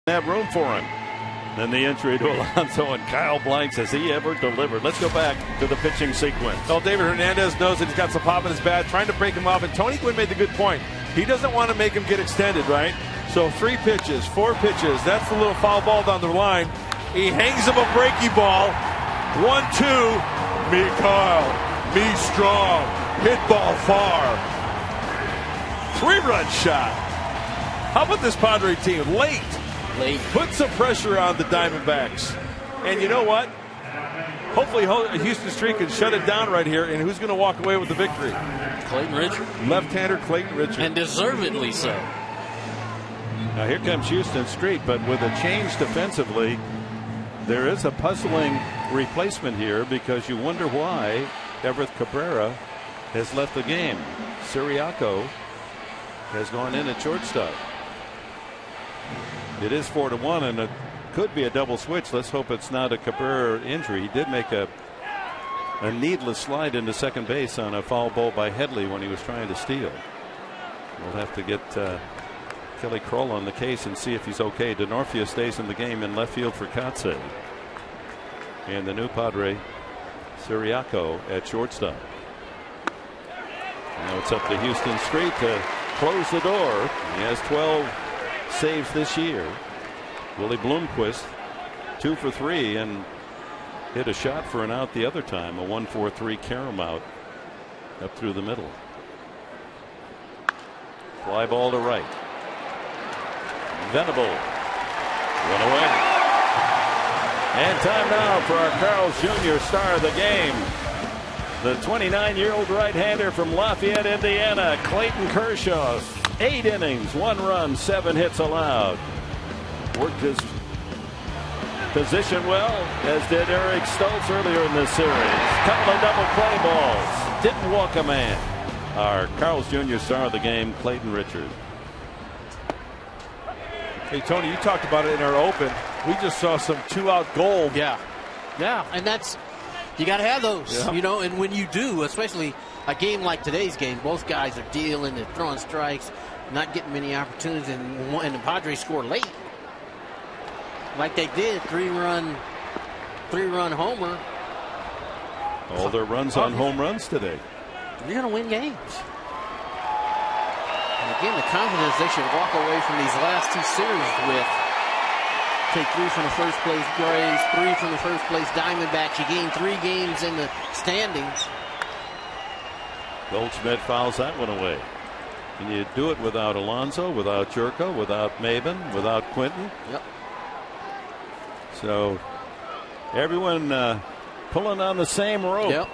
Have room for him. Then the entry to Alonso, and Kyle Blanks, has he ever delivered? Let's go back to the pitching sequence. Well, David Hernandez knows that he's got some pop in his bat, trying to break him off. And Tony Gwynn made the good point. He doesn't want to make him get extended, right? So 3 pitches, 4 pitches. That's the little foul ball down the line. He hangs him a breaky ball. 1-2. Me Kyle. Me strong. Hit ball far. 3-run shot. How about this Padre team? Late. Put some pressure on the Diamondbacks. And you know what? Hopefully Houston Street can shut it down right here. And who's going to walk away with the victory? Clayton Richard. Left-hander Clayton Richard. And deservedly so. Now here comes Houston Street, but with a change defensively, there is a puzzling replacement here, because you wonder why Everett Cabrera has left the game. Siriaco has gone in at shortstop. It is 4-1, and it could be a double switch. Let's hope it's not a Cabrera injury. He did make a needless slide into second base on a foul ball by Headley when he was trying to steal. We'll have to get Kelly Kroll on the case and see if he's okay. DeNorfia stays in the game in left field for Kotsay. And the new Padre, Siriaco, at shortstop. Now it's up to Houston Street to close the door. He has 12 saves this year. Willie Bloomquist 2 for 3 and hit a shot for an out the other time. A 1-4-3 carom out up through the middle. Fly ball to right. Venable. One away. And time now for our Carl's Jr. star of the game. The 29-year-old right-hander from Lafayette, Indiana, Clayton Kershaw. 8 innings, 1 run, 7 hits allowed. Worked his position well, as did Eric Stoltz earlier in this series. Couple of double play balls. Didn't walk a man. Our Carl's Jr. star of the game, Clayton Richard. Hey, Tony, you talked about it in our open. We just saw some 2-out gold. Yeah, and that's, you got to have those, yeah. You know, and when you do, especially a game like today's game, both guys are dealing, they're throwing strikes, not getting many opportunities, and the Padres score late. Like they did, 3-run homer. All their runs on home runs today. You're going to win games. And again, the confidence they should walk away from these last 2 series with. Take 3 from the first place Braves, 3 from the first place Diamondbacks. You gain 3 games in the standings. Goldschmidt fouls that one away. And you do it without Alonso, without Jerko, without Maben, without Quinton. Yep. So everyone pulling on the same rope. Yep.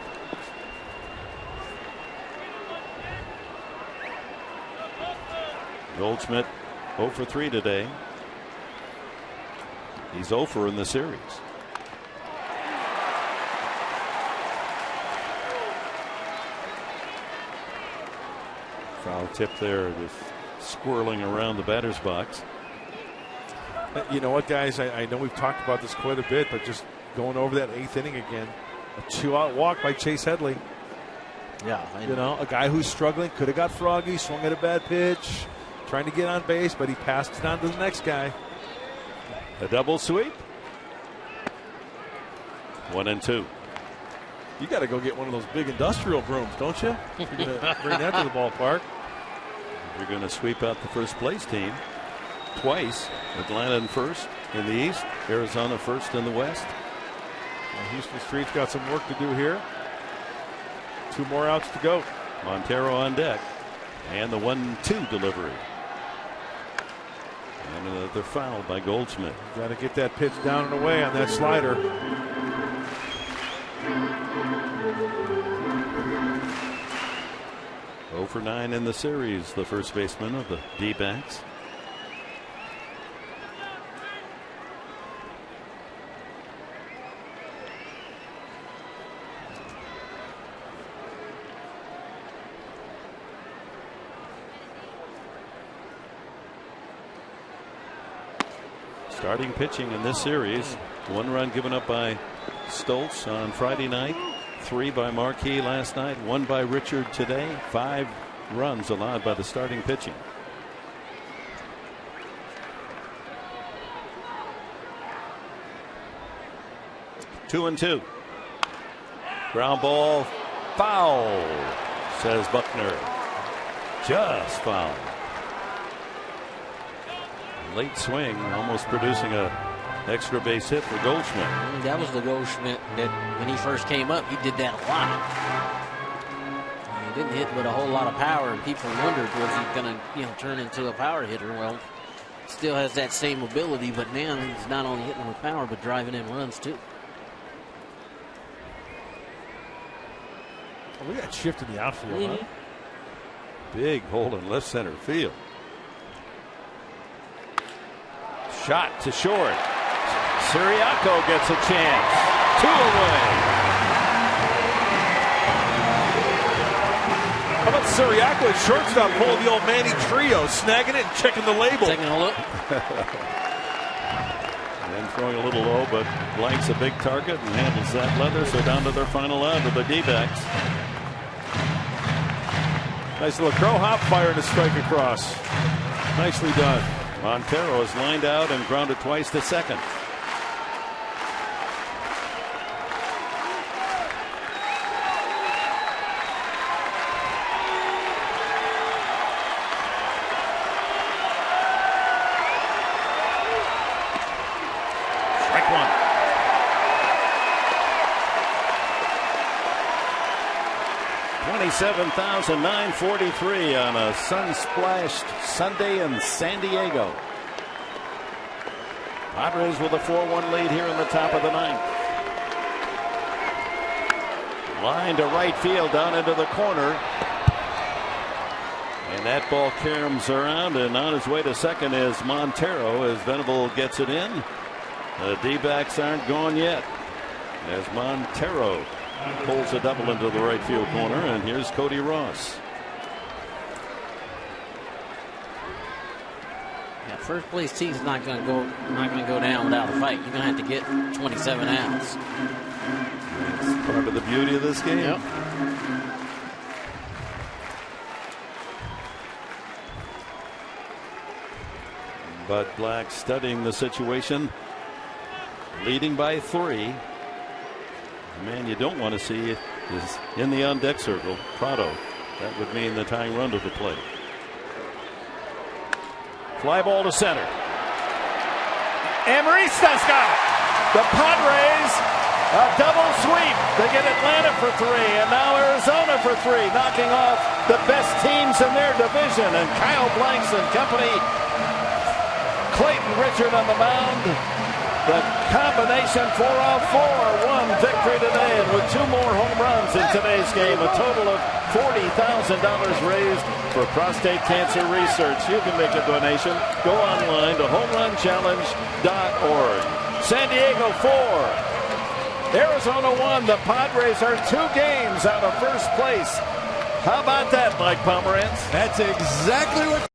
Goldschmidt 0 for 3 today. He's 0 for in the series. Foul tip there, just squirreling around the batter's box. You know what, guys? I know we've talked about this quite a bit, but just going over that 8th inning again. A 2-out walk by Chase Headley. Yeah. You know, a guy who's struggling, could have got froggy, swung at a bad pitch, trying to get on base, but he passed it on to the next guy. A double sweep. 1-2. You got to go get one of those big industrial brooms, don't you? If you're going to bring that to the ballpark. You're going to sweep out the first place team twice. Atlanta in first in the East, Arizona first in the West. Well, Houston Street's got some work to do here. 2 more outs to go. Montero on deck. And the 1-2 delivery. And another foul by Goldschmidt. Got to get that pitch down and away on that slider. Oh for 9 in the series, the first baseman of the D-backs. Starting pitching in this series. 1 run given up by Stoltz on Friday night. 3 by Marquis last night. 1 by Richard today. 5 runs allowed by the starting pitching. 2-2. Ground ball, foul, says Buckner. Just foul. Late swing, almost producing a extra base hit for Goldschmidt. That was the Goldschmidt that when he first came up, he did that a lot. He didn't hit with a whole lot of power, and people wondered, was he going to, turn into a power hitter? Well, still has that same ability, but now he's not only hitting with power, but driving in runs too. Oh, we got shift in the outfield. Mm-hmm. Huh? Big hole in left center field. Shot to short. Siriaco gets a chance. 2 away. How about Siriaco at shortstop pulling the old Manny Trio, snagging it and checking the label. Taking a look. And throwing a little low, but Blank's a big target and handles that leather. So down to their final out of the D-backs. Nice little crow hop fire and a strike across. Nicely done. Montero is lined out and grounded twice to second. Strike one. $27,943 on a sun-splashed Sunday in San Diego. Padres with a 4-1 lead here in the top of the 9th. Line to right field down into the corner. And that ball caroms around, and on his way to second is Montero as Venable gets it in. The D-backs aren't gone yet as Montero pulls a double into the right field corner, and here's Cody Ross. Yeah, first place team's not going to go down without a fight. You're going to have to get 27 outs. It's part of the beauty of this game. Yep. Bud Black studying the situation, leading by 3. The man you don't want to see is in the on-deck circle, Prado. That would mean the tying run to the plate. Fly ball to center. Amarista's got it. The Padres, a double sweep. They get Atlanta for 3, and now Arizona for 3, knocking off the best teams in their division. And Kyle Blanks and company, Clayton Richard on the mound. The combination 4-4, 1 victory today, and with 2 more home runs in today's game, a total of $40,000 raised for prostate cancer research. You can make a donation. Go online to homerunchallenge.org. San Diego 4, Arizona 1. The Padres are 2 games out of first place. How about that, Mike Pomerantz? That's exactly what